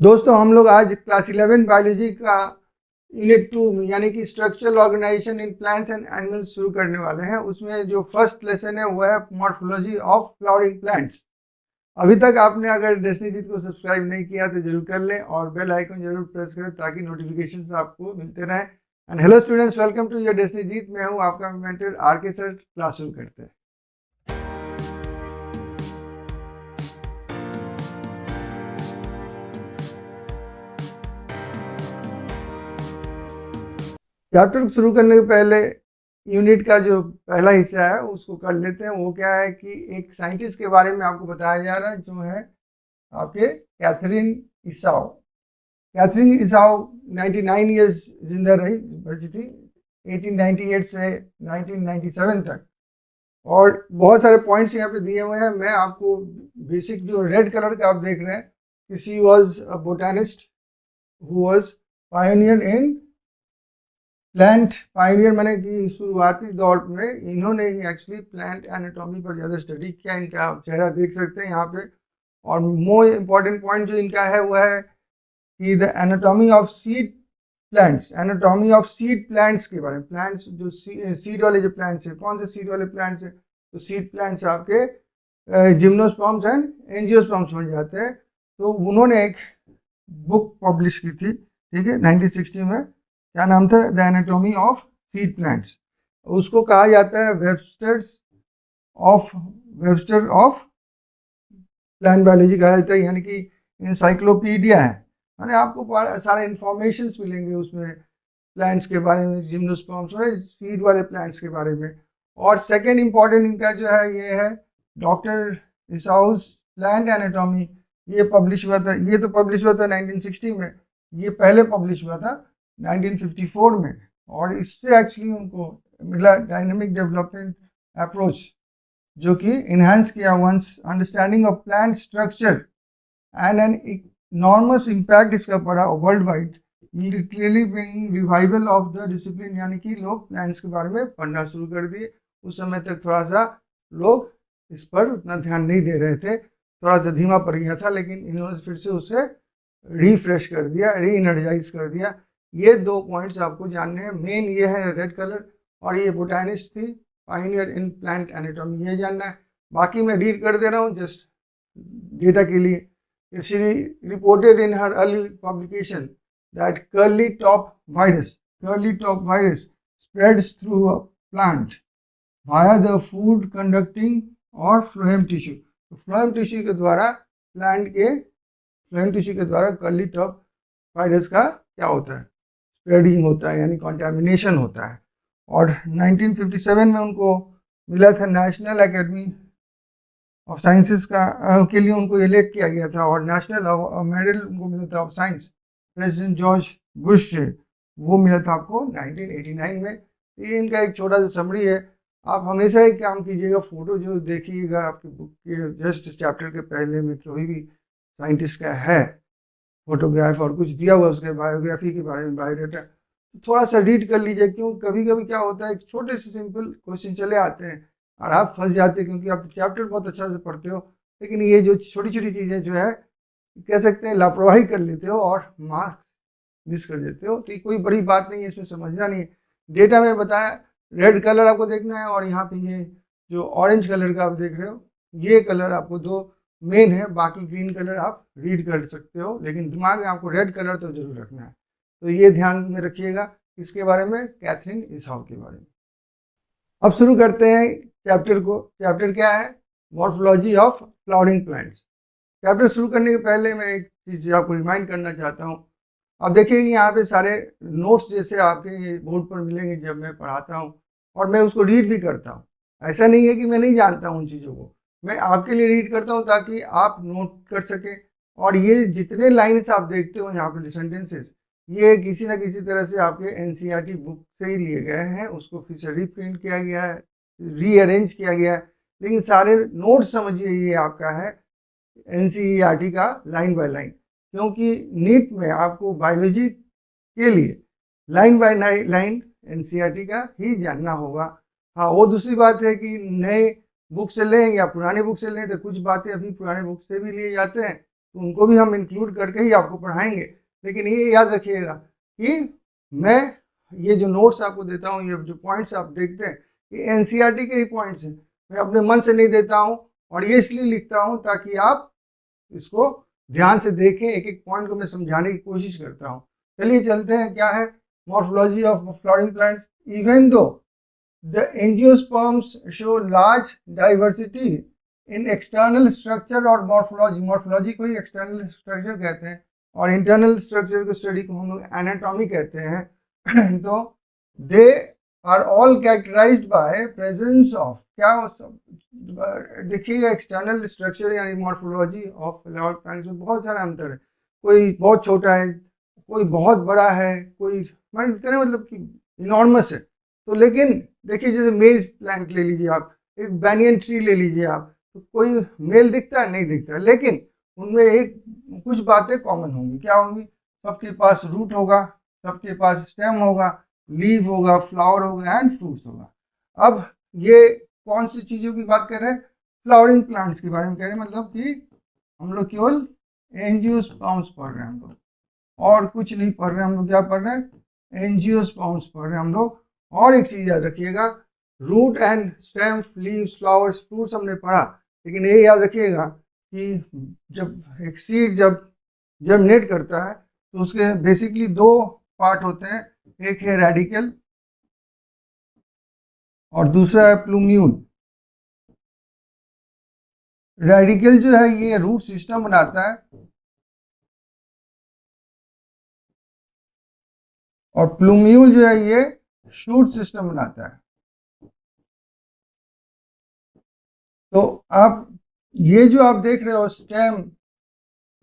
दोस्तों हम लोग आज क्लास 11 बायोलॉजी का यूनिट 2 यानी कि structural organisation in plants and animals शुरू करने वाले हैं। उसमें जो फर्स्ट लेसन है वो है मॉर्फोलॉजी ऑफ फ्लावरिंग प्लांट्स। अभी तक आपने अगर डेस्टिनी जीत को सब्सक्राइब नहीं किया तो जरूर कर लें और बेल आइकन जरूर प्रेस करें ताकि नोटिफिकेशन आपको मिलते रहें। And hello students, welcome to your destiny Jeet. मैं हूँ आपका mentor R K sir. Class शुरू करते हैं। चैप्टर शुरू करने के पहले यूनिट का जो पहला हिस्सा है उसको कर लेते हैं। वो क्या है कि एक साइंटिस्ट के बारे में आपको बताया जा रहा है जो है आपके कैथरीन इसाओ। कैथरीन इसाओ 99 ईयर्स जिंदा रही, बची थी 1898 से 1997 तक। और बहुत सारे पॉइंट्स यहाँ पे दिए हुए हैं। मैं आपको बेसिक जो रेड कलर का आप देख रहे हैं कि she was a botanist who was Pioneer in plant. Pioneer मैंने कि शुरुआती दौर में इन्होंने ही एक्चुअली प्लांट एनाटॉमी पर ज़्यादा स्टडी किया। इनका चेहरा देख सकते हैं यहाँ पे। और मोस्ट इम्पॉर्टेंट पॉइंट जो इनका है वो है कि the anatomy of seed plants. Anatomy of seed plants के बारे में, प्लांट्स जो सीड वाले जो प्लांट्स है, कौन से सीड वाले प्लांट्स है, तो सीड प्लांट्स आपके जिम्नोस्पर्म्स एंड एंजियोस्पर्म्स बन जाते हैं। तो उन्होंने एक बुक पब्लिश की थी, ठीक है, 1960 में। क्या नाम था? The anatomy of seed plants. उसको कहा जाता है वेबस्टर ऑफ प्लांट बायोलॉजी कहा जाता है, यानी कि इंसाइक्लोपीडिया है। यानी आपको सारे इंफॉर्मेशन मिलेंगे उसमें प्लांट्स के बारे में, जिम्नोस्पर्म्स और सीड वाले प्लांट्स के बारे में। और सेकेंड इम्पॉर्टेंट इनका जो है ये है डॉक्टर इसाउस प्लांट एनाटॉमी। ये पब्लिश हुआ था, ये तो पब्लिश हुआ था 1960 में, ये पहले पब्लिश हुआ था 1954 में। और इससे एक्चुअली उनको मिला डायनेमिक डेवलपमेंट अप्रोच, जो कि इन्हांस किया once understanding of plant structure and an enormous impact इसका पड़ा world wide, clearly bring revival of the discipline. यानी कि लोग प्लांट्स के बारे में पढ़ना शुरू कर दिए। उस समय तक थोड़ा सा लोग इस पर उतना ध्यान नहीं दे रहे थे, थोड़ा सा धीमा पड़ गया था, लेकिन इन्होंने फिर से उसे रिफ्रेश कर दिया, री एनर्जाइज कर दिया। ये दो पॉइंट्स आपको जानने हैं। मेन ये है रेड कलर, और ये बोटानिस्ट थी, पायनियर इन प्लांट एनाटॉमी, ये जानना है। बाकी मैं रीड कर दे रहा हूँ जस्ट डेटा के लिए। She reported in her early publication that curly top virus spreads through a plant via the food conducting or phloem tissue। तो phloem tissue के द्वारा कर्ली टॉप वायरस का क्या होता है, स्प्रेडिंग होता है, यानी कॉन्टेमिनेशन होता है। और 1957 में उनको मिला था नेशनल एकेडमी ऑफ साइंसेस के लिए उनको इलेक्ट किया गया था, और नेशनल मेडल उनको मिला था of science president George Bush से। वो मिला था आपको 1989 में। ये इनका एक छोटा सा समरी है। आप हमेशा ही काम कीजिएगा, फोटो जो देखिएगा आपकी बुक के जस्ट चैप्टर के पहले में कोई भी साइंटिस्ट का है फोटोग्राफ और कुछ दिया हुआ उसके बायोग्राफी के बारे में, बायोडाटा, थोड़ा सा रीड कर लीजिए। क्यों, कभी कभी क्या होता है छोटे से सिंपल क्वेश्चन चले आते हैं और आप फंस जाते हैं, क्योंकि आप चैप्टर बहुत अच्छा से पढ़ते हो, लेकिन ये जो छोटी छोटी चीज़ें जो है कह सकते हैं लापरवाही कर लेते हो और मार्क्स मिस कर देते हो। तो ये कोई बड़ी बात नहीं है, इसमें समझना नहीं है। डेटा में बताया, रेड कलर आपको देखना है, और यहाँ पे ये जो ऑरेंज कलर का आप देख रहे हो, ये कलर आपको दो मेन है, बाकी ग्रीन कलर आप रीड कर सकते हो, लेकिन दिमाग में आपको रेड कलर तो जरूर रखना है। तो ये ध्यान में रखिएगा। इसके बारे में, कैथरीन इसाउ के बारे में। अब शुरू करते हैं चैप्टर को। चैप्टर क्या है? Morphology of flowering plants. Chapter शुरू करने के पहले मैं एक चीज़ आपको रिमाइंड करना चाहता हूँ। अब देखिए यहाँ पे सारे नोट्स जैसे आपके बोर्ड पर मिलेंगे जब मैं पढ़ाता हूँ, और मैं उसको रीड भी करता हूँ। ऐसा नहीं है कि मैं नहीं जानता हूँ उन चीज़ों को, मैं आपके लिए रीड करता हूँ ताकि आप नोट कर सकें। और ये जितने लाइन्स आप देखते हो यहाँ पे सेंटेंसेस, ये किसी न किसी तरह से आपके एनसीईआरटी बुक से ही लिए गए हैं। उसको फिर से रीप्रिंट किया गया है, रीअरेंज किया गया है, लेकिन सारे नोट्स समझिए ये आपका है एनसीईआरटी का लाइन बाय लाइन। क्योंकि नीट में आपको बायोलॉजी के लिए लाइन बाय लाइन एनसीईआरटी का ही जानना होगा। हाँ, वो दूसरी बात है कि नए बुक से लें या पुराने बुक से लें, तो कुछ बातें अभी पुराने बुक से भी लिए जाते हैं, तो उनको भी हम इंक्लूड करके ही आपको पढ़ाएंगे। लेकिन ये याद रखिएगा कि मैं ये जो नोट्स आपको देता हूँ, ये जो पॉइंट्स आप देखते हैं, ये एनसीईआरटी के ही पॉइंट्स हैं, मैं अपने मन से नहीं देता हूँ। और ये इसलिए लिखता हूँ ताकि आप इसको ध्यान से देखें, एक एक पॉइंट को मैं समझाने की कोशिश करता हूँ। चलिए चलते हैं, क्या है morphology of flowering plants. Even though the angiosperms show large diversity in external structure और morphology को ही external structure कहते हैं और internal structure को स्टडी को हम लोग anatomy कहते हैं। तो they are all characterized by presence of, क्या देखिएगा एक्सटर्नल स्ट्रक्चर यानी मॉर्फोलॉजी ऑफ फ्लावर प्लांट्स में बहुत सारा अंतर है। कोई बहुत छोटा है, कोई बहुत बड़ा है, कोई मतलब कि इनॉर्मस है। तो लेकिन देखिए जैसे मेज प्लांट ले लीजिए आप, एक बैनियन ट्री ले लीजिए आप, तो कोई मेल दिखता है? नहीं दिखता, लेकिन उनमें एक कुछ बातें कॉमन होंगी। क्या होंगी? सबके पास रूट होगा, सबके पास स्टेम होगा, लीव होगा, फ्लावर होगा एंड फ्रूट्स होगा। अब ये कौन सी चीज़ों की बात कर रहे हैं? फ्लावरिंग प्लांट्स के बारे में कह रहे हैं, मतलब कि हम लोग केवल एंजियोस्पर्म्स पढ़ रहे हैं हम लोग, और कुछ नहीं पढ़ रहे हम लोग। क्या पढ़ रहे हैं? एंजियोस्पर्म्स पढ़ रहे हैं हम लोग। और एक चीज़ याद रखिएगा, root and stem, leaves, flowers, fruits हमने पढ़ा, लेकिन ये याद रखिएगा कि जब एक सीड जब जर्मिनेट करता है तो उसके बेसिकली दो पार्ट होते हैं, एक है रेडिकल और दूसरा है प्लूम्यूल। रेडिकल जो है ये रूट सिस्टम बनाता है और प्लूम्यूल जो है ये शूट सिस्टम बनाता है। तो आप ये जो आप देख रहे हो stem,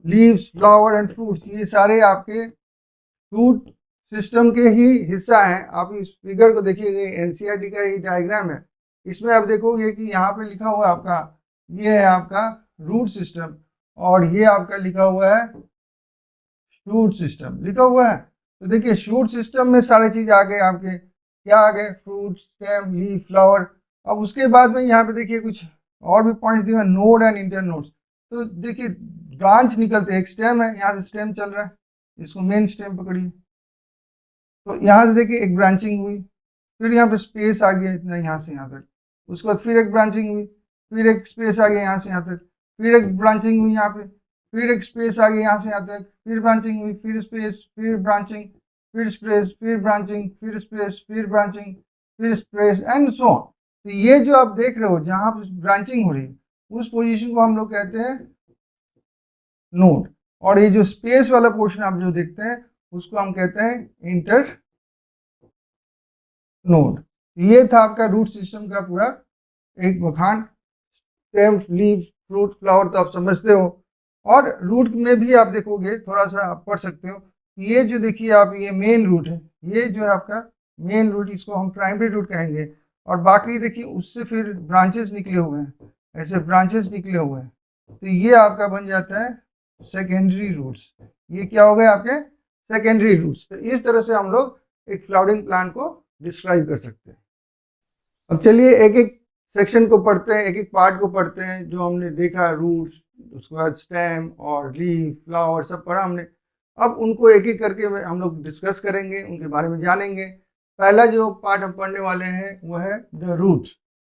leaves, flower and fruits, ये सारे आपके शूट सिस्टम के ही हिस्सा हैं। आप इस फिगर को देखिए, एनसीईआरटी का ही डायग्राम है। इसमें आप देखोगे कि यहाँ पे लिखा हुआ है आपका, ये है आपका रूट सिस्टम और ये आपका लिखा हुआ है शूट सिस्टम लिखा हुआ है। तो देखिए शूट सिस्टम में सारी चीज आ गए आपके, क्या आ गए? Fruit, stem, leaf, flower. अब उसके बाद में यहाँ पे देखिए कुछ और भी पॉइंट दिए, नोड एंड इंटर नोड्स। तो देखिए ब्रांच निकलते हैं, एक स्टेम है, यहाँ से स्टेम चल रहा है, इसको मेन स्टेम पकड़िए, तो यहाँ से देखिए एक ब्रांचिंग हुई, फिर यहाँ पे स्पेस आ गया इतना यहाँ से यहाँ तक, उसके बाद फिर एक ब्रांचिंग हुई, फिर एक स्पेस आ गया यहाँ से यहाँ तक, फिर एक ब्रांचिंग हुई यहाँ पे, फिर एक स्पेस आ गया यहाँ से यहाँ तक, फिर ब्रांचिंग हुई, फिर स्पेस, फिर ब्रांचिंग, फिर स्पेस, फिर ब्रांचिंग, फिर स्पेस, फिर ब्रांचिंग, फिर स्पेस एंड सो ऑन। तो ये जो आप देख रहे हो जहाँ पे ब्रांचिंग हो रही है उस पोजीशन को हम लोग कहते हैं नोड, और ये जो स्पेस वाला पोर्शन आप जो देखते हैं उसको हम कहते हैं इंटर नोड। ये था आपका रूट सिस्टम का पूरा एक बखान। स्टेम, लीव, फ्रूट, फ्लावर तो आप समझते हो। और रूट में भी आप देखोगे, थोड़ा सा आप पढ़ सकते हो, ये जो देखिए आप, ये मेन रूट है, ये जो है आपका मेन रूट, इसको हम प्राइमरी रूट कहेंगे। और बाकी देखिए उससे फिर ब्रांचेस निकले हुए हैं, ऐसे ब्रांचेस निकले हुए हैं, तो ये आपका बन जाता है सेकेंडरी रूट्स। ये क्या हो गए आपके? Secondary roots. तो इस तरह से हम लोग एक फ्लावरिंग प्लांट को डिस्क्राइब कर सकते हैं। अब चलिए एक एक सेक्शन को पढ़ते हैं, एक एक पार्ट को पढ़ते हैं। जो हमने देखा रूट्स, उसके बाद स्टेम और लीफ, फ्लावर सब पढ़ा हमने। अब उनको एक एक करके हम लोग डिस्कस करेंगे, उनके बारे में जानेंगे। पहला जो पार्ट हम पढ़ने वाले हैं वो है द रूट।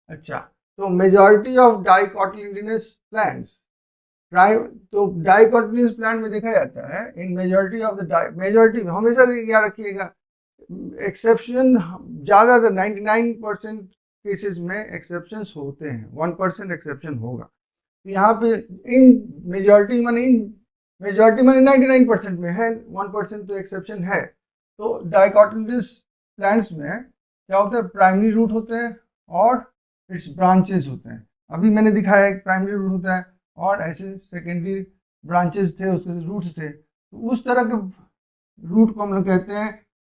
अच्छा, तो मेजॉरिटी ऑफ डाइकोटिलेडोनस प्लांट्स, तो डाइकोटिलेडोनस प्लांट में देखा जाता है in majority of the majority हमेशा क्या रखिएगा, एक्सेप्शन ज़्यादातर 99% केसेस में एक्सेप्शंस होते हैं, 1% एक्सेप्शन होगा। तो यहाँ पे इन मेजॉरिटी माने 99% में है, 1% तो एक्सेप्शन है। तो डाइकोटिलेडोनस प्लांट्स में क्या होता है? प्राइमरी रूट होते हैं और इट्स ब्रांचेस होते हैं। अभी मैंने दिखाया एक प्राइमरी रूट होता है और ऐसे सेकेंडरी ब्रांचेस थे, उसके रूट्स थे। तो उस तरह के रूट को हम लोग कहते हैं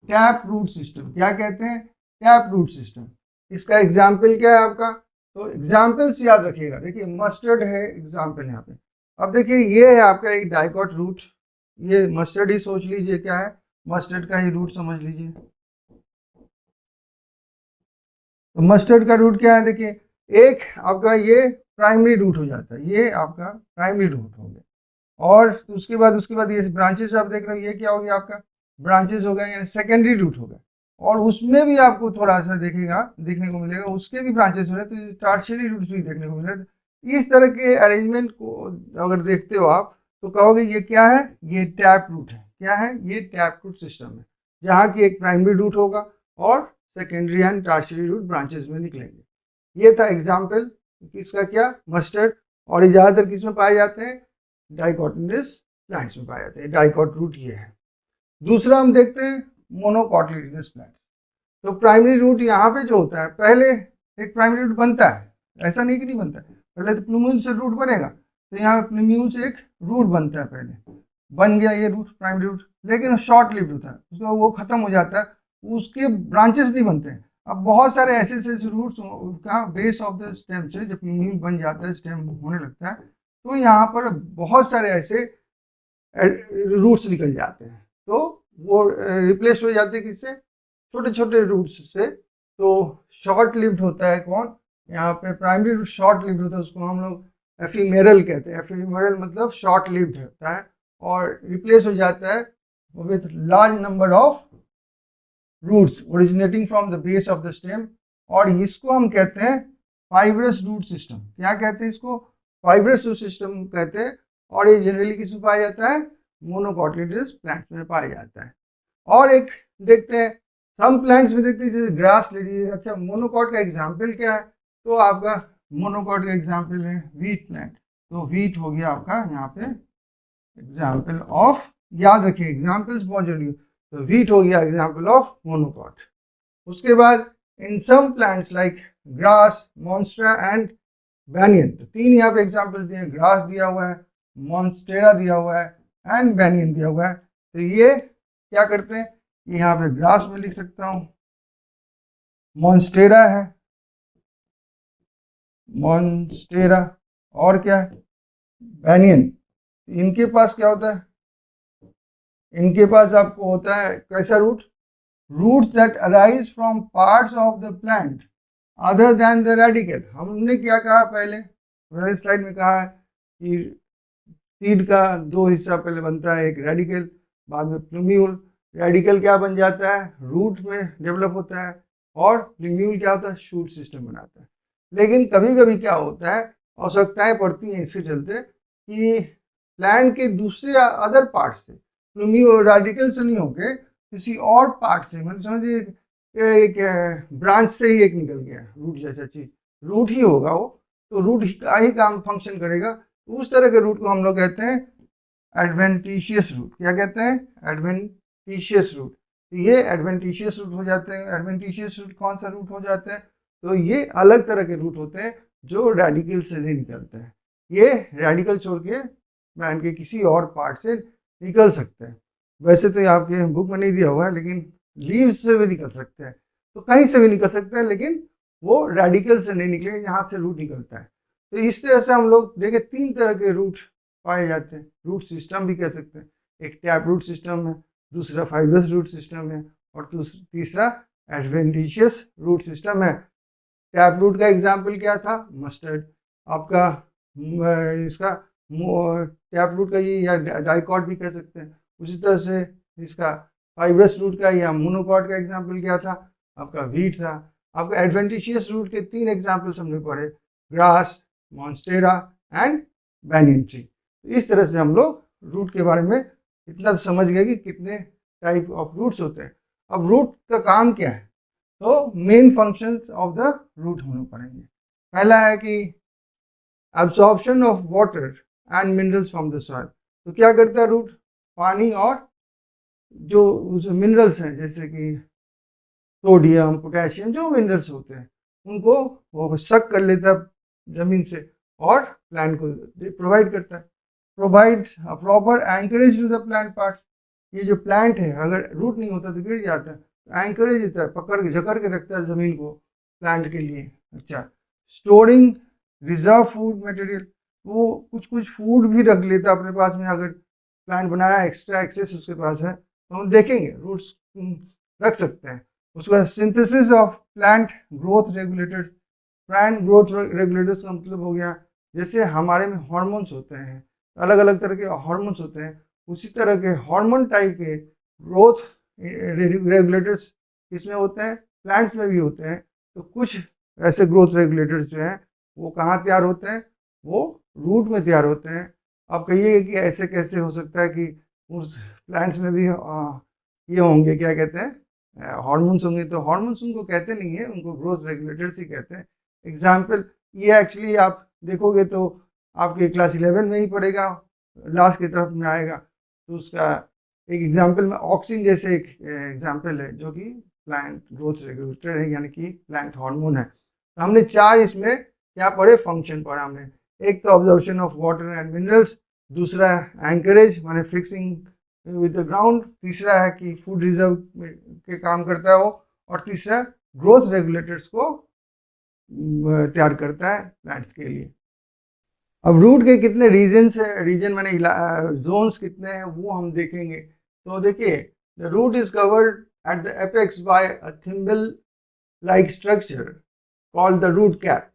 टैप रूट सिस्टम। क्या कहते हैं? Tap root system. इसका एग्जाम्पल क्या है आपका? तो एग्जाम्पल्स याद रखिएगा। देखिए मस्टर्ड है एग्जाम्पल यहाँ पे। अब देखिए ये है आपका एक डाइकोट रूट, ये मस्टर्ड ही सोच लीजिए, क्या है? मस्टर्ड का ही रूट समझ लीजिए। तो मस्टर्ड का रूट क्या है? देखिए एक आपका ये प्राइमरी रूट हो जाता है, ये आपका प्राइमरी रूट हो गया। और उसके बाद ये ब्रांचेस आप देख रहे हो, ये क्या हो गया आपका ब्रांचेस हो गए, यानी सेकेंडरी रूट हो गए। और उसमें भी आपको थोड़ा सा देखने को मिलेगा, उसके भी ब्रांचेस हो रहे हैं, तो टर्शियरी रूट्स भी देखने को मिल रहे हैं। इस तरह के अरेंजमेंट को अगर देखते हो आप तो कहोगे ये क्या है, ये टैप रूट है। क्या है ये, टैप रूट सिस्टम है, जहाँ की एक प्राइमरी रूट होगा और secondary and tertiary root branches में निकलेंगे। ये था एग्जाम्पल किसका, क्या, मस्टर्ड। और ये ज़्यादातर किस में पाए जाते हैं, डाइकोटिलेडनस प्लांट्स में पाए जाते हैं। डाइकोट रूट ये है। दूसरा हम देखते हैं मोनोकोटिलेडनस प्लांट्स। तो प्राइमरी रूट यहाँ पे जो होता है, पहले एक प्राइमरी रूट बनता है, ऐसा नहीं कि नहीं बनता है, पहले तो प्लूम्यूल से रूट बनेगा। तो यहाँ पे प्लूम्यूल से एक रूट बनता है, पहले बन गया ये रूट, प्राइमरी रूट, लेकिन शॉर्ट लिव्ड होता है, उसको वो खत्म हो जाता है, उसके ब्रांचेस नहीं बनते हैं। अब बहुत सारे ऐसे रूट्स का बेस ऑफ द स्टेम से जब प्लूम्यूल बन जाता है, स्टेम होने लगता है, तो यहाँ पर बहुत सारे ऐसे रूट्स निकल जाते हैं। तो वो रिप्लेस हो जाते हैं किससे, छोटे छोटे रूट्स से। तो शॉर्ट लिव्ड होता है कौन, यहाँ पे प्राइमरी रूट शॉर्ट लिव्ड होता है, उसको हम लोग एफीमेरल कहते हैं। एफीमेरल मतलब शॉर्ट लिव्ड होता है, और रिप्लेस हो जाता है with large number of roots originating from the base of the stem. और इसको हम कहते हैं फाइब्रस रूट सिस्टम। क्या कहते हैं इसको, फाइब्रस रूट सिस्टम कहते हैं। और ये जनरली किसमें पाया जाता है, मोनोकोटिलेडनस प्लांट्स में पाया जाता है। और एक देखते हैं, सम प्लांट्स में देखते हैं जैसे ग्रास ले लीजिए। अच्छा, मोनोकॉट का एग्जाम्पल क्या है, तो आपका मोनोकॉट का एग्जाम्पल है व्हीट प्लांट। तो व्हीट हो गया आपका यहाँ पे एग्जाम्पल ऑफ, याद रखिए एग्जाम्पल्स बहुत जरूरी है। तो व्हीट हो गया एग्जाम्पल ऑफ मोनोकॉट। उसके बाद in some plants like grass, monstera and banyan, तो तीन यहाँ पे एग्जाम्पल्स दिए, ग्रास दिया हुआ है, मॉन्स्टेरा दिया हुआ है एंड बैनियन दिया हुआ है। तो ये क्या करते हैं, यहाँ पे ग्रास में लिख सकता हूँ, मॉन्स्टेरा है, मॉन्स्टेरा, और क्या है, बैनियन। इनके पास क्या होता है, इनके पास आपको होता है कैसा root, roots that arise from parts of the plant other than the radical. हमने क्या कहा पहले स्लाइड में कहा है कि सीड का दो हिस्सा पहले बनता है, एक रेडिकल बाद में प्लूम्यूल। रेडिकल क्या बन जाता है, रूट में डेवलप होता है, और प्लूम्यूल क्या होता है, शूट सिस्टम बनाता है। लेकिन कभी कभी क्या होता है, आवश्यकताएं पड़ती हैं इसके चलते कि प्लांट के दूसरे अदर पार्ट से, प्लूम्यूल रेडिकल से नहीं होके किसी और पार्ट से, मतलब समझिए एक ब्रांच से ही एक निकल गया रूट जैसा चीज, रूट ही होगा वो, तो रूट का ही काम फंक्शन करेगा। उस तरह के रूट को हम लोग कहते हैं एडवेंटिशियस रूट। क्या कहते हैं, एडवेंटिशियस रूट। तो ये एडवेंटिशियस रूट हो जाते हैं। एडवेंटिशियस रूट कौन सा रूट हो जाते हैं, तो ये अलग तरह के रूट होते हैं जो रेडिकल से नहीं निकलते हैं। ये रेडिकल छोड़ के प्लांट के किसी और पार्ट से निकल सकते हैं। वैसे तो आपके बुक में नहीं दिया हुआ है, लेकिन लीव्स से भी निकल सकते हैं, तो कहीं से भी निकल सकते हैं, लेकिन वो रेडिकल से नहीं निकलेंगे जहाँ से रूट निकलता है। तो इस तरह से हम लोग देखें तीन तरह के रूट पाए जाते हैं, रूट सिस्टम भी कह सकते हैं। एक टैप रूट सिस्टम है, दूसरा फाइब्रस रूट सिस्टम है, और तीसरा एडवेंटिशियस रूट सिस्टम है। टैप रूट का एग्जाम्पल क्या था, मस्टर्ड आपका, इसका टैप रूट का ये, या डाइकॉट भी कह सकते हैं। उसी तरह से इसका फाइब्रस रूट का या मोनोकॉट का एग्जाम्पल क्या था, आपका व्हीट था। आपका एडवेंटिशियस रूट के तीन एग्जाम्पल्स हमने पढ़े, grass, monstera and banyan tree. इस तरह से हम लोग रूट के बारे में इतना तो समझ गए कि कितने टाइप ऑफ रूट्स होते हैं। अब रूट का काम क्या है, तो main functions of the root हम लोग पढ़ेंगे। पहला है कि absorption of water and minerals from the soil. तो क्या करता है रूट, पानी और जो मिनरल्स हैं जैसे कि सोडियम, पोटेशियम, जो मिनरल्स होते हैं उनको वो सक कर लेता है जमीन से, और प्लांट को प्रोवाइड करता है। Provide proper anchorage to the plant parts. ये जो प्लांट है अगर रूट नहीं होता तो गिर जाता है, तो एंकरेज देता है, पकड़ के जकड़ के रखता है जमीन को प्लांट के लिए। अच्छा, स्टोरिंग रिजर्व फूड मटेरियल, वो कुछ कुछ फूड भी रख लेता है अपने पास में। अगर प्लांट बनाया एक्स्ट्रा एक्सेस उसके पास है तो हम देखेंगे रूट्स रख सकते हैं। उसके बाद synthesis of plant growth regulators. Plant growth regulators का मतलब हो गया जैसे हमारे में हार्मोन्स होते हैं, अलग अलग तरह के हार्मोन्स होते हैं, उसी तरह के हार्मोन टाइप के ग्रोथ रेगुलेटर्स इसमें होते हैं, प्लांट्स में भी होते हैं। तो कुछ ऐसे ग्रोथ रेगुलेटर्स जो हैं वो कहाँ तैयार होते हैं, वो रूट में तैयार होते हैं। आप कहिए कि ऐसे कैसे हो सकता है कि उस प्लांट्स में भी ये होंगे, क्या कहते हैं, हार्मोन्स होंगे। तो हार्मोन्स उनको कहते नहीं है, उनको ग्रोथ रेगुलेटर्स ही कहते हैं। एग्जाम्पल ये एक्चुअली आप देखोगे तो आपके क्लास 11 में ही पड़ेगा, लास्ट की तरफ में आएगा। तो उसका एक एग्जाम्पल में ऑक्सिन जैसे एक एग्जाम्पल है जो कि प्लांट ग्रोथ रेगुलेटर है, यानी कि प्लांट हार्मोन है। तो हमने 4 इसमें क्या पढ़े, फंक्शन पढ़ा हमने। एक तो observation of water and minerals, दूसरा एंकरेज माने फिक्सिंग विद द ग्राउंड, तीसरा है कि फूड रिजर्व के काम करता है वो, और तीसरा ग्रोथ रेगुलेटर्स को तैयार करता है प्लांट्स के लिए। अब रूट के कितने रीजन्स है, रीजन माने जोन्स कितने हैं वो हम देखेंगे। तो देखिए, the root is covered at the apex by a thimble like structure called the root cap.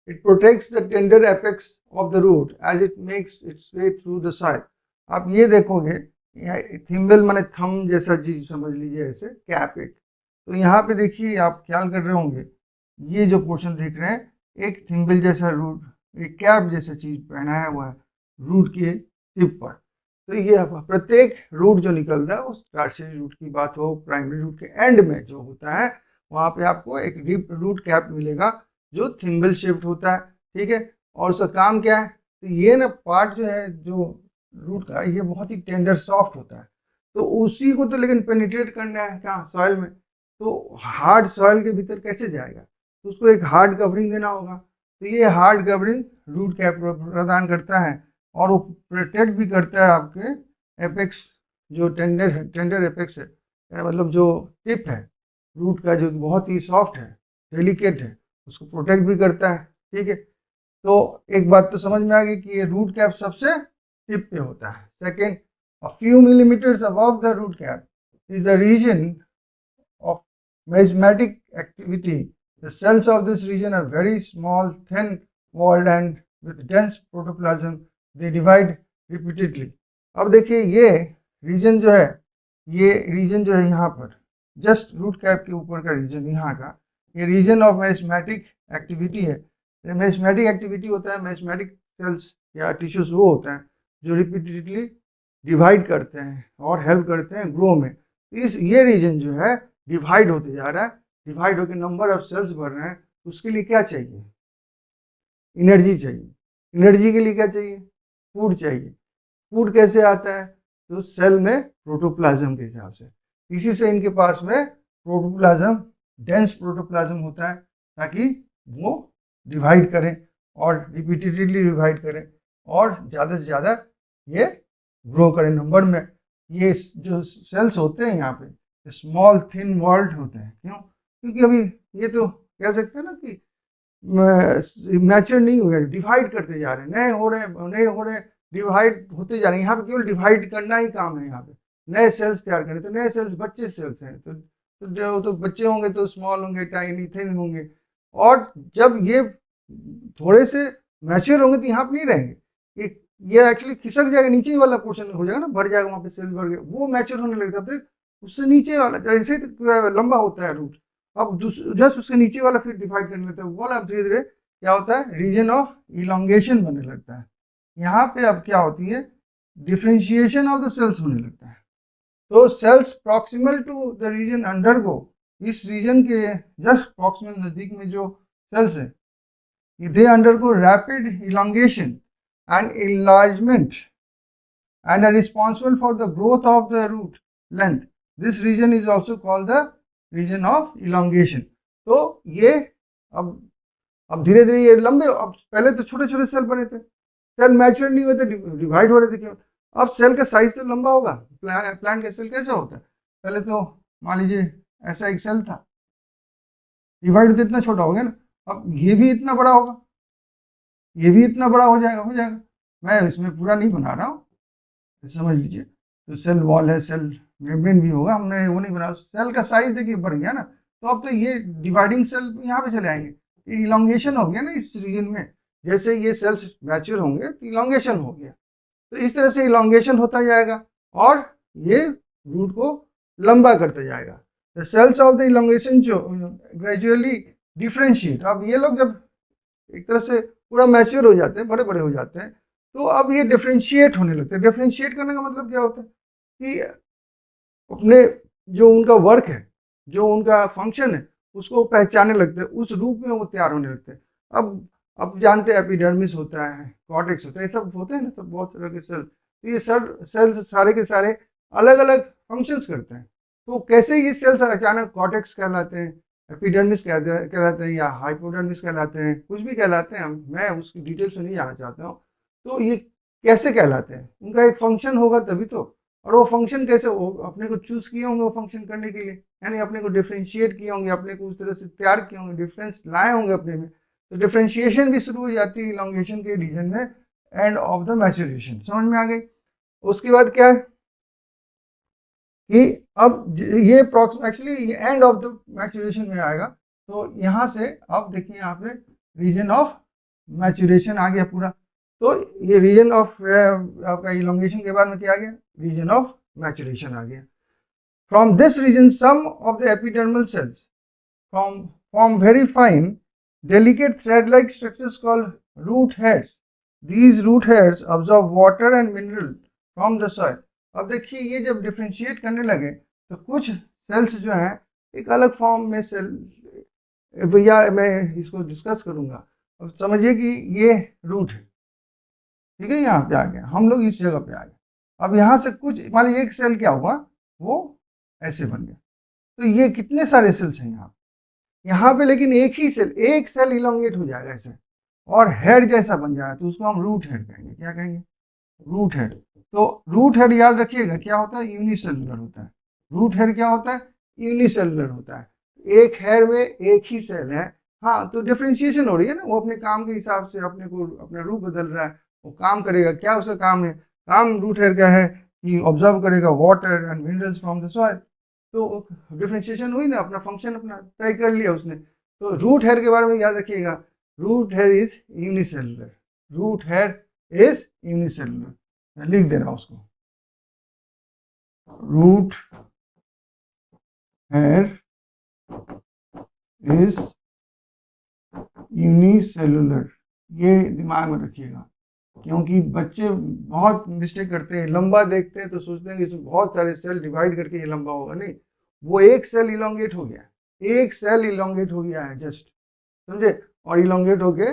It protects the tender apex of the root as it makes its way through the soil. आप ये देखोगे, thimble माने थम जैसा चीज समझ लीजिए, ऐसे कैप एक। तो यहाँ पे देखिए, आप ख्याल कर रहे होंगे, ये जो पोर्शन देख रहे हैं, एक थिम्बल जैसा रूट, एक कैप जैसा चीज पहनाया हुआ है रूट के टिप पर। तो ये प्रत्येक रूट जो निकल रहा है, उस टर्शियरी रूट की बात हो, प्राइमरी रूट के एंड में जो होता है, वहाँ पे आपको एक रूट कैप मिलेगा जो थिम्बल शेप्ड होता है, ठीक है। और उसका काम क्या है, तो ये ना पार्ट जो है जो रूट का, ये बहुत ही टेंडर सॉफ्ट होता है। तो उसी को तो लेकिन पेनिट्रेट करना है कहाँ, सॉइल में। तो हार्ड सॉइल के भीतर कैसे जाएगा, तो उसको एक हार्ड कवरिंग देना होगा। तो ये हार्ड कवरिंग रूट कैप प्रदान करता है, और वो प्रोटेक्ट भी करता है आपके एपेक्स, जो टेंडर एपेक्स है, मतलब जो टिप है रूट का, जो बहुत ही सॉफ्ट है, डेलिकेट है, उसको प्रोटेक्ट भी करता है, ठीक है। तो एक बात तो समझ में आ गई कि ये रूट कैप सबसे टिप पे होता है। Second, a few millimeters above the root cap is the region of merismatic activity. The cells of this region are very small, thin walled and with dense protoplasm. They divide repeatedly. अब देखिए, ये reason जो है, ये reason जो है यहाँ पर, जस्ट रूट कैप के ऊपर का रीजन यहाँ का, ये रीजन ऑफ मेरिस्मेटिक एक्टिविटी है। मेरिस्मेटिक एक्टिविटी होता है, मेरिस्मेटिक सेल्स या टिश्यूज वो होता है जो रिपीटेडली डिवाइड करते हैं और हेल्प करते हैं ग्रो में। ये रीजन जो है डिवाइड होते जा रहा है, डिवाइड होकर नंबर ऑफ सेल्स बढ़ रहे हैं। उसके लिए क्या चाहिए, एनर्जी चाहिए। एनर्जी के लिए क्या चाहिए, फूड चाहिए। फूड कैसे आता है, तो सेल में प्रोटोप्लाज्म के हिसाब से। इसी से इनके पास में प्रोटोप्लाज्म, डेंस प्रोटोप्लाज्म होता है, ताकि वो डिवाइड करें और रिपीटेडली डिवाइड करें और ज़्यादा से ज़्यादा ये ग्रो करें नंबर में। ये जो सेल्स होते हैं यहाँ पे स्मॉल थिन वॉल्ड होते हैं। क्यों, क्योंकि अभी ये तो कह सकते हैं ना कि मैच्योर नहीं हुए, डिवाइड करते जा रहे हैं, नए हो रहे, डिवाइड होते जा रहे हैं। यहाँ पे केवल डिवाइड करना ही काम है, यहाँ पे नए सेल्स तैयार करें। तो नए सेल्स बच्चे सेल्स हैं, तो बच्चे होंगे तो स्मॉल होंगे, टाइनी थिन होंगे, और जब ये थोड़े से मैच्योर होंगे तो यहाँ पे नहीं रहेंगे, ये एक्चुअली खिसक जाएगा, नीचे ही वाला पोर्शन हो जाएगा ना, बढ़ जाएगा, वहाँ पे सेल्स बढ़ गए, वो मैच्योर होने लगता है। उससे नीचे वाला जैसे लंबा होता है रूट, अब जस्ट उसके नीचे वाला फिर डिवाइड करने लगता है, वो वाला धीरे धीरे क्या होता है, रीजन ऑफ इलोंगेशन बनने लगता है। यहाँ पे अब क्या होती है, डिफ्रेंशिएशन ऑफ द सेल्स होने लगता है। तो cells proximal to the region undergo, इस रीजन के जस्ट प्रॉक्सिमल नजदीक में जो सेल्स है, they undergo rapid elongation and enlargement and are responsible for the growth of the root length. This region is also called the region of elongation. तो ये अब धीरे धीरे ये लंबे, अब पहले तो छोटे छोटे सेल बने थे, सेल मैच्योर नहीं हुए थे, डिवाइड हो रहे थे केवल। अब सेल का साइज तो लंबा होगा। प्लांट का सेल कैसा होता है, पहले तो मान लीजिए ऐसा एक सेल था, डिवाइड तो इतना छोटा हो गया ना, अब ये भी इतना बड़ा होगा, ये भी इतना बड़ा हो जाएगा। मैं इसमें पूरा नहीं बना रहा हूँ, समझ लीजिए। तो सेल वॉल है, सेल मेम्ब्रेन भी होगा, हमने वो नहीं बना। सेल का साइज देखिए बढ़ गया ना, तो अब तो ये डिवाइडिंग सेल यहाँ पे चले आएंगे, इलोंगेशन हो गया ना इस रीजन में। जैसे ये सेल्स मैच्योर होंगे तो इलोंगेशन हो गया, तो इस तरह से इलोंगेशन होता जाएगा और ये रूट को लंबा करता जाएगा। The cells of the elongation जो ग्रेजुअली डिफ्रेंशिएट। अब ये लोग जब एक तरह से पूरा मैच्योर हो जाते हैं, बड़े बड़े हो जाते हैं, तो अब ये डिफ्रेंशिएट होने लगते हैं। डिफ्रेंशिएट करने का मतलब क्या होता है कि अपने जो उनका वर्क है, जो उनका फंक्शन है, उसको पहचानने लगते हैं, उस रूप में वो तैयार होने लगते हैं। अब जानते हैं एपिडर्मिस होता है, कॉर्टेक्स होता है, ये सब होते हैं ना, सब बहुत तरह के सेल। तो ये सेल सारे के सारे अलग अलग फंक्शंस करते हैं। तो कैसे ये सेल्स अचानक कॉर्टेक्स कहलाते हैं, एपिडर्मिस कहलाते हैं, या हाइपोडर्मिस कहलाते हैं, कुछ भी कहलाते हैं, मैं उसकी डिटेल्स में नहीं जाना चाहता हूँ। तो ये कैसे कहलाते हैं, उनका एक फंक्शन होगा तभी तो। और वो फंक्शन कैसे, वो अपने को चूज किए होंगे वो फंक्शन करने के लिए, यानी अपने को डिफ्रेंशिएट किए होंगे, अपने को उस तरह से तैयार किए होंगे, डिफरेंस लाए होंगे अपने में। तो डिफ्रेंशिएशन भी शुरू हो जाती है इलोंगेशन के रीजन में, एंड ऑफ द मैच्योरेशन। समझ में आ गई। उसके बाद क्या है कि अब ये actually end of the maturation में आएगा। तो यहाँ से अब देखिए यहाँ पे रीजन ऑफ मैच्योरेशन आ गया पूरा। तो ये रीजन ऑफ आपका इलोंगेशन के बाद में क्या आ गया, रीजन ऑफ मैच्योरेशन आ गया। From this region some of the epidermal cells form very fine delicate thread like structures called root hairs. These root hairs absorb water and mineral from the soil. अब देखिए ये जब differentiate करने लगे तो कुछ सेल्स जो हैं एक अलग फॉर्म में सेल, भैया मैं इसको डिस्कस करूंगा। अब समझिए कि ये रूट है, ठीक है, यहाँ पे आ गया, हम लोग इस जगह पे आ गए। अब यहाँ से कुछ मान लीजिए एक सेल क्या हुआ, वो ऐसे बन गया। तो ये कितने सारे सेल्स हैं यहाँ पे, लेकिन एक सेल इलोंगेट हो जाएगा ऐसे और हेड जैसा बन जाएगा, तो उसको हम रूट हेड कहेंगे। क्या कहेंगे, रूट हेड। तो रूट हेड याद रखिएगा क्या होता है, यूनिसेलुलर होता है। रूट हेड क्या होता है, यूनिसेलुलर होता है। एक हेड में एक ही सेल है, हाँ, तो डिफ्रेंशिएशन हो रही है ना, वो अपने काम के हिसाब से अपने को अपना रूप बदल रहा है, वो काम करेगा। क्या उसका काम है, काम रूट हेड का है कि ऑब्जर्व करेगा water and minerals from the soil. तो डिफ्रेंशिएशन हुई ना, अपना फंक्शन अपना तय कर लिया उसने। तो रूट हेयर के बारे में याद रखिएगा, root hair is unicellular, root hair is unicellular. मैं लिख दे रहा हूं उसको, रूट हेयर इज यूनिसेलुलर। ये दिमाग में रखिएगा, क्योंकि बच्चे बहुत मिस्टेक करते हैं, लंबा देखते हैं तो सोचते हैं कि इसमें बहुत सारे सेल डिवाइड करके ये लंबा होगा। नहीं, वो एक सेल इलोंगेट हो गया, एक सेल इलोंगेट हो गया है जस्ट, समझे, और इलोंगेट होके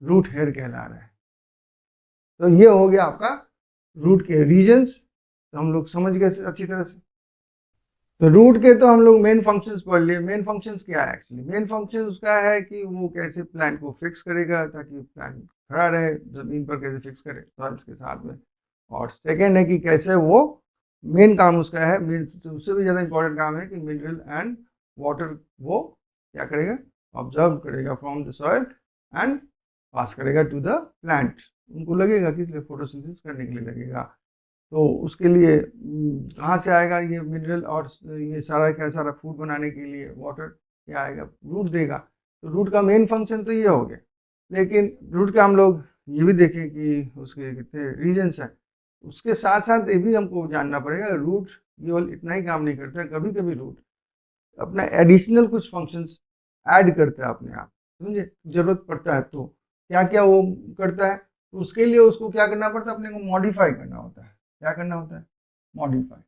रूट हेयर कहला रहा है। तो ये हो गया आपका रूट के रीजन्स, तो हम लोग समझ गए अच्छी तरह से। तो रूट के तो हम लोग मेन फंक्शंस पढ़ लिए। मेन फंक्शंस क्या है, एक्चुअली मेन फंक्शन उसका है कि वो कैसे प्लांट को फिक्स करेगा ताकि प्लांट खड़ा रहे जमीन पर, कैसे फिक्स करे सॉइल्स के साथ में। और सेकेंड है कि कैसे वो, मेन काम उसका है, मेन उससे भी ज़्यादा इंपॉर्टेंट काम है कि मिनरल एंड वाटर वो क्या करेगा, ऑब्जर्व करेगा फ्रॉम द सॉइल एंड पास करेगा टू द प्लांट। उनको लगेगा किस लिए, फोटोसिंथेसिस करने के लिए लगेगा। तो उसके लिए कहाँ से आएगा ये मिनरल और ये सारा का सारा फूड बनाने के लिए वाटर क्या आएगा, रूट देगा। तो रूट का मेन फंक्शन तो ये हो गया। लेकिन रूट का हम लोग ये भी देखें कि उसके कितने रीजन्स हैं। उसके साथ साथ ये भी हमको जानना पड़ेगा, रूट केवल इतना ही काम नहीं करता है, कभी कभी रूट अपना एडिशनल कुछ फंक्शंस ऐड करता है अपने आप, समझे, जरूरत पड़ता है तो क्या क्या वो करता है। तो उसके लिए उसको क्या करना पड़ता है, अपने को मॉडिफाई करना होता है। क्या करना होता है, मॉडिफाई,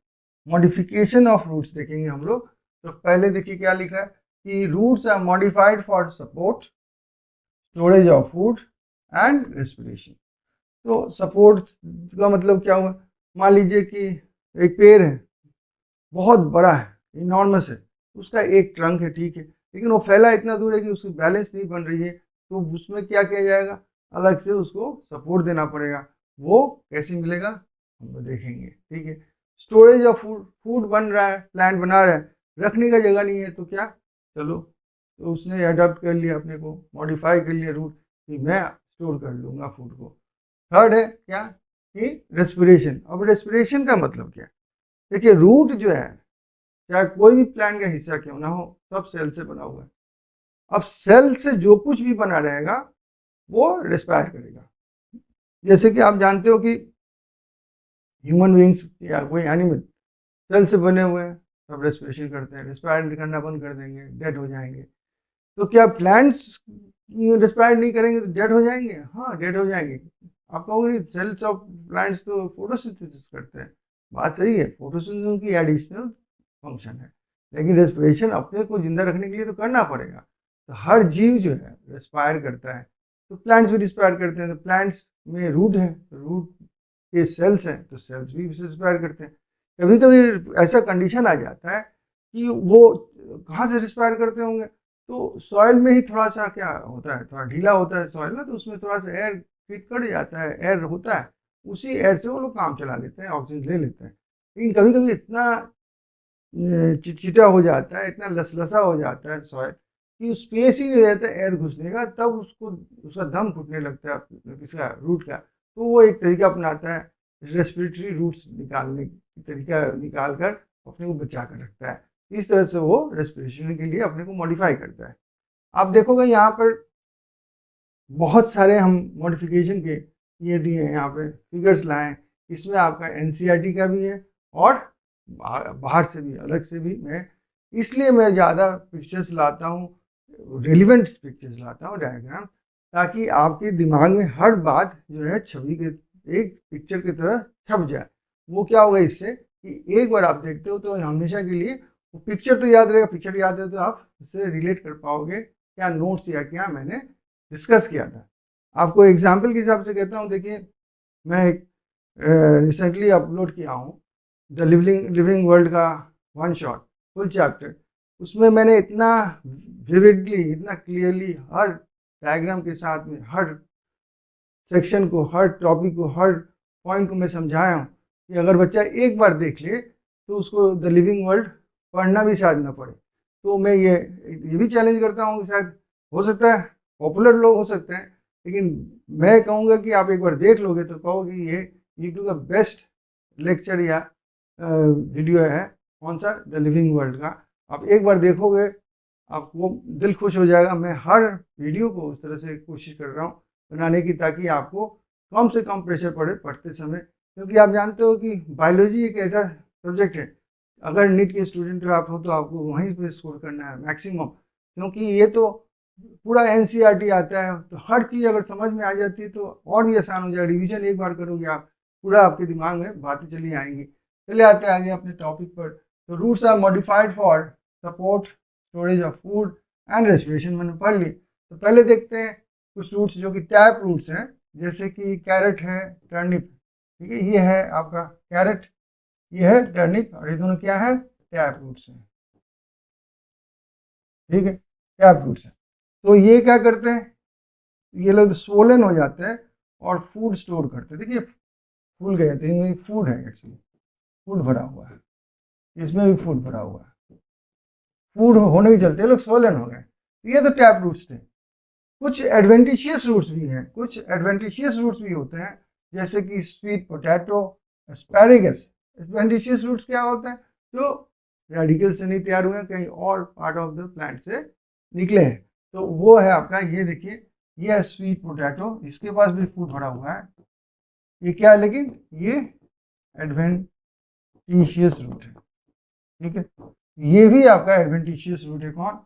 मॉडिफिकेशन ऑफ रूट्स देखेंगे हम लोग। तो पहले देखिए क्या लिखा है कि roots are modified for support, storage of food and respiration. तो सपोर्ट का मतलब क्या हुआ, मान लीजिए कि एक पेड़ है, बहुत बड़ा है, इनॉर्मस है, उसका एक ट्रंक है, ठीक है, लेकिन वो फैला इतना दूर है कि उसकी बैलेंस नहीं बन रही है। तो उसमें क्या किया जाएगा, अलग से उसको सपोर्ट देना पड़ेगा। वो कैसे मिलेगा हम लोग देखेंगे, ठीक है। स्टोरेज ऑफ फूड, फूड बन रहा है, प्लांट बना रहा है, रखने का जगह नहीं है, तो क्या, चलो, तो उसने अडॉप्ट कर लिया, अपने को मॉडिफाई कर लिया रूट कि मैं स्टोर कर लूँगा फूड को। थर्ड है क्या कि रेस्पिरेशन। अब रेस्पिरेशन का मतलब क्या है, देखिए रूट जो है, चाहे कोई भी प्लांट का हिस्सा क्यों ना हो, सब सेल से बना हुआ है। अब सेल से जो कुछ भी बना रहेगा वो रेस्पायर करेगा। जैसे कि आप जानते हो कि ह्यूमन बींग्स या कोई एनिमल सेल से बने हुए हैं, सब रेस्पिरेशन करते हैं, रेस्पायर करना बंद कर देंगे, डेड हो जाएंगे। तो क्या प्लांट्स रेस्पायर नहीं करेंगे तो डेड हो जाएंगे? हाँ, डेड हो जाएंगे। आप कहोगे नहीं सेल्स ऑफ प्लांट्स तो फोटोसिंथेसिस करते हैं, बात सही है, फोटोसिंथेसिस उनकी एडिशनल फंक्शन है, लेकिन रेस्पिरेशन अपने को जिंदा रखने के लिए तो करना पड़ेगा। तो हर जीव जो है रेस्पायर करता है, तो प्लांट्स भी रेस्पायर करते हैं। तो प्लांट्स में रूट है, रूट के सेल्स हैं, तो सेल्स भी रेस्पायर करते हैं। कभी कभी ऐसा कंडीशन आ जाता है कि वो कहाँ से रेस्पायर करते होंगे, तो सॉइल में ही थोड़ा सा क्या होता है, थोड़ा ढीला होता है सॉइल ना, तो उसमें थोड़ा सा एयर फिट कर जाता है, एयर होता है, उसी एयर से वो लोग काम चला लेते हैं, ऑक्सीजन ले लेते हैं। लेकिन कभी कभी इतना चिटचिटा हो जाता है, इतना लसलसा हो जाता है सॉइल कि स्पेस ही नहीं रहता एयर घुसने का, तब उसको उसका दम घुटने लगता है किसका, रूट का। तो वो एक तरीका अपनाता है, रेस्पिरेटरी रूट्स निकालने की तरीका निकाल कर अपने को बचा कर रखता है। इस तरह से वो रेस्पिरेशन के लिए अपने को मॉडिफाई करता है। आप देखोगे यहाँ पर बहुत सारे हम मॉडिफिकेशन के ये दिए हैं, यहाँ पे फिगर्स लाए। इसमें आपका एनसीईआरटी का भी है और बाहर से भी, अलग से भी। मैं इसलिए मैं ज़्यादा पिक्चर्स लाता हूँ, रेलिवेंट पिक्चर्स लाता हूँ, डायग्राम, ताकि आपके दिमाग में हर बात जो है छवि के एक पिक्चर की तरह छप जाए। वो क्या होगा इससे कि एक बार आप देखते हो तो हमेशा के लिए वो पिक्चर तो याद रहेगा, पिक्चर याद है तो आप उससे रिलेट कर पाओगे क्या नोट्स या क्या मैंने डिस्कस किया था। आपको एग्जाम्पल के हिसाब से कहता हूँ, देखिए मैं एक रिसेंटली अपलोड किया हूँ द लिविंग वर्ल्ड का वन शॉट फुल चैप्टर। उसमें मैंने इतना विविडली, इतना क्लियरली हर डायग्राम के साथ में हर सेक्शन को, हर टॉपिक को, हर पॉइंट को मैं समझाया हूँ कि अगर बच्चा एक बार देख ले तो उसको द लिविंग वर्ल्ड पढ़ना भी शायद ना पड़े। तो मैं ये भी चैलेंज करता हूँ कि शायद हो सकता है पॉपुलर लोग हो सकते हैं, लेकिन मैं कहूँगा कि आप एक बार देख लोगे तो कहोगे ये यूट्यूब का बेस्ट लेक्चर या वीडियो है। कौन सा? द लिविंग वर्ल्ड का। आप एक बार देखोगे आपको दिल खुश हो जाएगा। मैं हर वीडियो को उस तरह से कोशिश कर रहा हूँ बनाने की, ताकि आपको कम से कम प्रेशर पड़े पढ़ते समय, क्योंकि आप जानते हो कि बायोलॉजी एक ऐसा सब्जेक्ट है, अगर नीट के स्टूडेंट आप हो तो आपको वहीं पे स्कोर करना है मैक्सिमम, क्योंकि ये तो पूरा एनसीईआरटी आता है, तो हर चीज़ अगर समझ में आ जाती है तो और भी आसान हो जाएगा। रिवीजन एक बार करोगे आप, पूरा आपके दिमाग में बातें चली आएंगी। चले आते हैं आगे अपने टॉपिक पर। तो roots are modified for support storage of food and respiration, मैंने पढ़ ली। तो पहले देखते हैं कुछ रूट्स जो कि टैप रूट्स हैं, जैसे कि कैरेट है, टर्निप। ठीक है, ये है आपका कैरेट, ये है टर्निप, और ये दोनों क्या है? टैप रूट्स हैं। ठीक है, टैप रूट्स हैं। तो ये क्या करते हैं, ये लोग स्वोलन हो जाते हैं और फूड स्टोर करते हैं। देखिए फूल गए थे, इनमें फूड है, एक्चुअली फूड भरा हुआ है, इसमें भी फूड भरा हुआ है। फूड होने के चलते लोग स्वोलन हो गए। ये तो टैप रूट्स थे। कुछ एडवेंटिशियस रूट्स भी हैं, कुछ एडवेंटिशियस रूट्स भी होते हैं, जैसे कि sweet potato, asparagus. Adventitious roots क्या होते हैं? जो रेडिकल से नहीं तैयार हुए हैं, कहीं और पार्ट ऑफ द प्लांट से निकले हैं। तो वो है आपका, ये देखिए, ये है स्वीट पोटैटो, इसके पास भी फूड भरा हुआ है। ये क्या है? लेकिन ये एडवेंटिशियस रूट है। ठीक है, ये भी आपका एडवेंटिशियस रूट है। कौन?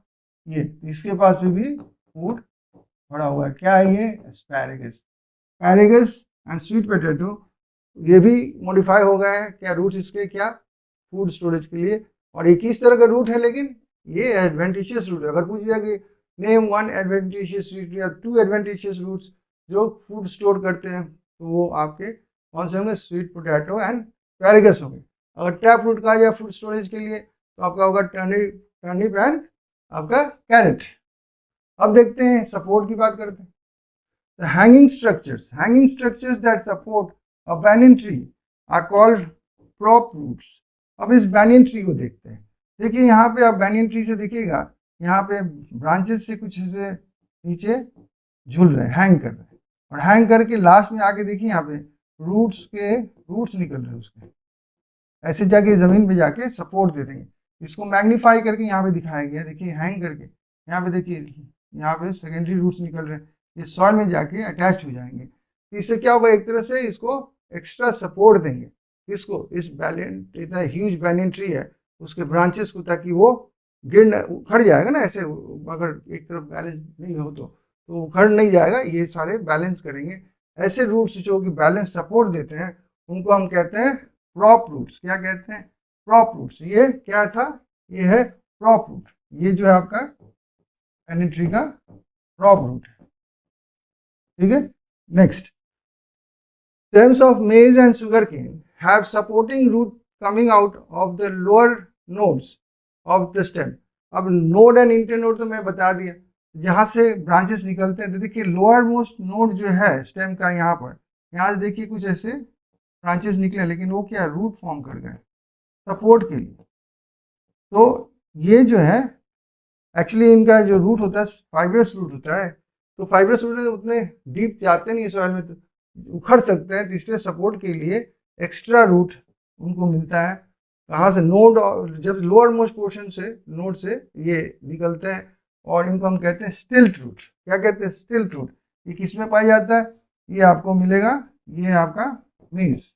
ये, इसके पास भी फूड भरा हुआ है। क्या है ये? Asparagus. Asparagus and sweet potato ये भी मॉडिफाई हो गए हैं। क्या रूट्स इसके? क्या? फूड स्टोरेज के लिए। और एक इस तरह का रूट है, लेकिन ये एडवेंटिशियस रूट है। अगर पूछ दिया कि नेम वन एडवेंटिशियस रूट या टू एडवेंटिशियस रूट्स जो फूड स्टोर करते हैं, तो वो आपके कौन से होंगे? स्वीट पोटैटो एंड एस्पैरेगस होंगे। अगर टैप रूट कहा जाए फूड स्टोरेज के लिए तो आपका होगा टर्निप एंड आपका कैरेट। अब देखते हैं सपोर्ट की बात करते हैं। The hanging structures that support a banyan tree are called prop roots. अब इस banyan tree को देखते हैं। देखिए यहाँ पे आप banyan tree से देखिएगा, यहाँ पे ब्रांचेस से कुछ से नीचे झूल रहे हैं, हैंग कर रहे हैं, और हैंग करके लास्ट में आके देखिए यहाँ पे रूट्स निकल रहे हैं उसके, ऐसे जाके जमीन पे जाके सपोर्ट दे देंगे। इसको मैग्नीफाई करके यहाँ पे दिखाया गया, देखिए हैंग करके यहाँ पे देखिए, यहाँ पे सेकेंडरी रूट्स निकल रहे हैं, ये सॉइल में जाके अटैच हो जाएंगे। तो इससे क्या होगा? एक तरह से इसको एक्स्ट्रा सपोर्ट देंगे। इसको, इस बैलेंट इतना ह्यूज बैनियन ट्री है उसके ब्रांचेस को, ताकि वो गिर न उखड़ जाएगा ना ऐसे, अगर एक तरफ बैलेंस नहीं हो तो उखड़ नहीं जाएगा, ये सारे बैलेंस करेंगे। ऐसे रूट्स जो कि बैलेंस सपोर्ट देते हैं उनको हम कहते हैं प्रॉप रूट्स। क्या कहते हैं? Prop roots. ये क्या था? ये है प्रॉप रूट। ये जो है आपका बैनियन ट्री का प्रॉप रूट है। ठीक है, next, stems of maize and sugarcane have supporting root coming out of the lower nodes of the stem। अब नोड एंड इंटरनोड तो मैं बता दिया, जहाँ से ब्रांचेस निकलते हैं। तो देखिए लोअर मोस्ट नोड जो है स्टेम का, यहाँ पर, यहाँ से देखिए कुछ ऐसे ब्रांचेस निकले, लेकिन वो क्या, रूट फॉर्म कर गए सपोर्ट के लिए। तो ये जो है एक्चुअली इनका जो रूट होता है फाइब्रस रूट होता है। तो फाइब्रस रूट उतने डीप जाते नहीं सॉइल में, तो उखड़ सकते हैं। तो इसलिए सपोर्ट के लिए एक्स्ट्रा रूट उनको मिलता है। कहाँ से? नोड, जब लोअर मोस्ट पोर्शन से, नोड से ये निकलते हैं, और इनको हम कहते हैं स्टिल्ट रूट। क्या कहते हैं? स्टिल्ट रूट। ये किस में पाया जाता है? ये आपको मिलेगा, ये है आपका मेज,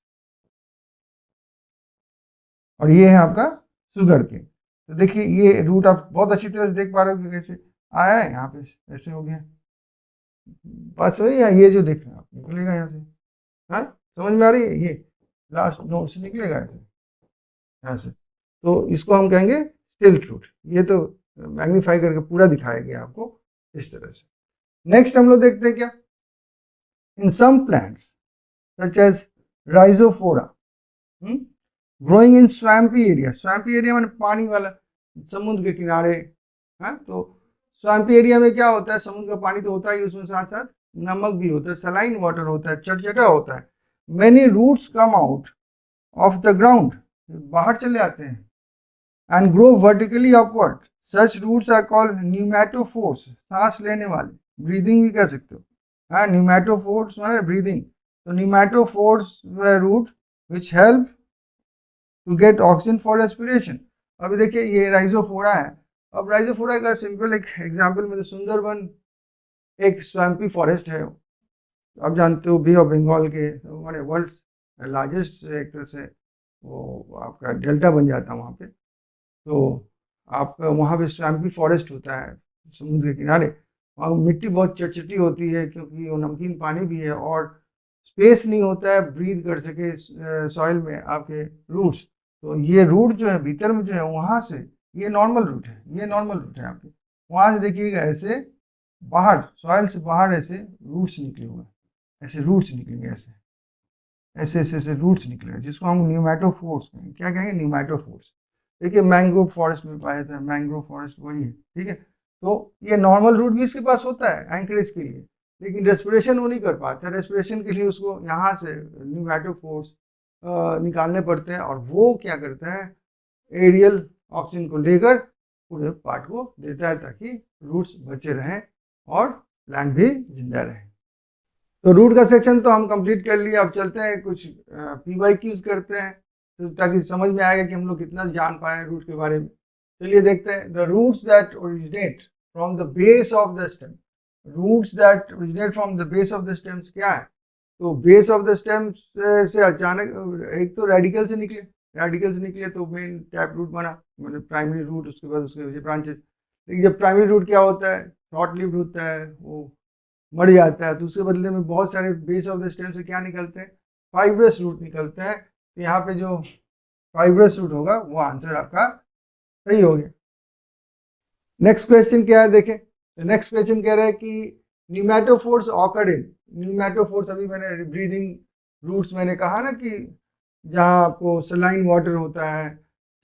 और ये है आपका शुगर केन। तो देखिए ये रूट आप बहुत अच्छी तरह से देख पा रहे हो कि कैसे आया है, यहाँ पे ऐसे हो गया, बस वही है। ये जो देख रहे हैं आप, निकलेगा यहाँ से, हाँ समझ में आ रही है? ये लास्ट नोड से निकलेगा ऐसे, यहाँ से। तो इसको हम कहेंगे स्टिल्ट रूट। ये तो मैग्नीफाई करके पूरा दिखाया गया आपको इस तरह से। नेक्स्ट हम लोग देखते हैं क्या, in some plants such as rhizophora growing in swampy area. Swampy area माने पानी वाला, समुद्र के किनारे, हाँ। तो स्वैम्पी एरिया में क्या होता है? समुद्र का पानी तो होता है, उसमें साथ साथ नमक भी होता है, सलाइन वाटर होता है, चटचटा होता है। Many roots come out of the ground, बाहर चले आते हैं, and grow vertically upward. Such roots are called pneumatophores, सांस लेने वाले, ब्रीदिंग भी कह सकते हो, हाँ। न्यूमैटोफोर्स माने ब्रीदिंग। तो न्यूमैटोफोर्स वे root which help to get oxygen for respiration. अभी देखिए ये राइजोफोरा है। अब राइजोफोरा का सिंपल एक एग्जांपल में, सुंदरबन एक स्वैम्पी फॉरेस्ट है। आप जानते हो बे ऑफ बंगाल के हमारे वर्ल्ड लार्जेस्ट एक तरह से वो आपका डेल्टा बन जाता है वहाँ पे। तो आप वहाँ पे स्वैम्पी फॉरेस्ट होता है समुद्र के किनारे, और मिट्टी बहुत चटचटी होती है क्योंकि वो नमकीन पानी भी है, और स्पेस नहीं होता है ब्रीथ कर सके सॉइल में आपके रूट्स। तो ये रूट जो है भीतर में जो है, वहाँ से ये नॉर्मल रूट है, ये नॉर्मल रूट है आपके। वहाँ से देखिएगा ऐसे बाहर, सॉइल से बाहर ऐसे रूट्स निकले हुए, ऐसे रूट्स निकलेंगे, ऐसे ऐसे ऐसे ऐसे रूट्स निकलेंगे, जिसको हम न्यूमैटोफोर्स कहेंगे। क्या कहेंगे? न्यूमैटोफोर्स। देखिए मैंग्रोव फॉरेस्ट में पाया जाता है, मैंग्रोव फॉरेस्ट वही है, ठीक है। तो ये नॉर्मल रूट भी इसके पास होता है एंकरेज के लिए, लेकिन रेस्पिरेशन वो नहीं कर पाता। रेस्पिरेशन के लिए उसको यहाँ से न्यूमैटोफोर्स निकालने पड़ते हैं, और वो क्या करता है, एरियल ऑक्सीजन को लेकर पूरे पार्ट को देता है, ताकि रूट्स बचे रहें और प्लांट भी जिंदा रहे। तो रूट का सेक्शन तो हम कंप्लीट कर लिए। अब चलते हैं कुछ PYQs करते हैं, तो ताकि समझ में आएगा कि हम लोग कितना जान पाए रूट के बारे में। चलिए देखते हैं। The roots that originate from the base of the stem. Roots that originate from the base of the stems क्या है? तो बेस ऑफ द स्टेम्स से अचानक एक तो रेडिकल से निकले, रेडिकल से निकले तो मेन टैप रूट बना, मतलब प्राइमरी रूट, उसके बाद उसके ब्रांचेस। लेकिन जब प्राइमरी रूट क्या होता है, शॉर्ट लिव्ड होता है, वो मर जाता है। तो उसके बदले में बहुत सारे बेस ऑफ द स्टेम से क्या निकलते हैं, फाइब्रस रूट निकलते हैं। तो यहाँ पे जो फाइब्रस रूट होगा वो आंसर आपका सही हो गया। नेक्स्ट क्वेश्चन क्या है देखें। तो नेक्स्ट क्वेश्चन कह रहा है कि न्यूमैटोफोर्स ऑकर्ड इन। न्यूमैटोफोर्स अभी मैंने ब्रीदिंग रूट्स मैंने कहा ना कि जहाँ आपको सलाइन वाटर होता है,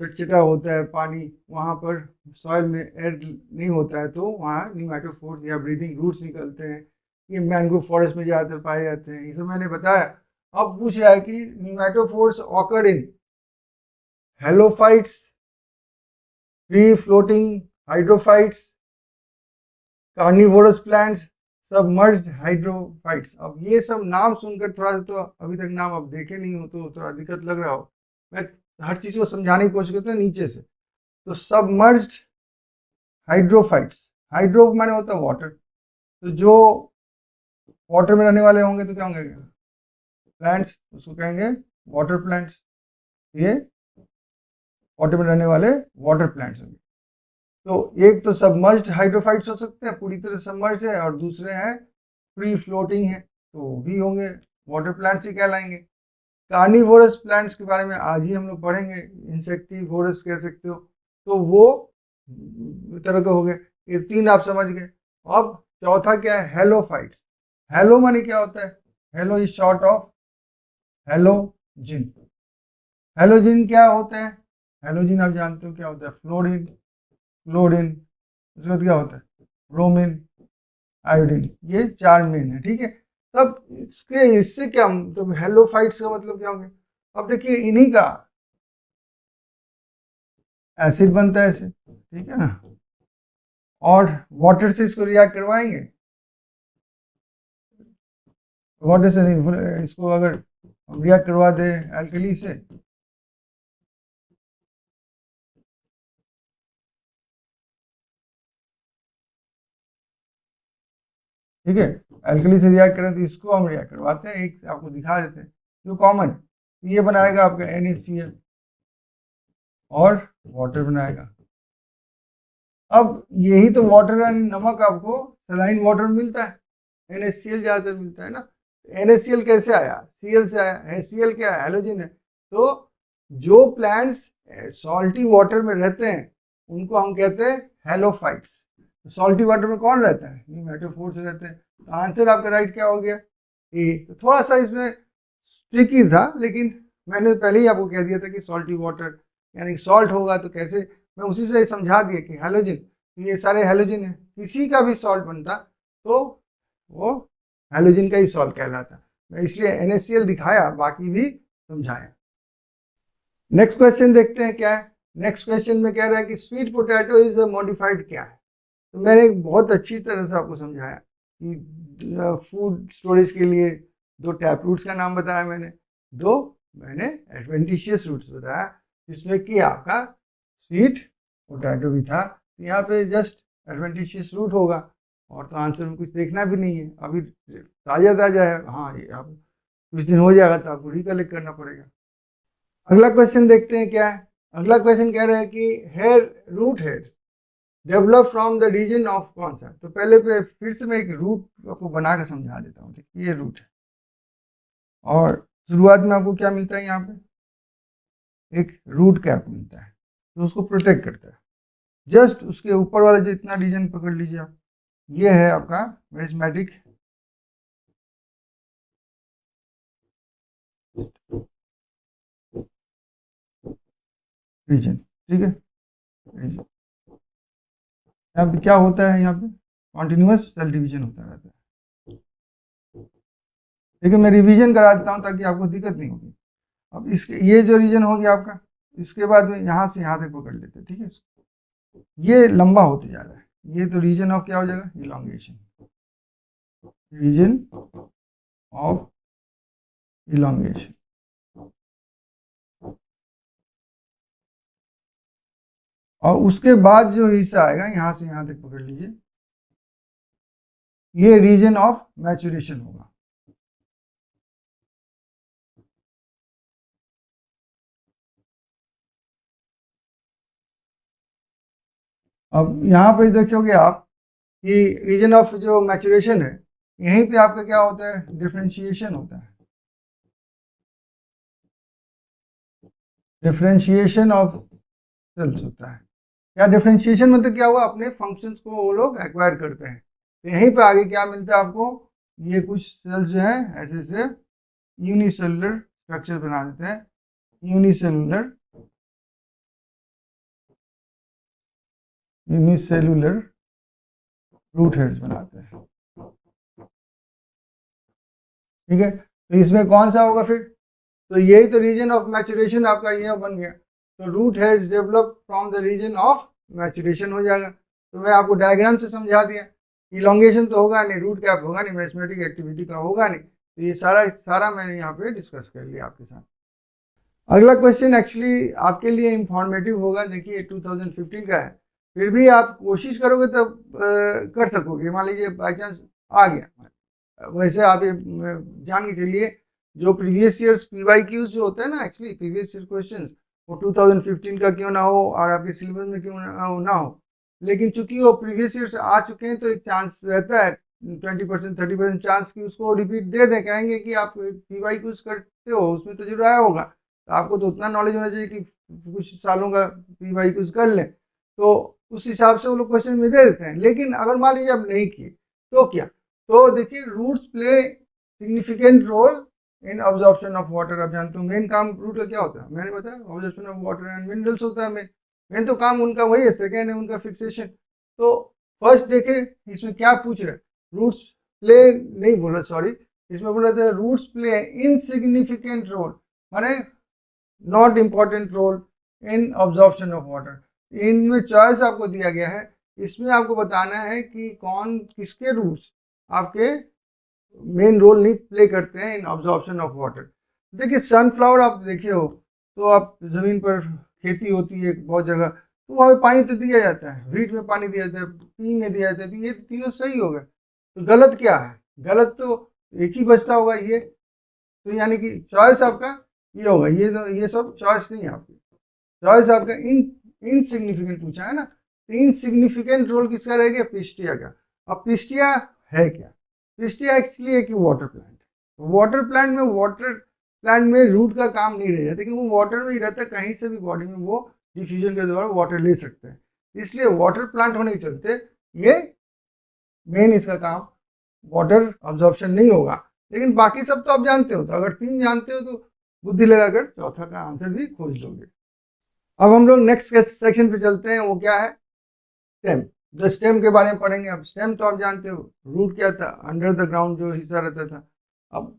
चटचटा होता है पानी, वहाँ पर सॉइल में एयर नहीं होता है, तो वहाँ न्यूमैटोफोर्स या ब्रीदिंग रूट्स निकलते हैं। ये मैंग्रोव फॉरेस्ट में ज़्यादातर पाए जाते हैं, ये सब मैंने बताया। अब पूछ रहा है कि pneumatophores occurred in halophytes, free floating hydrophytes, carnivorous plants, submerged hydrophytes. अब ये सब नाम सुनकर थोड़ा सा, तो अभी तक नाम अब देखे नहीं हो तो थोड़ा दिक्कत लग रहा हो। मैं हर चीज़ को समझाने की कोशिश करता हूँ नीचे से। तो सबमर्ज्ड हाइड्रोफाइट्स, हाइड्रो माने होता है वाटर, तो जो वाटर में रहने वाले होंगे तो क्या होंगे, प्लांट्स, उसको कहेंगे वाटर प्लांट्स। ये वाटर में रहने वाले वाटर प्लांट्स होंगे। तो एक तो सबमर्ज्ड हाइड्रोफाइट्स हो सकते हैं, पूरी तरह सबमर्ज्ड है, और दूसरे हैं फ्री फ्लोटिंग है, तो वो भी होंगे वाटर प्लांट्स ही कहलाएंगे। कार्निवोरस प्लांट्स के बारे में आज ही हम लोग पढ़ेंगे, इंसेक्टिवोरस कह सकते हो, तो वो तरह के हो गए। ये 3 आप समझ गए। अब चौथा क्या है? हेलोफाइट्स। हेलो माने क्या होता है? Hello is short of halogen. Halogen क्या होता है? हेलोजिन आप जानते हो क्या होता है? फ्लोरीन, क्लोरीन, उसके बाद क्या होता है? ब्रोमीन, आयोडीन, ये 4 मेन है, ठीक है। तब इससे क्या, तो हेलोफाइट्स का मतलब क्या होगा? अब देखिए इन्हीं का एसिड बनता है ऐसे, ठीक है ना, और वाटर से इसको रिएक्ट करवाएंगे, वाटर से नहीं, इसको अगर रिएक्ट करवा दे एल्कली से, ठीक है, एल्कली से रिएक्ट करें तो इसको हम रिएक्ट करवाते हैं, एक आपको दिखा देते हैं जो कॉमन, ये बनाएगा आपका NaCl और वाटर बनाएगा। अब यही तो वाटर एंड नमक आपको सलाइन वाटर मिलता है, NaCl ज्यादातर मिलता है ना। NaCl कैसे आया? Cl से आया। Cl क्या है? हेलोजन है। तो जो प्लांट्स सॉल्टी वाटर में रहते हैं उनको हम कहते हैं हेलोफाइट्स। सॉल्टी वाटर में कौन रहता है? नीमेटोफोर से रहते हैं। तो आंसर आपका राइट क्या हो गया? ए। तो थोड़ा सा इसमें ट्रिकी था, लेकिन मैंने पहले ही आपको कह दिया था कि सॉल्टी वाटर यानी सॉल्ट होगा तो कैसे, मैं उसी से समझा दिया कि हेलोजन, ये सारे हेलोजन है, किसी का भी सॉल्ट बनता तो वो हेलोजन का ही सॉल्ट कहलाता। मैं इसलिए NaCl दिखाया, बाकी भी समझाया। नेक्स्ट क्वेश्चन देखते हैं क्या है। नेक्स्ट क्वेश्चन में कह रहा है कि स्वीट पोटैटो इज मॉडिफाइड क्या है। तो मैंने बहुत अच्छी तरह से आपको समझाया कि फूड स्टोरेज के लिए 2 टैप रूट्स का नाम बताया मैंने, 2 मैंने एडवेंटिशियस रूट्स बताया, जिसमें कि आपका स्वीट पोटैटो भी था। यहाँ पे जस्ट एडवेंटिशियस रूट होगा, और तो आंसर में कुछ देखना भी नहीं है, अभी ताज़ा ताज़ा है। हाँ, ये आप कुछ दिन हो जाएगा तो आपको रिकलेक्ट करना पड़ेगा। अगला क्वेश्चन देखते हैं क्या है। अगला क्वेश्चन कह रहा है कि hair root hair develop from the region of कौन सा। तो पहले पे फिर से मैं एक रूट आपको बना के समझा देता हूँ। ये रूट है, और शुरुआत में आपको क्या मिलता है? यहाँ पे एक रूट कैप मिलता है जो उसको प्रोटेक्ट करता है। जस्ट उसके ऊपर वाला जो इतना रीजन पकड़ लीजिए आप, ये है आपका मेरिस्मेटिक रीजन, ठीक है। यहाँ पे क्या होता है? यहाँ पे कॉन्टिन्यूस सेल डिवीजन होता रहता है। लेकिन मैं रिवीजन करा देता हूँ ताकि आपको दिक्कत नहीं होगी। अब इसके ये जो रीजन हो गया आपका, इसके बाद में यहाँ से यहाँ तक पकड़ लेते हैं, ठीक है। ये लंबा होते जा रहा है, ये तो रीजन ऑफ क्या हो जाएगा? Elongation, region of elongation. और उसके बाद जो हिस्सा आएगा यहाँ से यहाँ तक पकड़ लीजिए, ये रीजन ऑफ मैचुरेशन होगा। अब यहाँ पे देखोगे आप कि रीजन ऑफ जो मैचुरेशन है, यहीं पे आपका क्या होता है? डिफरेंशिएशन होता है। डिफरेंशिएशन ऑफ सेल्स होता है। क्या डिफरेंशिएशन मतलब क्या हुआ? अपने फंक्शंस को वो लोग एक्वायर करते हैं। तो यहीं पे आगे क्या मिलता है आपको? ये कुछ सेल्स जो है ऐसे से यूनिसेलुलर स्ट्रक्चर बना देते हैं, यूनिसेलुलर रूट हेड्स बनाते हैं, ठीक है। तो इसमें कौन सा होगा फिर? तो यही तो रीजन ऑफ मैचुरेशन आपका ये बन गया। तो root heads develop from the region of maturation हो जाएगा। तो मैं आपको डायग्राम से समझा दिया। इलोंगेशन तो होगा नहीं, रूट कैप होगा नहीं, मेरिस्मेटिक एक्टिविटी का होगा नहीं। तो ये सारा सारा मैंने यहाँ पे डिस्कस कर लिया आपके साथ। अगला क्वेश्चन एक्चुअली आपके लिए इंफॉर्मेटिव होगा। देखिए 2015 का है, फिर भी आप कोशिश करोगे तो कर सकोगे। मान लीजिए बाई चांस आ गया, वैसे आप ये जान के चलिए जो प्रीवियस ईयर्स PYQs जो होते हैं ना, एक्चुअली प्रीवियस ईयर क्वेश्चन, वो 2015 का क्यों ना हो और आपके सिलेबस में क्यों ना हो, लेकिन चूंकि वो प्रीवियस ईयर से आ चुके हैं तो एक चांस रहता है 20% 30% चांस की उसको रिपीट दे दें। कहेंगे कि आप PYQs करते हो, उसमें तो जरूर आया होगा, तो आपको तो उतना नॉलेज होना चाहिए कि कुछ सालों का PYQs कर लें, तो उस हिसाब से वो लोग क्वेश्चन में दे देते हैं। लेकिन अगर मान लीजिए आप नहीं किए तो क्या? तो देखिए, roots play significant role in absorption of water. आप जानते हो मेन काम रूट का क्या होता है, मैंने बताया absorption of water and minerals होता है। मेन तो काम उनका वही है, सेकेंड है उनका फिक्सेशन। तो फर्स्ट देखें इसमें क्या पूछ रहे हैं, रूट्स प्ले नहीं बोला, सॉरी, इसमें बोला था रूट्स प्ले इनसिग्निफिकेंट रोल, माने not important role in absorption of water. इनमें चॉइस आपको दिया गया है, इसमें आपको बताना है कि कौन किसके रूट्स आपके मेन रोल नहीं प्ले करते हैं इन अब्जॉर्प्शन ऑफ वाटर। देखिए सनफ्लावर आप देखे हो तो आप ज़मीन पर खेती होती है बहुत जगह, तो वहाँ पे पानी तो दिया जाता है, व्हीट में पानी दिया जाता है, पी में दिया जाता है, तो ये तीनों सही हो गए। तो गलत क्या है? गलत तो एक ही बचता होगा ये, तो यानी कि चॉइस आपका ये होगा। ये तो ये सब चॉइस नहीं है आपकी, चॉइस आपका इनसिग्निफिकेंट पूछा है ना, तो इनसिग्निफिकेंट रोल किसका रह गया? पिस्टिया का। अब पिस्टिया है क्या? पिस्टिया एक्चुअली एक वाटर प्लांट। वाटर प्लांट में रूट का काम नहीं रह जाता, क्योंकि वो वाटर में ही रहता है, कहीं से भी बॉडी में वो डिफ्यूजन के द्वारा वाटर ले सकते हैं, इसलिए वाटर प्लांट होने के चलते ये मेन इसका काम वाटर अब्जॉर्प्शन नहीं होगा। लेकिन बाकी सब तो आप जानते हो, तो अगर 3 जानते हो तो बुद्धि लगाकर चौथा का आंसर भी खोज लोगे। अब हम लोग नेक्स्ट सेक्शन पे चलते हैं, वो क्या है? स्टेम। जो स्टेम के बारे में पढ़ेंगे। अब स्टेम तो आप जानते हो, रूट क्या था? अंडर द ग्राउंड जो हिस्सा रहता था। अब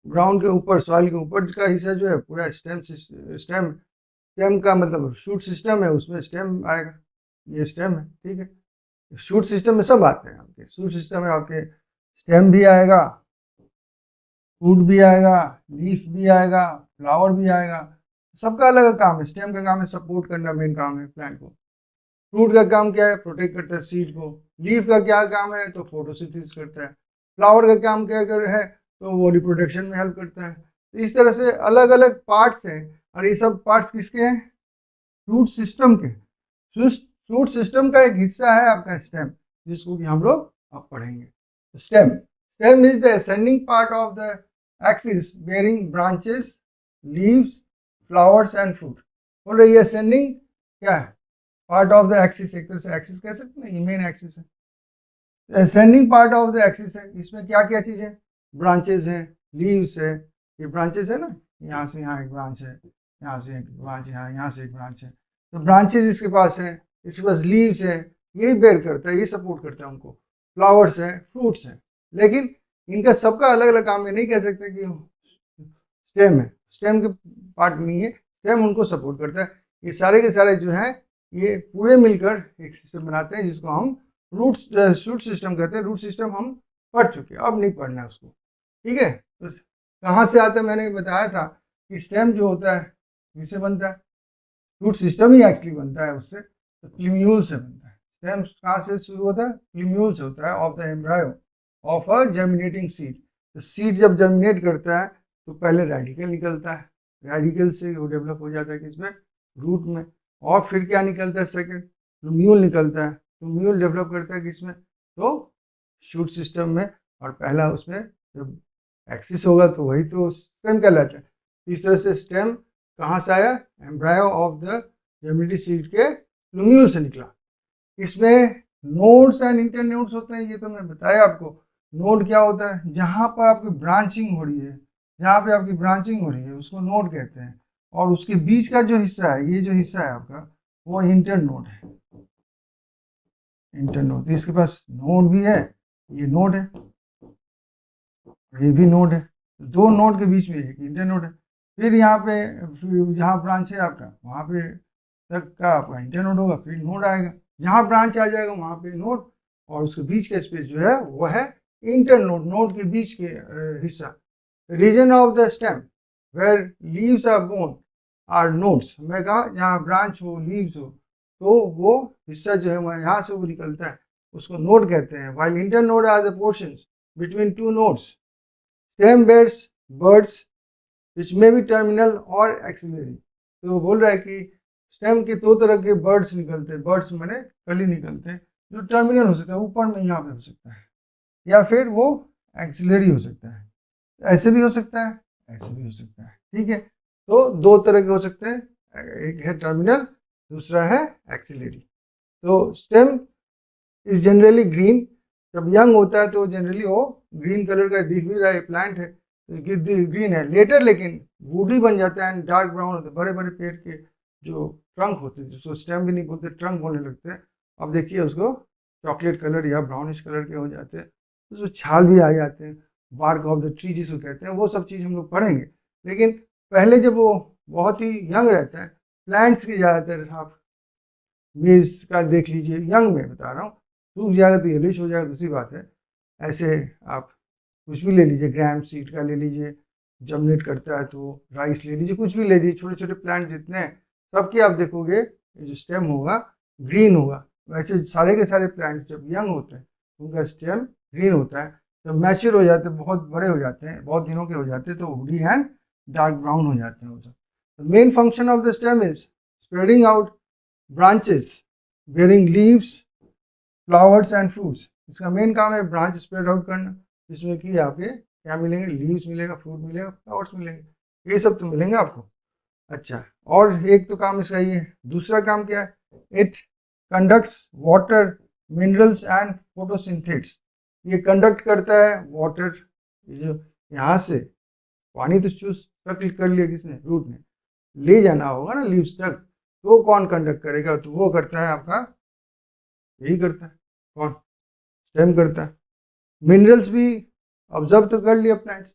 ग्राउंड के ऊपर, सॉइल के ऊपर का हिस्सा जो है पूरा स्टेम का मतलब शूट सिस्टम है, उसमें स्टेम आएगा, ये स्टेम है, ठीक है। शूट सिस्टम में सब आते हैं आपके, शूट सिस्टम में आपके स्टेम भी आएगा, फ्रूट भी आएगा, लीफ भी आएगा, फ्लावर भी आएगा, सबका अलग अलग काम है। स्टेम का काम है सपोर्ट करना, मेन काम है प्लांट को। फ्रूट का काम क्या है? प्रोटेक्ट करता है सीड को। लीफ का क्या काम है? तो फोटोसिंथेसिस करता है। फ्लावर का काम क्या है? तो वो रिप्रोडक्शन में हेल्प करता है। तो इस तरह से अलग अलग पार्ट्स हैं, और ये सब पार्ट्स किसके हैं? फ्रूट सिस्टम के। फ्रूट सिस्टम का एक हिस्सा है आपका स्टेम, जिसको कि हम लोग अब पढ़ेंगे। Stem is the ascending part of the axis bearing branches, leaves, flowers and fruit. बोलो ये असेंडिंग क्या है? पार्ट ऑफ द एक्सिस, एक तरह से एक्सिस कह सकते हैं, ये मेन एक्सिस है। Ascending part of the axis है, इसमें क्या क्या चीज़ है? ब्रांचेस हैं, लीव्स है, ये ब्रांचेस है ना, यहाँ से यहाँ एक ब्रांच है, यहाँ से एक ब्रांच, यहाँ से एक ब्रांच है, तो ब्रांचेस इसके पास है। इसके पास लीव्स है, यही बेयर करता है, ये सपोर्ट करता है उनको। फ्लावर्स है, फ्रूट्स है, लेकिन इनका सबका अलग अलग काम है। नहीं कह सकते कि स्टेम है, स्टेम के पार्ट नहीं है, स्टेम उनको सपोर्ट करता है। ये सारे के सारे जो हैं ये पूरे मिलकर एक सिस्टम बनाते हैं, जिसको हम रूट सिस्टम कहते हैं। रूट सिस्टम हम पढ़ चुके हैं, अब नहीं पढ़ना है उसको, ठीक है। तो कहाँ से आता है? मैंने बताया था कि स्टेम जो होता है किससे बनता है? रूट सिस्टम ही एक्चुअली बनता है उससे, तो प्लीम्यूल से बनता है। स्टेम कहाँ से शुरू होता है? प्लीम्यूल से होता है, of the embryo of a germinating seed. तो सीड जब जर्मिनेट करता है तो पहले रेडिकल निकलता है, रेडिकल से वो डेवलप हो जाता है किसमें? रूट में। और फिर क्या निकलता है? सेकंड प्लूम्यूल निकलता है। प्लूम्यूल डेवलप करता है किसमें? तो शूट सिस्टम में। और पहला उसमें जब एक्सिस होगा तो वही तो स्टेम कहलाता है। इस तरह से स्टेम कहाँ से आया? Embryo of the germinating seed के प्लूम्यूल से निकला। इसमें नोड्स एंड इंटरनोड्स होते हैं, ये तो मैं बताया आपको। नोड क्या होता है? जहाँ पर आपकी ब्रांचिंग हो रही है, जहाँ पे आपकी ब्रांचिंग हो रही है उसको नोड कहते हैं। और उसके बीच का जो हिस्सा है, ये जो हिस्सा है आपका, वो इंटरनोड है। इंटरनोड, इसके पास नोड भी है, ये नोड है, ये भी नोड है। दो नोड के बीच में एक इंटरनोड है। फिर यहाँ पे जहाँ ब्रांच है आपका, वहाँ पे तक का आपका इंटरनोड होगा, फिर नोड आएगा। जहाँ ब्रांच आ जाएगा वहाँ पे नोड, और उसके बीच का स्पेस जो है वो है इंटरनोड, नोड के बीच के हिस्सा। Region of the stem where leaves are born are nodes. मैं कहा जहाँ ब्रांच हो, लीव्स हो, तो वो हिस्सा जो है वहाँ यहाँ से वो निकलता है, उसको नोड कहते हैं। While internode are the portions between two nodes. Stem bears buds which में भी टर्मिनल और एक्सिलरी। तो वो बोल रहा है कि स्टेम के दो तरह के बर्ड्स निकलते हैं, बर्ड्स मैंने कली निकलते हैं, जो टर्मिनल हो सकता है, ऊपर में यहाँ पे हो सकता है, या फिर वो एक्सिलरी हो सकता है, ऐसे भी हो सकता है, ऐसे भी हो सकता है, ठीक है। तो दो तरह के हो सकते हैं, एक है टर्मिनल, दूसरा है एक्सिलरी। तो स्टेम इज जनरली ग्रीन, जब यंग होता है तो जनरली वो ग्रीन कलर का दिख भी रहा है, प्लांट है ग्रीन है, लेटर लेकिन वुडी बन जाता है एंड डार्क ब्राउन होता है। बड़े बड़े पेड़ के जो ट्रंक होते हैं, जिसको स्टेम भी नहीं बोलते, ट्रंक बोलने लगते हैं, अब देखिए उसको चॉकलेट कलर या ब्राउनिश कलर के हो जाते हैं, उसमें छाल भी आ जाते हैं, बार्क ऑफ द ट्री जिसको कहते हैं, वो सब चीज़ हम लोग पढ़ेंगे। लेकिन पहले जब वो बहुत ही यंग रहता है, प्लांट्स की ज़्यादातर आप मेज का देख लीजिए, यंग में बता रहा हूँ, सूख जाएगा तो येलिश हो जाएगा, दूसरी बात है। ऐसे आप कुछ भी ले लीजिए, ग्राम सीड का ले लीजिए, जर्मिनेट करता है तो राइस ले लीजिए, कुछ भी ले लीजिए, छोटे छोटे प्लांट जितने हैं सबके आप देखोगे जो स्टेम होगा ग्रीन होगा। वैसे सारे के सारे प्लांट जब यंग होते हैं उनका स्टेम ग्रीन होता है, जब मैच्योर हो जाते हैं, बहुत बड़े हो जाते हैं, बहुत दिनों के हो जाते हैं, तो वुडी एंड डार्क ब्राउन हो जाते हैं वो सब। The main function of the stem is spreading out branches bearing leaves, flowers and fruits. इसका मेन काम है ब्रांच स्प्रेड आउट करना, जिसमें कि आपके क्या मिलेंगे, लीव्स मिलेगा, फ्रूट मिलेगा, फ्लावर्स मिलेंगे, ये सब तो मिलेंगे आपको। अच्छा, और एक तो काम इसका ये है, दूसरा काम क्या है, it conducts water, minerals and photosynthesis. ये कंडक्ट करता है वाटर, जो यहाँ से पानी तो चूस कर लिया किसने, रूट ने, ले जाना होगा ना लीव्स तक, तो कौन कंडक्ट करेगा, तो वो करता है आपका, यही करता है कौन, स्टेम करता है। मिनरल्स भी ऑब्जर्व तो कर लिया प्लांट्स,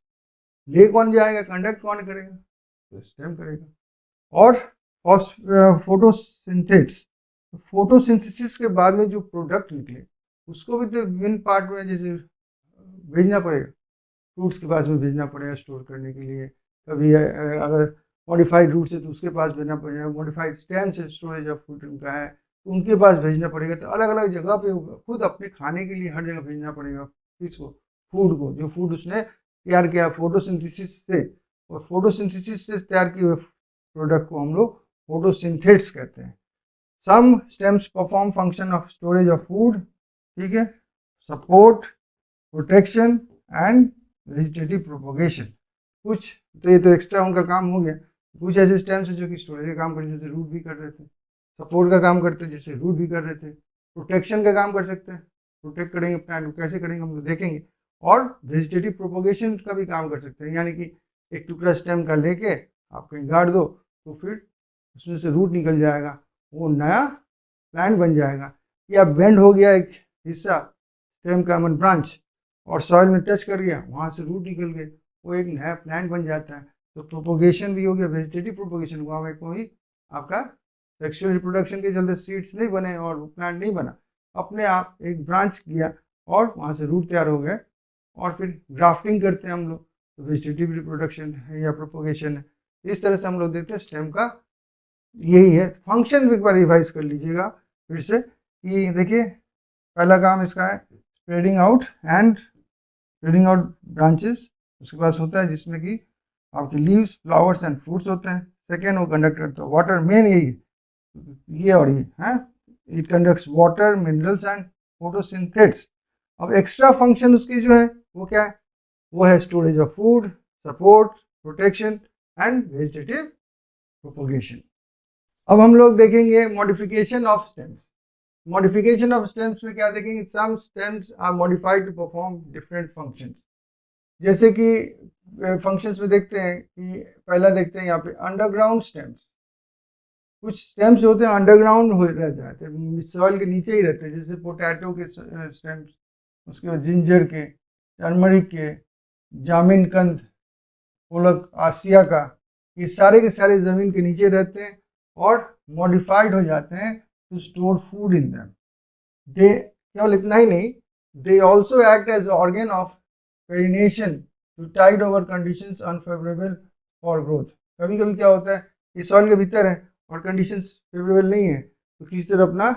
ले कौन जाएगा, कंडक्ट कौन करेगा, तो स्टेम करेगा। और फोटोसिंथेसिस, फोटोसिंथेसिस के बाद में जो प्रोडक्ट निकले उसको भी तो विभिन्न पार्ट में जैसे भेजना पड़ेगा, फ्रूट्स के पास में भेजना पड़ेगा स्टोर करने के लिए, कभी अगर मॉडिफाइड रूट्स है तो उसके पास भेजना पड़ेगा, मॉडिफाइड स्टेम से स्टोरेज ऑफ फूड उनका है तो उनके पास भेजना पड़ेगा, तो अलग अलग जगह पे खुद अपने खाने के लिए हर जगह भेजना पड़ेगा इसको, फूड को, जो फूड उसने तैयार किया फोटोसिंथेसिस से, और फोटोसिंथेसिस से तैयार किए हुए प्रोडक्ट को हम लोग फोटोसिंथेट्स कहते हैं। Some stems perform function of storage of food, ठीक है, support, protection and vegetative propagation. कुछ तो ये तो एक्स्ट्रा उनका काम हो गया, कुछ ऐसे स्टेम्स है जो कि स्टोरेज का काम करते हैं, जैसे रूट भी कर रहे थे, सपोर्ट का काम करते हैं जैसे रूट भी कर रहे थे, प्रोटेक्शन का काम कर सकते हैं, प्रोटेक्ट करेंगे प्लांट को, कैसे करेंगे हम लोग देखेंगे, और वेजिटेटिव प्रोपोगेशन का भी काम कर सकते हैं, यानी कि एक टुकड़ा स्टेम का लेके आप कहीं गाड़ दो तो फिर उसमें से रूट निकल जाएगा, वो नया प्लांट बन जाएगा, या बेंड हो गया एक हिस्सा स्टेम का मन ब्रांच और सॉइल में टच कर गया, वहाँ से रूट निकल गए, वो एक नया प्लांट बन जाता है। तो प्रोपोगेशन भी हो गया, वेजिटेटिव प्रोपोगेशन हुआ, में कोई आपका सेक्सुअल रिप्रोडक्शन के चलते सीड्स नहीं बने और वो प्लांट नहीं बना, अपने आप एक ब्रांच किया और वहाँ से रूट तैयार हो गए, और फिर ग्राफ्टिंग करते हैं हम लोग, तो वेजिटेटिव रिप्रोडक्शन है या प्रोपोगेशन है। इस तरह से हम लोग देखते हैं स्टेम का यही है फंक्शन। एक बार रिवाइज कर लीजिएगा फिर से कि देखिए पहला काम इसका है spreading out and spreading out branches, उसके पास होता है जिसमें कि आपके लीव्स, फ्लावर्स एंड फ्रूट्स होते हैं। सेकेंड वो कंडक्ट करता है वाटर, मेन यही ये और ये है, it conducts water, minerals and photosynthates. अब एक्स्ट्रा फंक्शन उसकी जो है वो क्या है, वो है storage of food, support, protection and vegetative propagation. अब हम लोग देखेंगे modification of stems. Modification of stems में क्या देखेंगे, some stems are modified to perform different functions. जैसे कि फंक्शंस में देखते हैं कि पहला देखते हैं यहाँ पे अंडरग्राउंड स्टेम्स। कुछ स्टेम्स होते हैं अंडरग्राउंड हो रह जाते हैं, सॉइल के नीचे ही रहते हैं, जैसे पोटैटो के स्टेम्स, उसके बाद जिंजर के, टर्मरिक के, जामिन कंद, पोलक आसिया का, ये सारे के सारे ज़मीन के नीचे रहते हैं और मॉडिफाइड हो जाते हैं to store food in them. They केवल इतना ही नहीं, they also act as organ of perennation to tide over conditions unfavourable for growth. कभी कभी क्या होता है, ये सॉइल के भीतर है और कंडीशंस फेवरेबल नहीं है, तो किसी तरह अपना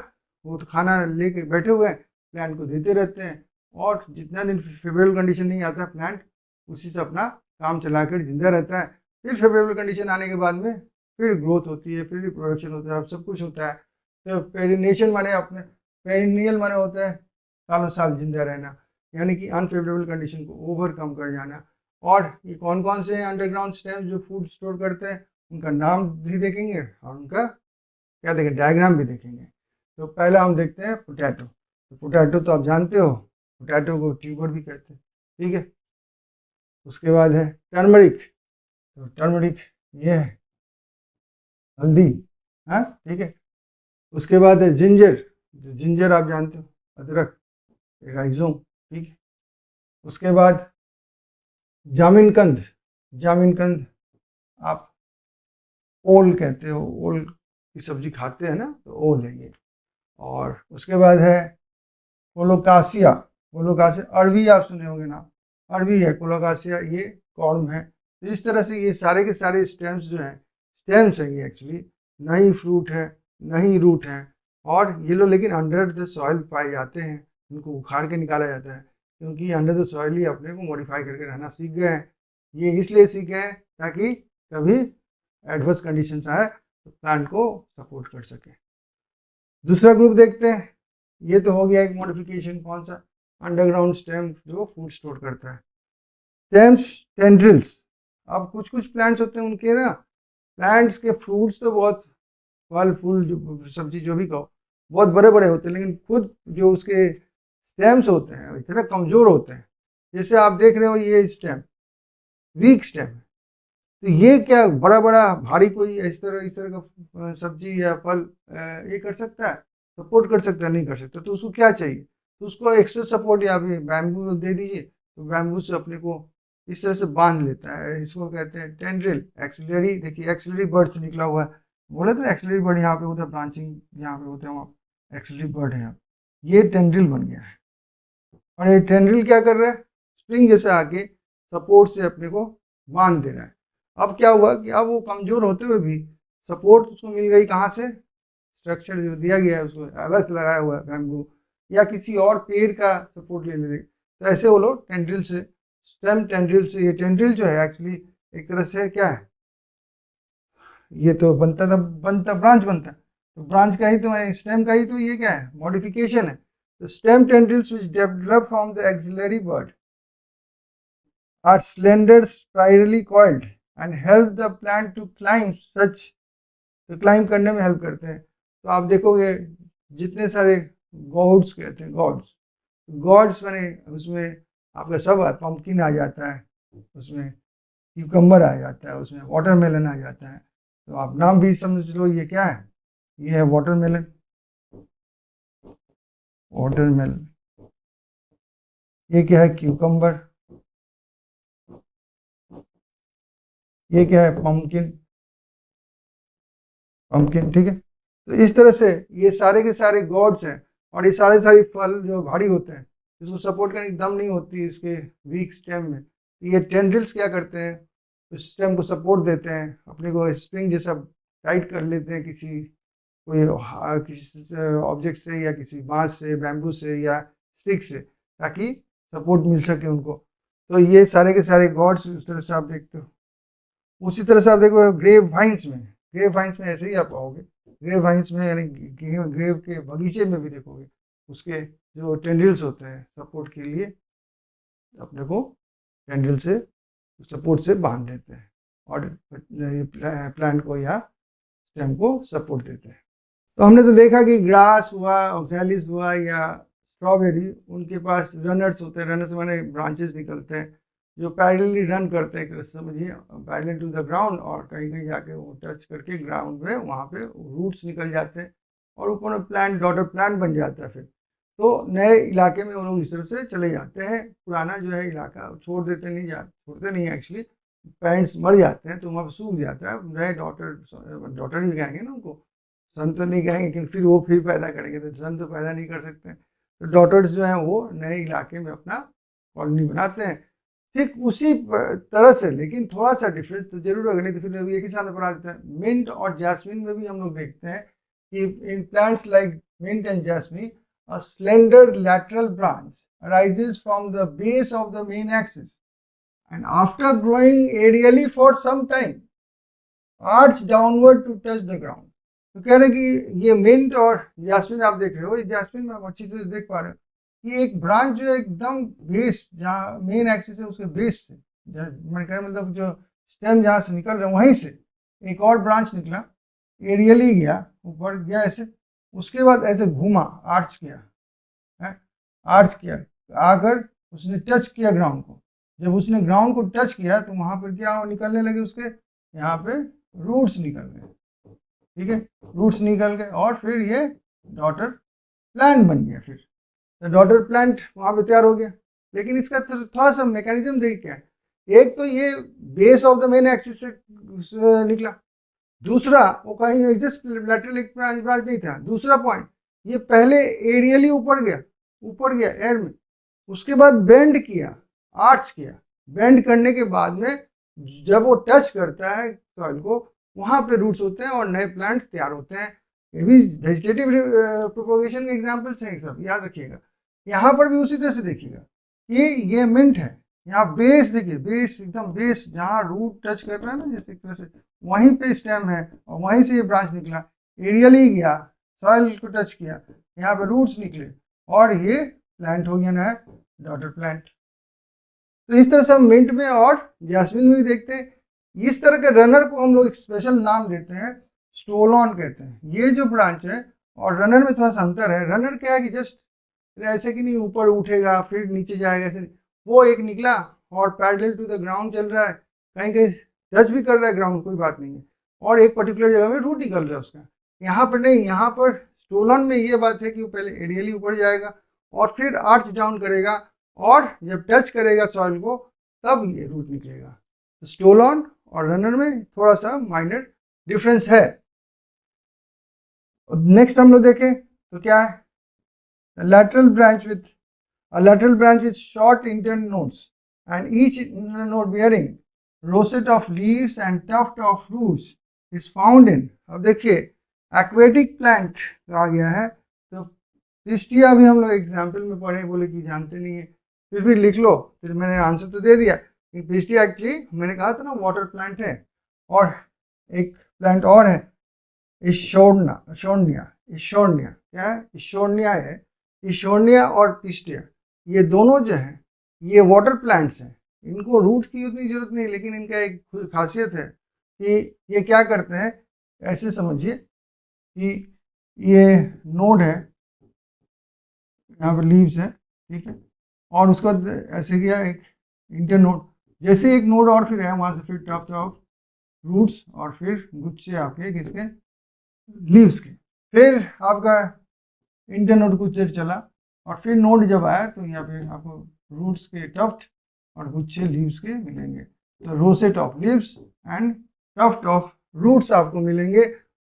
वो तो खाना लेके बैठे हुए हैं, प्लांट को देते रहते हैं, और जितना दिन फेवरेबल कंडीशन नहीं आता प्लांट उसी से अपना काम चलाकर जिंदा रहता है। फिर फेवरेबल कंडीशन आने के बाद में फिर ग्रोथ होती है, फिर रिप्रोडक्शन होता है, सब कुछ होता है। तो पेरिनेशन माने अपने पेरिनियल माने होता है सालों साल जिंदा रहना, यानी कि अनफेवरेबल कंडीशन को ओवरकम कर जाना। और ये कौन कौन से अंडरग्राउंड स्टेम्स जो फूड स्टोर करते हैं उनका नाम भी देखेंगे और उनका क्या देखेंगे, डायग्राम भी देखेंगे। तो पहला हम देखते हैं पोटैटो। तो पोटैटो तो आप जानते हो, पोटैटो को ट्यूबर भी कहते हैं, ठीक है। उसके बाद है टर्मरिक। तो टर्मरिक ये है हल्दी, हाँ ठीक है। उसके बाद है जिंजर। जिंजर आप जानते हो, अदरक, राइजोम, ठीक है। उसके बाद जामिनकंद। जामिनकंद आप ओल कहते हो, ओल की सब्जी खाते हैं ना, तो ओल है ये। और उसके बाद है कोलोकासिया। कोलोकासिया अरबी आप सुने होंगे नाम, अरबी है कोलोकासिया, ये कॉर्म है। तो इस तरह से ये सारे के सारे स्टेम्स जो हैं, स्टेम्स हैं ये एक्चुअली, न ही फ्रूट है न ही रूट है। और ये लोग लेकिन अंडर द सॉइल पाए जाते हैं, इनको उखाड़ के निकाला जाता है, क्योंकि अंडर द सॉइल ही अपने को मॉडिफाई करके रहना सीख गए हैं। ये इसलिए सीखे हैं ताकि कभी एडवर्स कंडीशंस आए तो प्लांट को सपोर्ट कर सके। दूसरा ग्रुप देखते हैं, ये तो हो गया एक मॉडिफिकेशन, कौन सा, अंडरग्राउंड स्टेम जो फूड स्टोर करता है। Stems tendrils. अब कुछ कुछ प्लांट्स होते हैं उनके ना, प्लांट्स के फ्रूट्स तो बहुत, फल फूल जो सब्जी जो भी कहो, बहुत बड़े बड़े होते हैं, लेकिन खुद जो उसके स्टेम्स होते हैं इतने कमज़ोर होते हैं। जैसे आप देख रहे हो ये स्टेम वीक स्टेम है, तो ये क्या बड़ा बड़ा भारी कोई इस तरह का सब्जी या फल ये कर सकता है, सपोर्ट कर सकता है, नहीं कर सकता। तो उसको क्या चाहिए, तो उसको एक्स्ट्रा सपोर्ट या फिर बैम्बू दे दीजिए, तो बैम्बू से अपने को इस तरह से बांध लेता है। इसको कहते हैं टेंड्रिल एक्सिलरी। देखिए एक्सिलरी बर्ड से निकला हुआ है, बोले तो एक्सिलरी बर्ड यहाँ पे होता है, ब्रांचिंग यहाँ पे होते हैं, वहाँ एक्सिलरी बर्ड है यहाँ, ये टेंड्रिल बन गया है। और ये टेंड्रिल क्या कर रहा है, स्प्रिंग जैसे आके सपोर्ट से अपने को बांध दे रहा है। अब क्या हुआ कि अब वो कमजोर होते हुए भी सपोर्ट उसको मिल गई, कहाँ से, स्ट्रक्चर जो दिया गया है उसको अलग लगाया हुआ है बैम्बू या किसी और पेड़ का सपोर्ट ले ले, तो ऐसे वो लोग टेंड्रिल से, स्टेम टेंड्रिल से, ये टेंड्रिल जो है एक्चुअली एक तरह से क्या है, ये तो बनता ब्रांच बनता है, तो ब्रांच का ही तो स्टेम का ही तो ये क्या है, मॉडिफिकेशन है। तो stem tendrils which develop from the axillary bud are slender, spirally coiled and help the plant to climb such, तो क्लाइंब करने में हेल्प करते हैं। तो आप देखोगे जितने सारे गॉड्स कहते हैं, गॉड्स, गॉड्स मैंने उसमें आपका सब पम्पकिन आ जाता है, उसमें क्यूकम्बर आ जाता है, उसमें वाटरमेलन आ जाता है। तो आप नाम भी समझ लो ये क्या है, ये है वाटरमेलन, वाटरमेलन। ये क्या है, क्यूकम्बर। ये क्या है, पम्पकिन, पम्पकिन, ठीक है। तो इस तरह से ये सारे के सारे गॉड्स हैं, और ये सारे सारे फल जो भारी होते हैं, इसको सपोर्ट करने की दम नहीं होती इसके वीक स्टेम में। ये टेंड्रिल्स क्या करते हैं, उस स्टेम को सपोर्ट देते हैं, अपने को स्प्रिंग जैसा टाइट कर लेते हैं किसी किसी ऑब्जेक्ट से या किसी बांस से, बैम्बू से या स्टिक से, ताकि सपोर्ट मिल सके उनको। तो ये सारे के सारे गॉड्स उस तरह से आप देखते हो। उसी तरह से आप देखो ग्रेव वाइन्स में, ग्रेव वाइन्स में ऐसे ही आप पाओगे, ग्रेव वाइन्स में यानी ग्रेव के बगीचे में भी देखोगे उसके जो टेंड्रिल्स होते हैं सपोर्ट के लिए अपने को टेंड्रिल से सपोर्ट से बांध देते हैं और प्लांट को या स्टेम को सपोर्ट देते हैं। तो हमने तो देखा कि ग्रास हुआ, ऑक्सैलिस हुआ या स्ट्रॉबेरी, उनके पास रनर्स होते हैं, रनर्स माने ब्रांचेस निकलते हैं जो पैरेलली रन करते हैं, समझिए पैरेलल टू द ग्राउंड, और कहीं कहीं जाके वो टच करके ग्राउंड में वहाँ पे रूट्स निकल जाते हैं और ऊपर में प्लांट, डॉटर प्लांट बन जाता है। फिर तो नए इलाके में वो लोग इस तरह से चले जाते हैं, पुराना जो है इलाका छोड़ देते नहीं, छोड़ते नहीं एक्चुअली, पेरेंट्स मर जाते हैं तो वहाँ पर सूख जाता है, नए डॉटर ही कहेंगे ना उनको, सन तो नहीं कहेंगे क्योंकि फिर वो फिर पैदा करेंगे, तो सन तो पैदा नहीं कर सकते हैं। तो डॉटर्स जो हैं वो नए इलाके में अपना कॉलोनी बनाते हैं। ठीक उसी तरह से, लेकिन थोड़ा सा डिफरेंस तो जरूर होगा, नहीं तो फिर एक ही साथ में पढ़ा देते हैं। मिंट और जैस्मिन में भी हम लोग देखते हैं कि in plants like mint and jasmine a slender lateral branch arises from the base of the main axis and after growing aerially for some time arch downward to touch the ground. तो कह रहे कि ये mint और jasmine आप देख रहे हो, ये जैस्मिन में आप अच्छी तरह से देख पा रहे हो कि एक ब्रांच जो है एकदम बेस, जहाँ मेन एक्सिस है उसके बेस से, मैंने कहा मतलब जो स्टेम जहाँ से निकल रहा है वहीं से एक और ब्रांच निकला, एरियली गया, ऊपर गया ऐसे, उसके बाद ऐसे घूमा, आर्च किया है, आर्च किया, आकर उसने टच किया ग्राउंड को। जब उसने ग्राउंड को टच किया तो वहाँ पर क्या निकलने लगे उसके, यहाँ पे रूट्स निकल गए, ठीक है, रूट्स निकल गए और फिर ये डॉटर प्लांट बन गया। फिर तो डॉटर प्लांट वहाँ पे तैयार हो गया। लेकिन इसका थोड़ा सा मैकेनिज्म देखिए क्या है, एक तो ये base of the main axis से निकला, दूसरा वो कहीं जस्ट लैटरल एक ब्रांच नहीं था। दूसरा पॉइंट, ये पहले एरियली ऊपर गया एयर में, उसके बाद बेंड किया, आर्च किया, बेंड करने के बाद में जब वो टच करता है सॉइल को, वहाँ पे रूट्स होते हैं और नए प्लांट्स तैयार होते हैं। ये भी वेजिटेटिव प्रोपोगेशन के एग्जाम्पल्स हैं सब, याद रखिएगा। यहाँ पर भी उसी तरह से देखिएगा कि ये मिंट है, यहाँ बेस देखिए, बेस एकदम बेस जहाँ रूट टच कर रहा है ना, जिस तरह से वहीं पे स्टेम है और वहीं से ये ब्रांच निकला, एरियली गया, सॉइल को टच किया, यहाँ पे रूट्स निकले और ये प्लांट हो गया ना डॉटर प्लांट। तो इस तरह से हम मिंट में और जैस्मिन में भी देखते हैं। इस तरह के रनर को हम लोग एक स्पेशल नाम देते हैं, स्टोलॉन कहते हैं। ये जो ब्रांच है और रनर में थोड़ा सा अंतर है। रनर क्या है कि जस्ट ऐसे कि नहीं ऊपर उठेगा फिर नीचे जाएगा, ऐसे वो एक निकला और पैरेलल टू द ग्राउंड चल रहा है, कहीं कहीं टच भी कर रहा है ग्राउंड, कोई बात नहीं है, और एक पर्टिकुलर जगह में रूट निकल रहा है उसका। यहाँ पर नहीं, यहाँ पर स्टोलन में ये बात है कि वो पहले एरियली ऊपर जाएगा और फिर आर्च डाउन करेगा और जब टच करेगा सॉइल को तब ये रूट निकलेगा। तो स्टोलन और रनर में थोड़ा सा माइनर डिफरेंस है। नेक्स्ट हम लोग देखें तो क्या है, lateral branch with short internodes and each internode bearing rosette of leaves and tuft of roots is found in, अब देखिए एक्वेटिक प्लांट कहा गया है। तो पिस्टिया भी हम लोग एग्जाम्पल में पढ़े, बोले कि जानते नहीं है, फिर भी लिख लो, फिर मैंने आंसर तो दे दिया। पिस्टिया एक्चुअली मैंने कहा था ना वाटर प्लांट है, और एक प्लांट और है इशोर्निया क्या है, इशोर्निया है। इशोर्निया और पिस्टिया ये दोनों जो हैं ये वाटर प्लांट्स हैं, इनको रूट की उतनी जरूरत नहीं, लेकिन इनका एक खासियत है कि ये क्या करते हैं, ऐसे समझिए कि ये नोड है, यहाँ पर लीव्स है, ठीक है, और उसके बाद ऐसे किया एक इंटर नोड, जैसे एक नोड और फिर है वहाँ से फिर टॉप ऑफ रूट्स और फिर गुच्छे आपके किसके, लीव्स के। फिर आपका इंटर नोड कुछ देर चला और फिर नोड जब आया तो यहाँ पे आपको रूट्स के टफ्ट और गुच्छे लीव्स के मिलेंगे। तो rosette of leaves and tuft of roots आपको मिलेंगे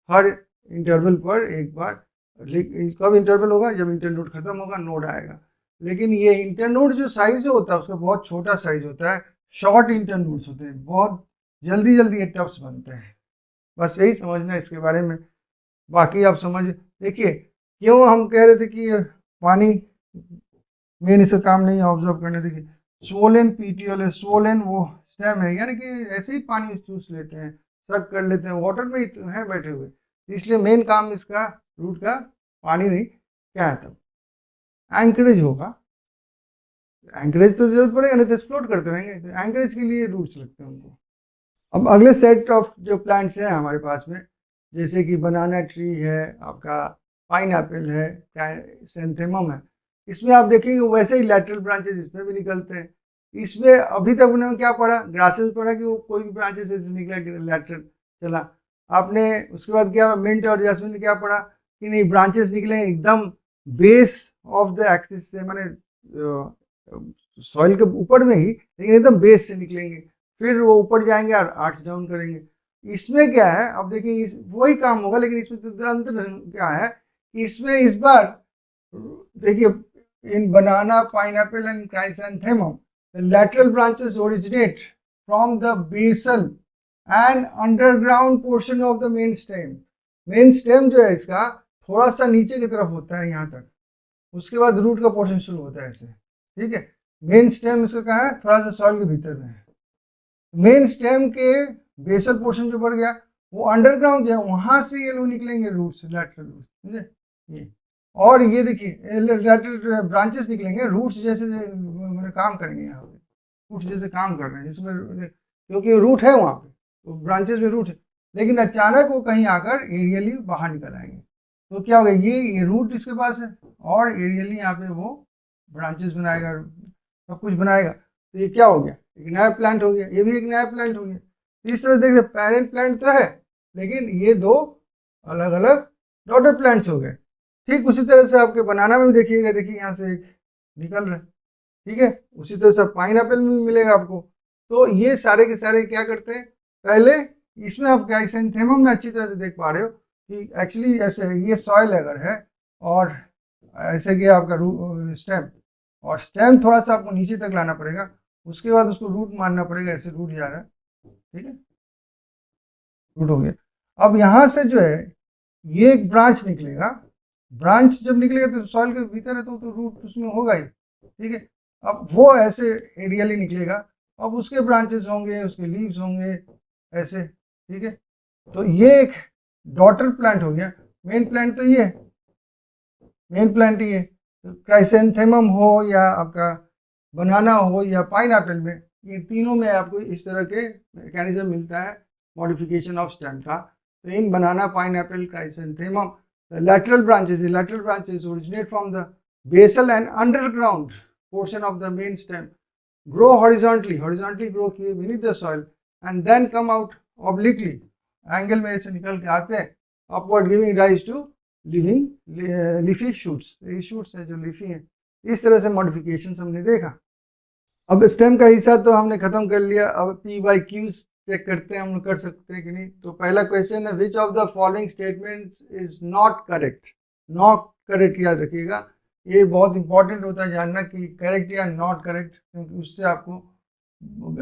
हर इंटरवल पर एक बार। कब इंटरवल होगा, जब इंटरनोड खत्म होगा नोड आएगा। लेकिन ये इंटरनोड जो साइज होता है उसका बहुत छोटा साइज होता है, शॉर्ट इंटरनोड्स होते हैं, बहुत जल्दी जल्दी ये टफ्ट्स बनते हैं। बस यही समझना इसके बारे में, बाकी आप समझ। देखिए क्यों हम कह रहे थे कि पानी मेन इसका काम नहीं है ऑब्जर्व करने, देखिए स्वोलन पीटियोल है, स्वोलन वो स्टेम है, यानी कि ऐसे ही पानी चूस लेते हैं, सक कर लेते हैं, वाटर में ही तो है बैठे हुए, इसलिए मेन काम इसका रूट का पानी नहीं, क्या है तब एंकरेज होगा। एंकरेज तो जरूरत पड़ेगा, नहीं तो फ्लोट करते रहेंगे, तो एंकरेज के लिए रूट्स लगते हैं उनको। अब अगले सेट ऑफ जो प्लांट्स हैं हमारे पास में, जैसे कि बनाना ट्री है, आपका पाइनएप्पल है, सेंथेमम है, इसमें आप देखेंगे वैसे ही लैटरल ब्रांचेस इसमें भी निकलते हैं। इसमें अभी तक उन्होंने क्या पढ़ा, ग्रासेस पढ़ा कि वो कोई भी ब्रांचेस ऐसे निकला लैटरल चला। आपने उसके बाद क्या मिंट और जैस्मिन ने क्या पढ़ा कि नहीं ब्रांचेस निकले एकदम बेस ऑफ द एक्सिस से, माने सॉइल के ऊपर में ही, लेकिन एकदम बेस से निकलेंगे, फिर वो ऊपर जाएंगे और आर्च डाउन करेंगे। इसमें क्या है, अब देखिए वही काम होगा, लेकिन इसमें तो अंतर क्या है कि इसमें इस बार देखिए in banana, pineapple and chrysanthemum the lateral branches originate from the basal and underground portion of the main stem। Main stem जो है इसका थोड़ा सा नीचे की तरफ होता है यहाँ तक, उसके बाद रूट का पोर्शन शुरू होता है ऐसे, ठीक है। मेन स्टेम इसका कहाँ है, थोड़ा सा सॉइल के भीतर में है, मेन स्टेम के बेसल पोर्शन जो बढ़ गया वो अंडरग्राउंड जो है वहां से ये लोग निकलेंगे रूट्स, लैटरल रूट्स, समझे ये। और ये देखिए लैटरल ब्रांचेस निकलेंगे, रूट्स जैसे मैंने काम करेंगे यहाँ पे, रूट्स जैसे काम कर रहे हैं जिसमें, क्योंकि रूट है वहाँ पे तो ब्रांचेस में रूट है, लेकिन अचानक वो कहीं आकर एरियली बाहर निकल आएंगे। तो क्या होगा, ये रूट इसके पास है और एरियली यहाँ पे वो ब्रांचेस बनाएगा, सब कुछ बनाएगा। तो ये क्या हो गया, एक नया प्लांट हो गया, ये भी एक नया प्लांट हो गया। इस तरह देखिए पेरेंट प्लांट तो है लेकिन ये दो अलग अलग डॉटर प्लांट्स हो गए। ठीक उसी तरह से आपके बनाना में भी देखिएगा, देखिए यहाँ से एक निकल रहा है, ठीक है। उसी तरह से पाइनएप्पल में भी मिलेगा आपको। तो ये सारे के सारे क्या करते हैं, पहले इसमें आप क्राइसैंथेमम में अच्छी तरह से देख पा रहे हो कि एक्चुअली ऐसे ये सॉइल अगर है और ऐसे कि आपका स्टेम, और स्टेम थोड़ा सा आपको नीचे तक लाना पड़ेगा, उसके बाद उसको रूट मारना पड़ेगा, ऐसे रूट जा रहा है, ठीक है, रूट हो गया। अब यहाँ से जो है ये एक ब्रांच निकलेगा, ब्रांच जब निकलेगा तो सॉइल के भीतर है तो रूट उसमें होगा ही, ठीक है। अब वो ऐसे एरियली निकलेगा, अब उसके ब्रांचेस होंगे, उसके लीव्स होंगे ऐसे, ठीक है। तो ये एक डॉटर प्लांट हो गया। मेन प्लांट तो ये है, मेन प्लांट ये क्राइसैंथेमम हो या आपका बनाना हो या पाइनएप्पल में, ये तीनों में आपको इस तरह के मैकेनिज्म मिलता है मॉडिफिकेशन ऑफ स्टेम का। तो in banana, pineapple, chrysanthemum, the lateral branches originate from the basal and underground portion of the main stem, grow horizontally grow beneath the soil and then come out obliquely, angle में ऐसे निकल के आते हैं upward, giving rise to living leafy shoots। ये shoots है जो leafy हैं। इस तरह से modifications हमने देखा। अब स्टेम का हिस्सा तो हमने खत्म कर लिया, अब P by Q चेक करते हैं हम कर सकते हैं कि नहीं। तो पहला क्वेश्चन है which of the following statements is not correct. Not correct याद रखिएगा, ये बहुत इंपॉर्टेंट होता है जानना कि करेक्ट या नॉट करेक्ट, क्योंकि उससे आपको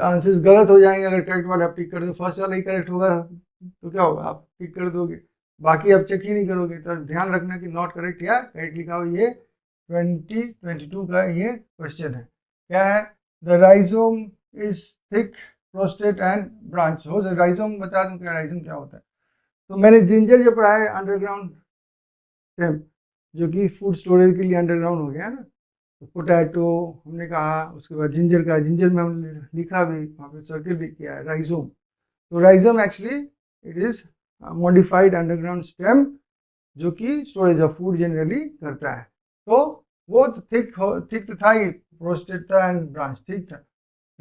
आंसर्स गलत हो जाएंगे। अगर करेक्ट वाला आप टिक कर दो, फर्स्ट वाला ही करेक्ट होगा तो क्या होगा, आप टिक कर दोगे, बाकी आप चेक ही नहीं करोगे। तो ध्यान रखना कि नॉट करेक्ट या करेक्ट लिखा हो। ये 2022 का ये क्वेश्चन है। क्या है, the rhizome is thick prostate and branch हो। राइजोम बता दूं क्या, राइजोम क्या होता है। तो मैंने जिंजर जो पढ़ा है अंडरग्राउंड स्टेम, जो कि फूड स्टोरेज के लिए अंडरग्राउंड हो गया ना। तो पोटैटो हमने कहा, उसके बाद जिंजर का, जिंजर में हमने लिखा भी, वहाँ पे सर्किल भी किया है, राइजोम। तो rhizome actually it is modified underground stem जो कि स्टोरेज ऑफ फूड जनरली करता है। तो वो थिक तो था ही, प्रोस्टेट था एंड ब्रांच ठीक था।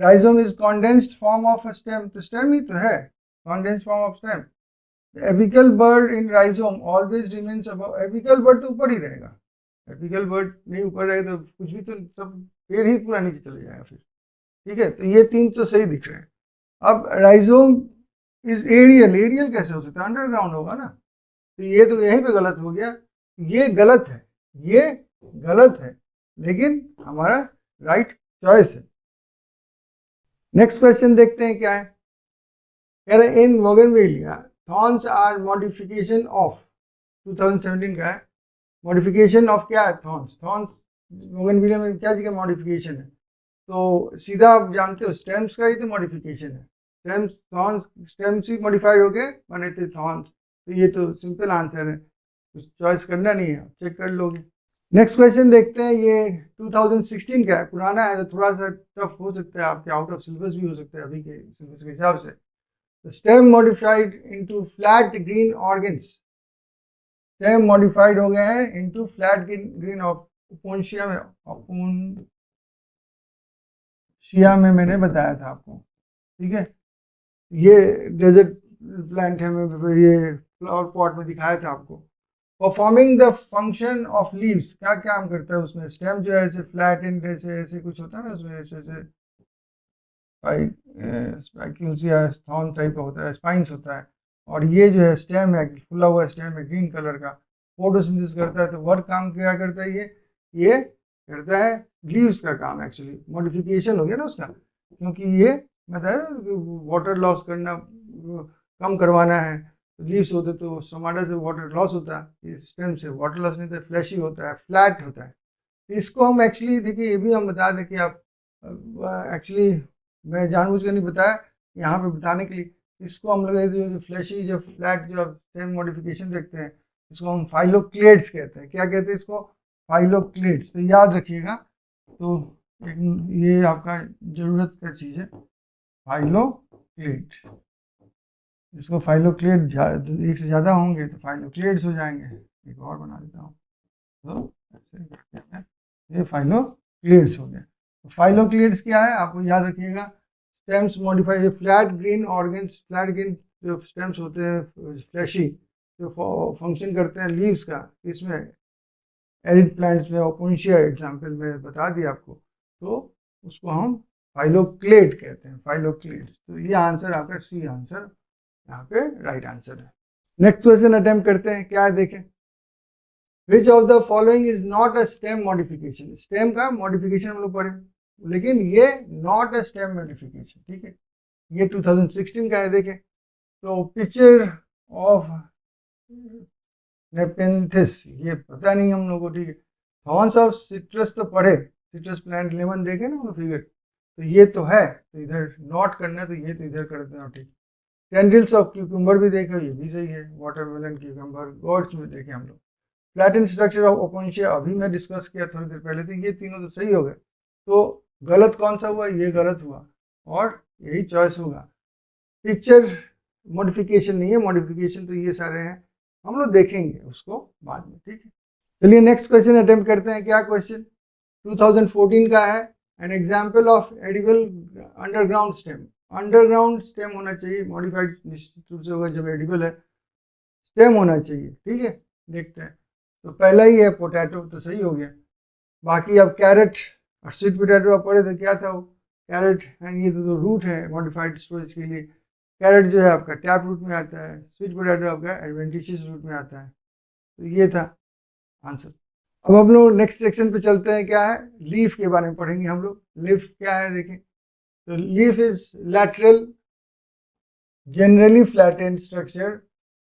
Rhizome is condensed form of a stem, तो स्टेम ही तो है, condensed form of stem. Apical bud in rhizome always remains above. Apical bud तो ऊपर ही रहेगा, एपिकल बर्ड नहीं ऊपर रहेगा तो कुछ भी, तो सब पेड़ ही पूरा नीचे चले जाएगा फिर, ठीक है। तो ये तीन तो सही दिख रहे हैं। अब राइजोम इज एरियल, एरियल कैसे हो सकता है, अंडरग्राउंड होगा ना। तो ये तो यहीं पे गलत हो गया, ये गलत है, ये गलत है, लेकिन हमारा राइट चॉइस है। नेक्स्ट क्वेश्चन देखते हैं क्या है। कह रहे in bougainvillea thorns are modification of, 2017 का है। मॉडिफिकेशन ऑफ क्या है, थॉर्न्स। थॉर्न्स बोगनवेलिया में क्या जगह मॉडिफिकेशन है, तो सीधा आप जानते हो स्टेम्स का ही तो मॉडिफिकेशन है। स्टेम्स, थॉर्न्स, स्टेम्स ही मॉडिफाइड हो गए बने थे थॉर्न्स। तो ये तो सिंपल आंसर है, कुछ चॉइस करना नहीं है, चेक कर लोगे। नेक्स्ट क्वेश्चन देखते हैं, ये 2016 का है, पुराना है तो थोड़ा सा टफ हो सकता है, आपके आउट ऑफ सिलेबस भी हो सकता है अभी के सिलेबस के हिसाब से। तो stem modified into flat green organs, stem modified हो गए हैं इनटू फ्लैट ग्रीन ओपोन्शिया में, ओपोन्शिया में मैंने बताया था आपको, ठीक है। ये डेजर्ट प्लांट है, मैं ये फ्लावर पॉट में दिखाया था आपको। Performing the function of leaves, क्या काम करता है उसमें, स्टेम जो है ऐसे फ्लैट एंड ऐसे ऐसे कुछ होता है ना उसमें, ऐसे ऐसे स्पाइक्यूल्स या थॉर्न टाइप का होता है, स्पाइंस होता है। और ये जो है स्टेम है, फुला हुआ स्टेम है ग्रीन कलर का, फोटोसिंथेसिस करता है। तो वर्क काम क्या करता है, ये करता है लीव्स का काम। एक्चुअली मॉडिफिकेशन हो गया ना उसका, क्योंकि ये मतलब वाटर लॉस करना, कम करवाना है। लीव्स होते तो स्टोमाटा से वाटर लॉस होता है, इस स्टेम से वाटर लॉस नहीं होता, फ्लैशी होता है, फ्लैट होता है। इसको हम एक्चुअली देखिए, ये भी हम बता दें कि आप एक्चुअली मैं जानबूझ कर नहीं बताया, यहाँ पे बताने के लिए। इसको हम लोग जो फ्लैशी जो फ्लैट जो स्टेम मॉडिफिकेशन देखते हैं इसको हम फाइलोक्लेड्स कहते हैं। क्या कहते हैं इसको? फाइलोक्लेड्स। तो याद रखिएगा, तो ये आपका जरूरत का चीज़ है, फाइलोक्लेड। इसको फाइलोक्लेड एक से ज़्यादा होंगे तो फाइलोक्लेड्स हो जाएंगे। एक और बना देता हूँ, तो ऐसे करते हैं, ये फाइलोक्लेड्स हो गया। तो फाइलोक्लेड्स क्या है आपको याद रखिएगा, stems modified flat green organs, flat green जो स्टेम्स होते हैं फ्लैशी, जो फंक्शन करते हैं लीव्स का, इसमें एरिड प्लांट्स में ओपोन्शिया एग्जाम्पल में बता दिया आपको, तो उसको हम फाइलोक्लेड कहते हैं, फाइलोक्लेड्स। तो ये आंसर आपका सी आंसर यहाँ पे राइट आंसर है। नेक्स्ट क्वेश्चन अटेम्प्ट करते हैं, क्या है देखें। Which of the following is not a stem modification. Stem का मॉडिफिकेशन हम लोग पढ़े, लेकिन ये नॉट अ स्टेम मॉडिफिकेशन, ठीक है। ये 2016 का है, देखें। तो पिक्चर ऑफ नेपेंथिस, ये पता नहीं हम लोग को, ठीक है। थॉर्न्स ऑफ सिट्रस तो पढ़े, सिट्रस प्लांट लेमन देखे ना फिगर, तो ये तो है, तो इधर नॉट करना है, तो ये तो इधर कर देना, ठीक। टेंड्रिल्स ऑफ क्यूकम्बर भी देखा, ये भी सही है, वाटरमेलन क्यूकम्बर, गोड्स में देखे हम लोग। फ्लैटन स्ट्रक्चर ऑफ ओपोन्शिया अभी मैं डिस्कस किया थोड़ी देर पहले, तो ये तीनों तो सही हो गए। तो गलत कौन सा हुआ? ये गलत हुआ, और यही चॉइस होगा। पिक्चर मॉडिफिकेशन नहीं है, मॉडिफिकेशन तो ये सारे हैं, हम लोग देखेंगे उसको बाद में, ठीक है। चलिए नेक्स्ट क्वेश्चन अटेम्प्ट करते हैं। क्या क्वेश्चन? 2014 का है। An example of edible underground stem. Underground stem होना चाहिए, मॉडिफाइड निश्चित रूप से होगा जब एडिबल है, स्टेम होना चाहिए, ठीक है। देखते हैं, तो पहला ही है पोटैटो, तो सही हो गया। बाकी अब कैरेट और स्वीट पोटैटो आप पढ़े थे, क्या था वो? कैरेट एंड ये तो रूट है मॉडिफाइड स्टोरेज के लिए। कैरेट जो है आपका टैप रूट में आता है, स्वीट पोटैटो आपका एडवेंटिशियस रूट में आता है, तो ये था आंसर। अब हम लोग नेक्स्ट सेक्शन पे चलते हैं, क्या है? लीफ के बारे में पढ़ेंगे हम लोग। लीफ क्या है देखें, तो leaf is lateral generally flattened structure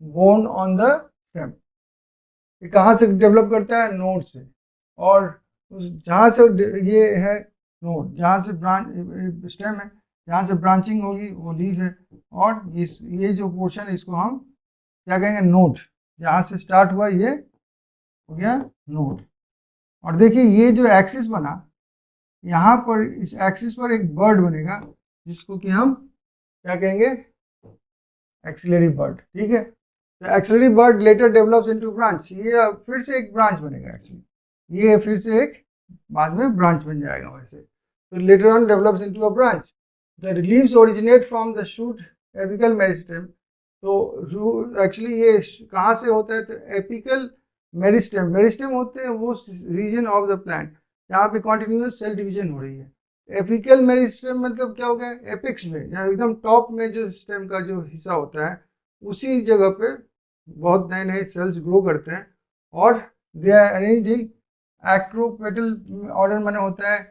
born on the stem. ये कहाँ से डेवलप करता है? नोड से, और जहाँ से ये है नोड, जहाँ से ब्रांच स्टेम है, जहाँ से ब्रांचिंग होगी वो लीफ है, और ये जो पोर्शन है इसको हम क्या कहेंगे? नोड। जहाँ से स्टार्ट हुआ ये हो गया नोड। और देखिए ये जो एक्सिस बना, यहाँ पर इस एक्सिस पर एक बर्ड बनेगा, जिसको कि हम क्या कहेंगे? एक्सिलरी बर्ड, ठीक है। तो axillary bird later develops into branch, ये फिर से एक ब्रांच बनेगा एक्चुअली, ये फिर से एक बाद में ब्रांच बन जाएगा वैसे। तो later on develops into a branch. The leaves originate from the shoot apical meristem. तो एक्चुअली ये कहाँ से होता है? तो एपिकल मेरिस्टेम, मेरिस्टेम होते हैं वो रीजन ऑफ द प्लांट जहाँ पे कॉन्टिन्यूस सेल डिवीजन हो रही है। एपिकल मेरिस्टेम मतलब क्या हो गया? एपिक्स में, जहाँ एकदम टॉप में जो स्टेम का जो हिस्सा होता है, उसी जगह पे बहुत नए नए सेल्स ग्रो करते हैं, और they are arranged in acropetal order में होता है।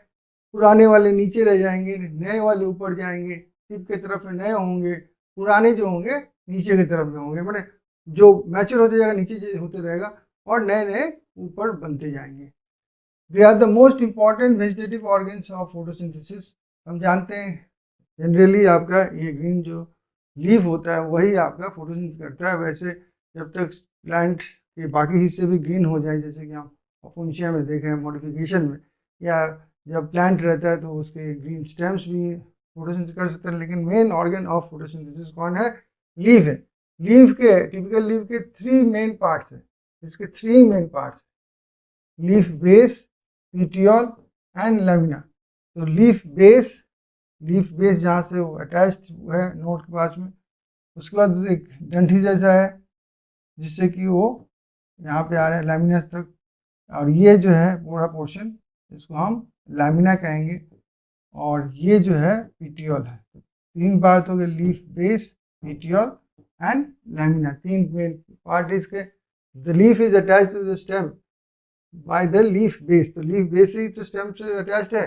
पुराने वाले नीचे रह जाएंगे, नए वाले ऊपर जाएंगे, टिप की तरफ में नए होंगे, पुराने जो होंगे नीचे की तरफ में होंगे, मैंने जो मैच्योर होते जाएगा नीचे होते रहेगा, और नए नए ऊपर बनते जाएंगे। They are the most important vegetative organs of photosynthesis. हम जानते हैं जनरली आपका ये ग्रीन जो लीफ होता है वही आपका फोटोसिंथेसिस करता है। वैसे जब तक प्लांट के बाकी हिस्से भी ग्रीन हो जाए, जैसे कि हम ओपोन्शिया में देखें मॉडिफिकेशन में, या जब प्लांट रहता है तो उसके ग्रीन स्टेम्स भी फोटोसिंथेसिस कर सकते हैं, लेकिन मेन ऑर्गन ऑफ फोटोसिंथेसिस कौन है? लीफ है। लीफ के टिपिकल लीफ के 3 मेन पार्ट्स हैं, इसके 3 main parts, leaf base, petiole and lamina. तो लीफ बेस जहाँ से वो अटैच्ड है नोड के पास में, उसके बाद एक डंठी जैसा है जिससे कि वो यहाँ पे आ रहा है लैमिना तक, और ये जो है पूरा पोर्शन इसको हम लैमिना कहेंगे, और ये जो है पीटियोल है। 3 बात हो गए, leaf base, petiole and lamina, 3 main part इसके। The leaf is attached to the stem by the leaf base, तो लीफ बेस ही तो स्टेम से अटैच्ड है,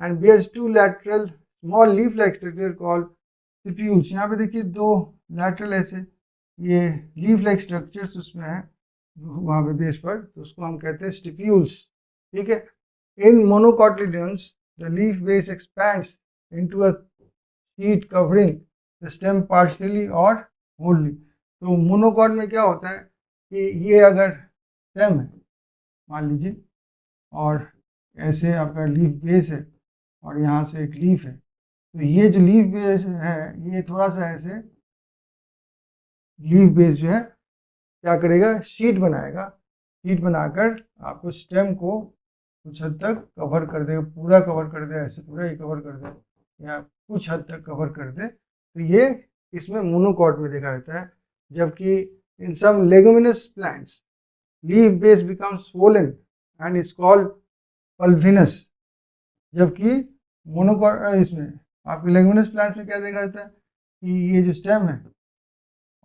and bears 2 lateral small leaf like structure called stipules। यहाँ पे देखिए 2 lateral ऐसे ये लीफ लाइक स्ट्रक्चर्स उसमें है वहाँ पे बेस पर, तो उसको हम कहते हैं stipules, ठीक है। इन मोनोकोटिलिडन्स the leaf base expands into a sheet covering the stem partially और होल्डली। तो मोनोकॉट में क्या होता है कि ये अगर स्टेम है मान लीजिए, और ऐसे आपका लीफ बेस है और यहाँ से एक लीफ है, तो ये जो लीफ बेस है ये थोड़ा सा ऐसे लीफ बेस जो है क्या करेगा, शीट बनाएगा। शीट बनाकर आपको स्टेम को कुछ हद तक कवर कर देगा, पूरा कवर कर दे, ऐसे पूरा ही कवर कर दे या कुछ हद तक कवर कर दे। तो ये इसमें मोनोकॉट में देखा जाता है। जबकि in some leguminous plants leaf base become swollen and is called pulvinus. जबकि मोनोकॉट इसमें आपके लेगुमिनस प्लांट्स में क्या देखा जाता है कि ये जो स्टेम है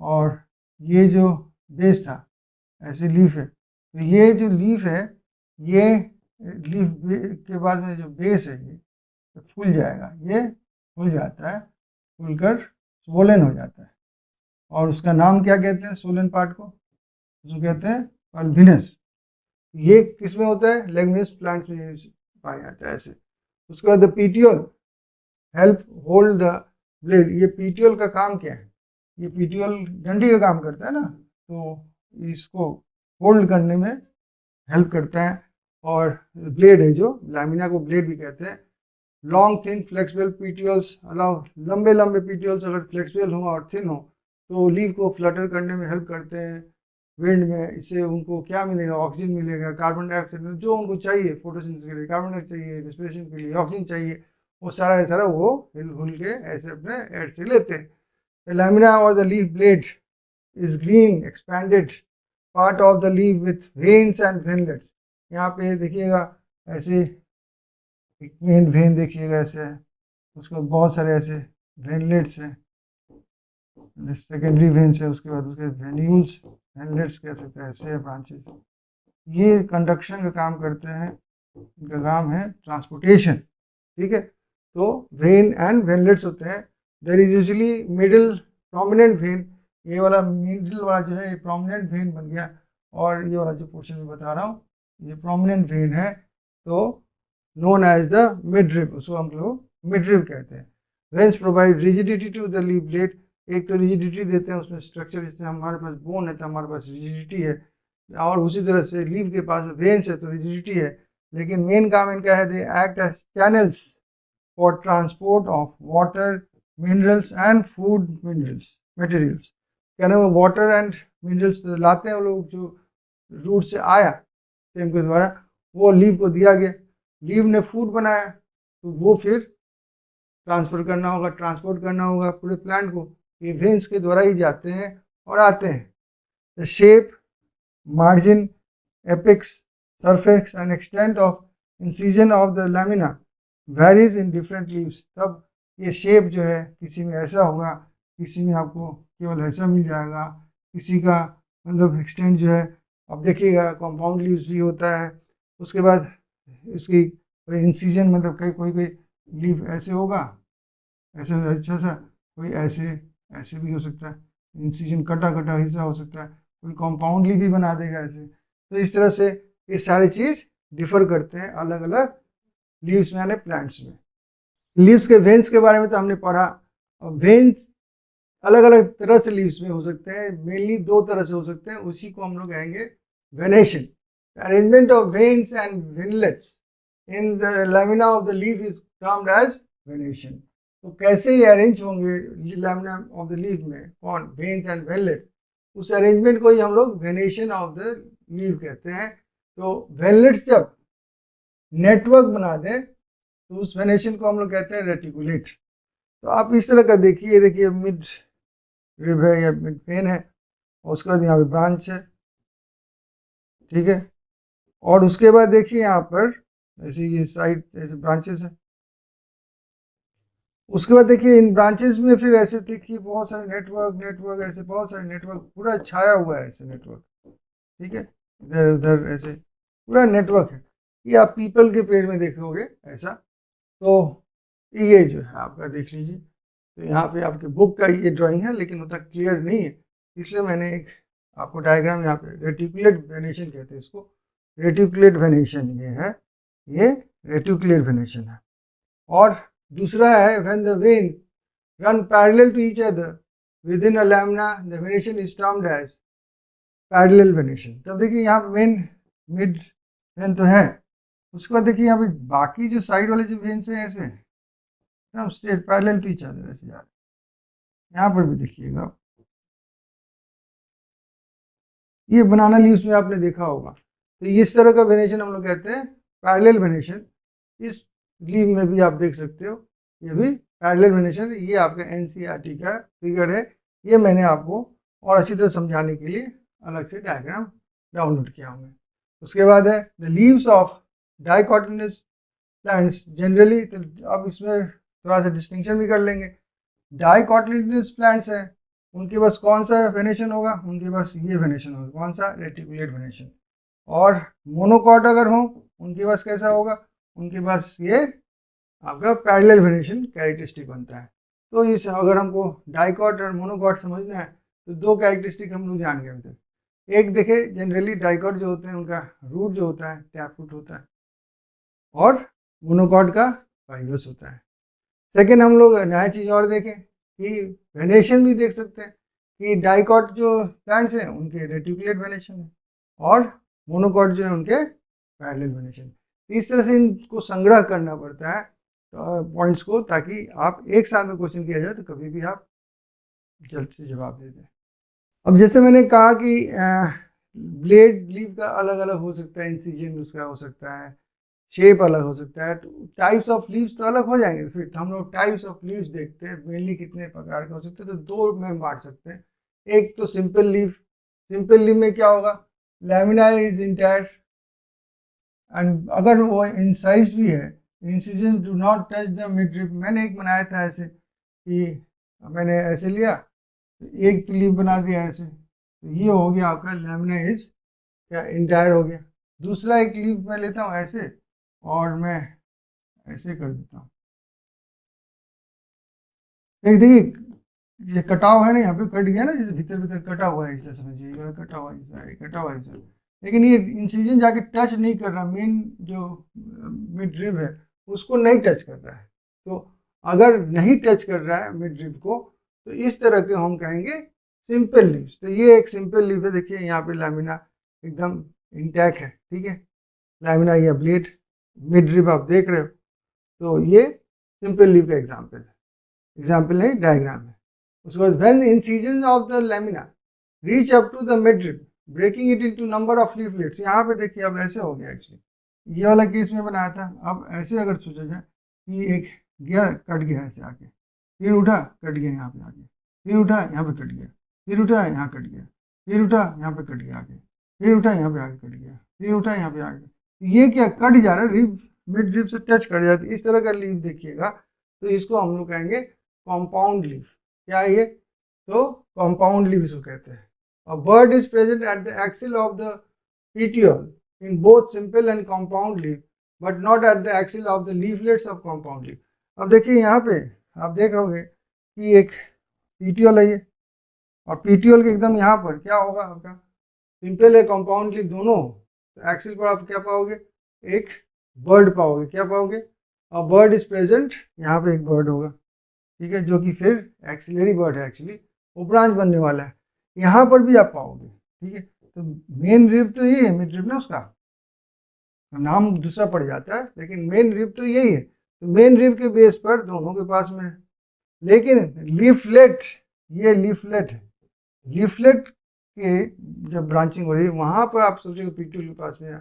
और ये जो बेस था ऐसे लीफ है, तो ये जो लीफ है ये लीफ के बाद में जो बेस है ये तो फूल जाएगा, ये फूल जाता है, फूलकर स्वोलन हो जाता है। और उसका नाम क्या कहते हैं स्वोलन पार्ट को, उसको कहते हैं पल्विनस। ये किस में होता है, लेगुमिनस प्लांट्स में पाया जाता है ऐसे। उसके बाद the petiole help hold the blade. ये पीटियोल का काम क्या है, ये पीटियोल डंडी का काम करता है ना, तो इसको होल्ड करने में हेल्प करता है। और ब्लेड है जो लैमिना को ब्लेड भी कहते हैं। लॉन्ग थिन फ्लेक्सिबल पीटियोल्स अलाउ, लंबे लंबे पीटियोल्स अगर फ्लेक्सिबल हो और थिन हो तो लीफ को फ्लटर करने में हेल्प करते हैं विंड में। इससे उनको क्या मिलेगा, ऑक्सीजन मिलेगा, कार्बन डाइऑक्साइड जो उनको चाहिए फोटोसिंथेसिस के लिए, कार्बन डाइऑक्साइड चाहिए रेस्पिरेशन के लिए, ऑक्सीजन चाहिए, वो सारा वो हिल हुल के ऐसे अपने एयर से लेते हैं। द लैमिना और the leaf blade is green expanded part of the leaf with veins and veinlets. यहाँ पे देखिएगा ऐसे एक मेन वेन देखिएगा ऐसे है, उसके बाद बहुत सारे ऐसे वेनलेट्स हैं, सेकेंडरी वेन्स है, उसके बाद उसके वेन्यूल्स, वेनलेट्स कह सकते हैं, ऐसे ब्रांचेस। ये कंडक्शन का काम करते हैं, इनका काम है ट्रांसपोर्टेशन। ठीक है, तो वेन एंड वेनलेट्स होते हैं। There is usually middle prominent vein. ये वाला मिडिल वाला जो है ये प्रोमिनेंट वेन बन गया, और ये वाला जो पोर्शन में बता रहा हूँ ये प्रोमिनेंट वेन है, तो नोन एज द मिडरिब, उसको हम लोग मिडरिब कहते हैं। Veins provide rigidity to the leaf blade. एक तो रिजिडिटी देते हैं उसमें स्ट्रक्चर, जिसमें हमारे पास बोन है तो हमारे पास रिजिडिटी है, और उसी तरह से लीफ के पास वेन्स है तो रिजिडिटी है। लेकिन मेन काम इनका है they act as channels for transport of water, minerals and food minerals materials. क्या नाम है, वाटर एंड मिनरल्स लाते हैं वो लोग, जो रूट से आया स्टेम के द्वारा, वो लीफ को दिया गया, लीफ ने फूड बनाया, तो वो फिर ट्रांसफर करना होगा, ट्रांसपोर्ट करना होगा पूरे प्लांट को। ये वेन्स के द्वारा ही जाते हैं और आते हैं। The shape, margin, apex, surface and extent of incision of the lamina varies in different leaves. तब ये शेप जो है किसी में ऐसा होगा, किसी में आपको केवल ऐसा मिल जाएगा, किसी का मतलब एक्सटेंट जो है, अब देखिएगा कॉम्पाउंड लीव्स भी होता है। उसके बाद इसकी इंसिजन मतलब कई कोई कोई लीफ ऐसे होगा, ऐसे अच्छा सा, कोई ऐसे ऐसे भी हो सकता है, इंसिजन कटा कटा हिस्सा हो सकता है, कोई कॉम्पाउंडली भी बना देगा ऐसे। तो इस तरह से ये सारी चीज़ डिफर करते हैं अलग अलग लीव्स में यानी प्लांट्स में। लीव्स के वेन्स के बारे में तो हमने पढ़ा। वेन्स अलग अलग तरह से लीव्स में हो सकते हैं, मेनली दो तरह से हो सकते हैं, उसी को हम लोग कहेंगे venation. Arrangement of veins and veinlets in the lamina of the leaf is termed as venation. तो कैसे ये अरेंज होंगे लैमिना ऑफ द लीफ में, कौन, वेन्स एंड वेनलेट, उस अरेंजमेंट को ही हम लोग वेनेशन ऑफ द लीफ कहते हैं। तो वेनलेट्स जब नेटवर्क बना दें तो उस वेनेशन को हम लोग कहते हैं रेटिकुलेट। तो आप इस तरह का देखिए, देखिए मिड रिब है या मिड वेन है, और उसके बाद यहाँ पे ब्रांच है, ठीक है, और उसके बाद देखिए यहाँ पर ऐसे ये साइड ऐसे ब्रांचेस है। उसके बाद देखिए इन ब्रांचेस में फिर ऐसे देखिए बहुत सारे नेटवर्क ऐसे बहुत सारे नेटवर्क पूरा छाया हुआ है ऐसे नेटवर्क, ठीक है, इधर उधर ऐसे पूरा नेटवर्क है। ये आप पीपल के पेड़ में देखोगे ऐसा। तो ये जो है आपका देख लीजिए, तो यहाँ पे आपके बुक का ये ड्राइंग है लेकिन उतना क्लियर नहीं है, इसलिए मैंने एक आपको डायग्राम यहाँ पे, रेटिकुलेट वेनेशन कहते हैं इसको, रेटिकुलेट वेनेशन ये है, ये रेटिकुलेट वेनेशन है। और दूसरा है when the when run parallel to each other within a lamina, the venation is termed as parallel venation. तब देखिए यहाँ पे वेन मिड वेन तो है, उसके बाद देखिए यहाँ पे बाकी जो साइड वाले जो वेन्स हैं ऐसे एकदम straight parallel to each other ऐसे जा रहे हैं। यहाँ पर भी देखिएगा, ये बनाना लीव्स में आपने देखा होगा, तो इस तरह का वेनेशन हम लोग कहते हैं पैरेलल वेनेशन। इस लीव में भी आप देख सकते हो, ये भी पैरेलल वेनेशन। ये आपका एनसीईआरटी का फिगर है, ये मैंने आपको और अच्छी तरह समझाने के लिए अलग से डायग्राम डाउनलोड किया हूँ। उसके बाद है the leaves of dicotyledonous plants generally. तो अब इसमें थोड़ा सा डिस्टिंक्शन भी कर लेंगे। डाइकोटिलेडोनस प्लांट्स हैं, उनके पास कौन सा वेनेशन होगा, उनके पास ये वेनेशन होगा, कौन सा, रेटिकुलेट वेनेशन। और मोनोकॉट अगर हो, उनके पास कैसा होगा, उनके पास ये आपका पैरेलल वेनेशन कैरेक्टरिस्टिक बनता है। तो इस अगर हमको डाइकॉट और मोनोकॉट समझना है तो दो कैरेक्टरिस्टिक हम लोग जान गए अभी तक। एक देखे जनरली डाइकॉट जो होते हैं उनका रूट जो होता है टैप रूट होता है, और मोनोकॉट का फाइबस होता है। सेकेंड हम लोग नया चीज़ और देखें कि वेनेशन भी देख सकते हैं कि डाइकॉट जो प्लांट्स हैं उनके रेटिकुलेट वेनेशन है, और मोनोकॉट जो है उनके पैरेलल वेनेशन। इस तरह से इनको संग्रह करना पड़ता है पॉइंट्स को, ताकि आप एक साथ में क्वेश्चन किया जाए तो कभी भी आप जल्द से जवाब दे दें। अब जैसे मैंने कहा कि ब्लेड लीव का अलग अलग हो सकता है, इंसिजन उसका हो सकता है, शेप अलग हो सकता है, तो टाइप्स ऑफ लीव्स तो अलग हो जाएंगे। फिर हम लोग टाइप्स ऑफ लीव्स देखते हैं, मेनली कितने प्रकार के हो सकते हैं, तो दो में बांट सकते हैं। एक तो सिंपल लीव। सिंपल लीव में क्या होगा, लैमिना इज इंटायर, एंड अगर वो इंसाइज भी है, incision do not touch the midrib. मैंने एक बनाया था ऐसे कि मैंने ऐसे लिया, एक लीव बना दिया ऐसे, तो ये हो गया आपका लैमिना इज क्या इंटायर हो गया। दूसरा एक लीव मैं लेता हूँ ऐसे, और मैं ऐसे कर देता हूँ। देखिए ये कटाव है ना, यहाँ पे कट गया ना, जैसे भीतर भीतर कटा हुआ है, ऐसा समझिए, कटा हुआ है, कटा हुआ है ऐसा। लेकिन ये इंसिजन जाके टच नहीं कर रहा, मेन जो मिड रिब है उसको नहीं टच कर रहा है। तो अगर नहीं टच कर रहा है मिड रिब को, तो इस तरह के हम कहेंगे सिंपल लीव्स। तो ये एक सिंपल लीव है, देखिए यहाँ पे लैमिना एकदम इंटैक्ट है, ठीक है, लैमिना या ब्लेड मिड रिब आप देख रहे हो। तो ये सिंपल लीव का एग्जाम्पल है, एग्जाम्पल नहीं डायग्राम है। उसके बाद when incision of the lamina reach up to the midrib breaking it into number of leaflets. यहाँ पे देखिए अब ऐसे हो गया, एक्चुअली ये वाला केस में बनाया था। अब ऐसे अगर सोचा जाए कि एक गया कट गया ऐसे आके, फिर उठा कट गया यहाँ पे आके, फिर उठा यहाँ पे कट गया, फिर उठा यहाँ कट गया, फिर उठा यहाँ पे कट गया आगे, फिर उठा यहाँ पे आगे कट गया, फिर उठा यहाँ पे आगे। ये क्या कट जा रहा है, रिब मिड रिब से टच कर जाती है। इस तरह का लीव देखिएगा तो इसको हम लोग कहेंगे कॉम्पाउंड लीव। क्या है ये, तो कॉम्पाउंड लीव इसको कहते हैं। A bud is present at the axil of the petiole in both simple and compound leaf, but not at the axil of the leaflets of compound leaf. अब देखिए यहाँ पे आप देख रहोगे कि एक पीटियोल है ये, और पीटियोल के एकदम यहाँ पर क्या होगा आपका, सिंपल है कंपाउंड लीफ दोनों, तो एक्सिल पर आप क्या पाओगे, एक बर्ड पाओगे। क्या पाओगे, और बर्ड इज प्रेजेंट, यहाँ पे एक बर्ड होगा, ठीक है, जो कि फिर एक्सिलरी बर्ड है, एक्चुअली वो ब्रांच बनने वाला है। यहाँ पर भी आप पाओगे, ठीक है। तो मेन रिब तो ये है, मिड रिब ना, उसका नाम दूसरा पड़ जाता है, लेकिन मेन रिब तो यही है। तो मेन रिब के बेस पर दोनों के पास में है। लेकिन लीफलेट, ये लीफलेट है, लीफलेट के जब ब्रांचिंग हो रही है वहाँ पर आप सोचेंगे पीटियोल के पास में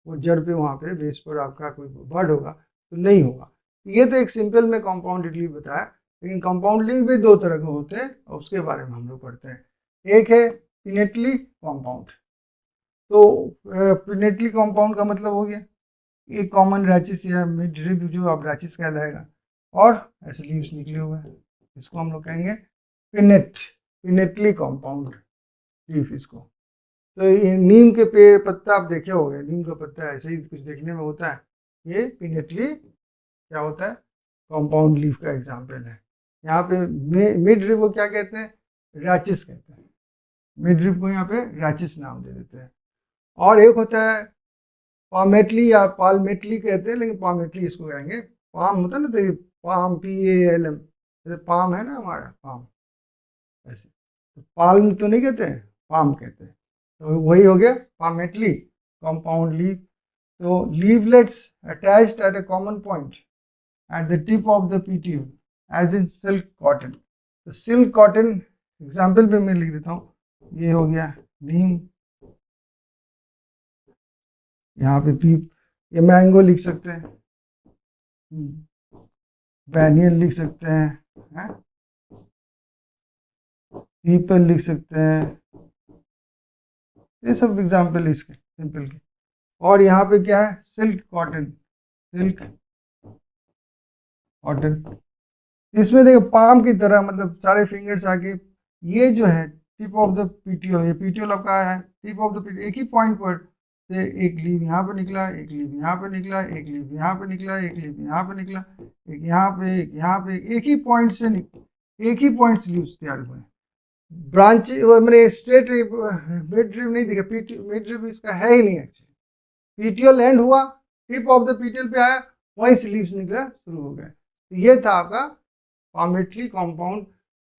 वो जड़ पे वहाँ पे बेस पर आपका कोई बर्ड होगा, तो नहीं होगा। ये तो एक सिंपल में कॉम्पाउंडेड लीफ बताया, लेकिन कॉम्पाउंड लीफ भी दो तरह के होते हैं, और उसके बारे में हम लोग पढ़ते हैं। एक है पिनेटली कॉम्पाउंड। तो पिनेटली कॉम्पाउंड का मतलब हो गया एक कॉमन रैचिस या मिड रिब जो आप रैचिस कहलाएगा, और ऐसे लीव्स निकले हुए हैं, इसको हम लोग कहेंगे पिनेटली कॉम्पाउंड लीफ इसको। तो ये नीम के पेड़ पत्ता आप देखे होंगे, नीम का पत्ता ऐसे ही कुछ देखने में होता है, ये पिनेटली क्या होता है, कॉम्पाउंड लीफ का एग्जाम्पल है। यहाँ पे मिड रिब को क्या कहते हैं, रैचिस कहते हैं, मिड रिब को यहाँ पे रैचिस नाम दे देते हैं। और एक होता है पामेटली या पालमेटली कहते हैं, लेकिन पामेटली इसको कहेंगे। पाम होता है ना, तो पाम PALM, जैसे पाम है ना हमारा, पाम ऐसे, तो पाल्म तो नहीं कहते हैं, पाम कहते हैं। तो वही हो गया पामेटली कंपाउंड लीव। तो leaflets attached at a common point at the tip of the petiole as in silk cotton। तो सिल्क कॉटन एग्जाम्पल पे मैं लिख देता हूँ, ये हो गया नीम, यहाँ पे पीप, ये मैंगो लिख सकते हैं, बैनियन लिख सकते हैं, पीपल लिख सकते हैं, ये सब एग्जाम्पल इसके सिंपल के। और यहाँ पे क्या है, सिल्क कॉटन, सिल्क कॉटन। इसमें देखो पाम की तरह मतलब सारे फिंगर्स आके, ये जो है टिप ऑफ द पीटीओल, ये पीटीओल आपका है टिप ऑफ द पीटीओल, एक ही पॉइंट पर से एक लीव यहाँ पे निकला, एक लीव यहाँ पे निकला, एक लीव यहाँ पे निकला, एक लीव यहाँ पे निकला, एक यहाँ पे, एक यहाँ पे, एक ही पॉइंट से एक ही पॉइंट से लीव्स तैयार हुए। ब्रांच मैंने स्ट्रेट मिड ड्रिप नहीं दिखा, मिड ड्रिप इसका है ही नहीं एक्चुअली। पीटीओल एंड हुआ, टिप ऑफ द पीटीओल पे आया, वहीं से लीव्स निकला शुरू हो गए। ये था आपका पामेटली कंपाउंड,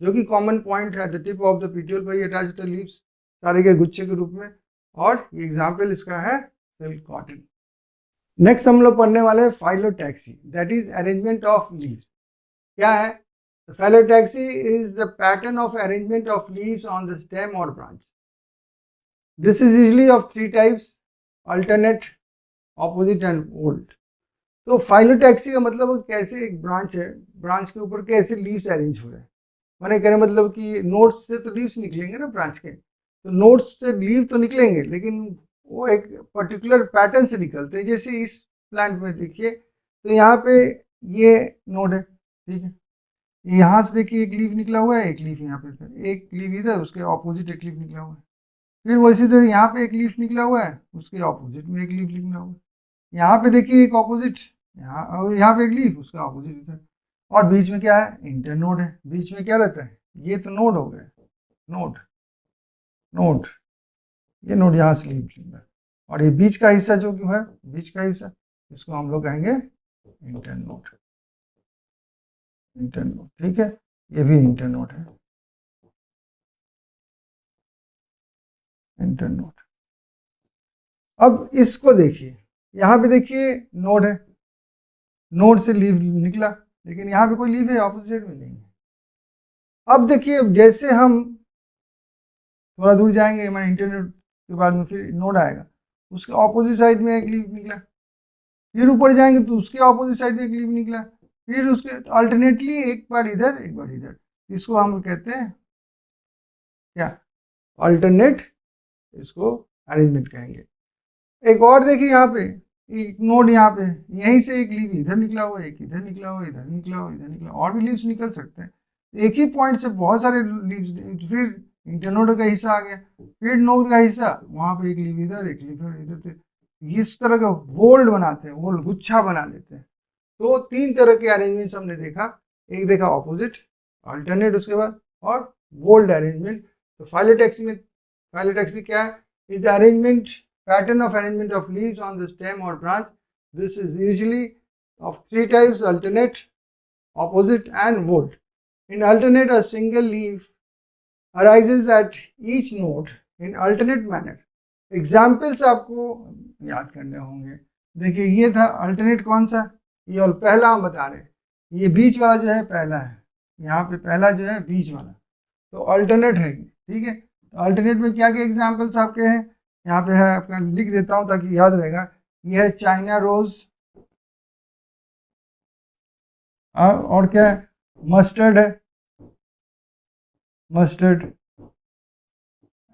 जो कि कॉमन पॉइंट है the tip of the petiole पर अटैच द लीव्स सारे के गुच्छे के रूप में। और ये एग्जाम्पल इसका है सिल्क कॉटन। नेक्स्ट हम लोग पढ़ने वाले हैं phyllotaxy, that is arrangement of leaves. क्या है? Phyllotaxy is the pattern of arrangement of leaves on the stem और branch. This is usually of 3 types, alternate, opposite and whorled. तो फाइलोटैक्सी का मतलब कैसे एक ब्रांच है, ब्रांच के ऊपर कैसे लीव्स अरेंज हो रहे हैं। मैंने कहने मतलब कि नोट्स से तो लीव्स निकलेंगे ना ब्रांच के, तो नोट्स से लीव तो निकलेंगे, लेकिन वो एक पर्टिकुलर पैटर्न से निकलते हैं। जैसे इस प्लांट में देखिए, तो यहाँ पे ये नोड है, ठीक है, यहाँ से देखिए एक लीव निकला हुआ है, एक लीव यहाँ पे, एक लीव इधर, उसके ऑपोजिट एक लीव निकला हुआ है। फिर वैसे तो यहाँ पे एक लीफ निकला हुआ है, उसके ऑपोजिट में एक लीफ निकला हुआ है। यहाँ पे देखिए एक ऑपोजिट, यहाँ पे एक लीफ, उसका ऑपोजिट इधर। और बीच में क्या है, इंटरनोड है। बीच में क्या रहता है, ये तो नोड हो गया, नोड, नोड, ये नोड यहाँ से लीफ निकला, और ये बीच का हिस्सा जो है, बीच का हिस्सा, इसको हम लोग कहेंगे इंटरनोड, इंटरनोड, ठीक है, ये भी इंटरनोड है, इंटरनोड। अब इसको देखिए, यहाँ पे देखिए नोड है, नोड से लीव निकला, लेकिन यहाँ पे कोई लीव है ऑपोजिट में नहीं है। अब देखिए जैसे हम थोड़ा दूर जाएंगे, मैं इंटरनोड के बाद में फिर नोड आएगा, उसके ऑपोजिट साइड में एक लीव निकला, फिर ऊपर जाएंगे तो उसके ऑपोजिट साइड में एक लीव निकला, फिर उसके अल्टरनेटली एक बार इधर एक बार इधर, इसको हम कहते हैं क्या, अल्टरनेट, इसको अरेंजमेंट कहेंगे। एक और देखिए यहाँ पे एक नोड, यहाँ पे यहीं से एक लीव इधर निकला हुआ, एक इधर निकला हुआ, इधर निकला हुआ, इधर निकला, और भी लीव्स निकल सकते हैं। एक ही पॉइंट से बहुत सारे लीव्स, फिर इंटरनोड का हिस्सा आ गया, फिर नोड का हिस्सा, वहाँ पे एक लीव इधर, एक लीव इधर, इस तरह का वोल्ड बनाते हैं, वोल्ड गुच्छा बना लेते हैं। तो 3 तरह के अरेंजमेंट्स हमने देखा, एक देखा ऑपोजिट, अल्टरनेट, उसके बाद और वोल्ड अरेंजमेंट। तो फाइलोटैक्सी में, फाइलोटैक्सी क्या है, is arrangement, pattern of arrangement of leaves on the stem or branch. This is usually of 3 types, alternate, opposite and volt. In alternate, a single leaf arises at each node in alternate manner. Examples आपको याद करने होंगे। देखिए ये था alternate, कौन सा, ये और पहला हम बता रहे हैं, ये बीच वाला जो है पहला है, यहाँ पे पहला जो है बीच वाला, तो अल्टरनेट है, ठीक है। अल्टरनेट में क्या क्या एग्जाम्पल्स आपके हैं, यहाँ पे है, आपका लिख देता हूँ ताकि याद रहेगा। ये है चाइना रोज, और क्या है, मस्टर्ड है, मस्टर्ड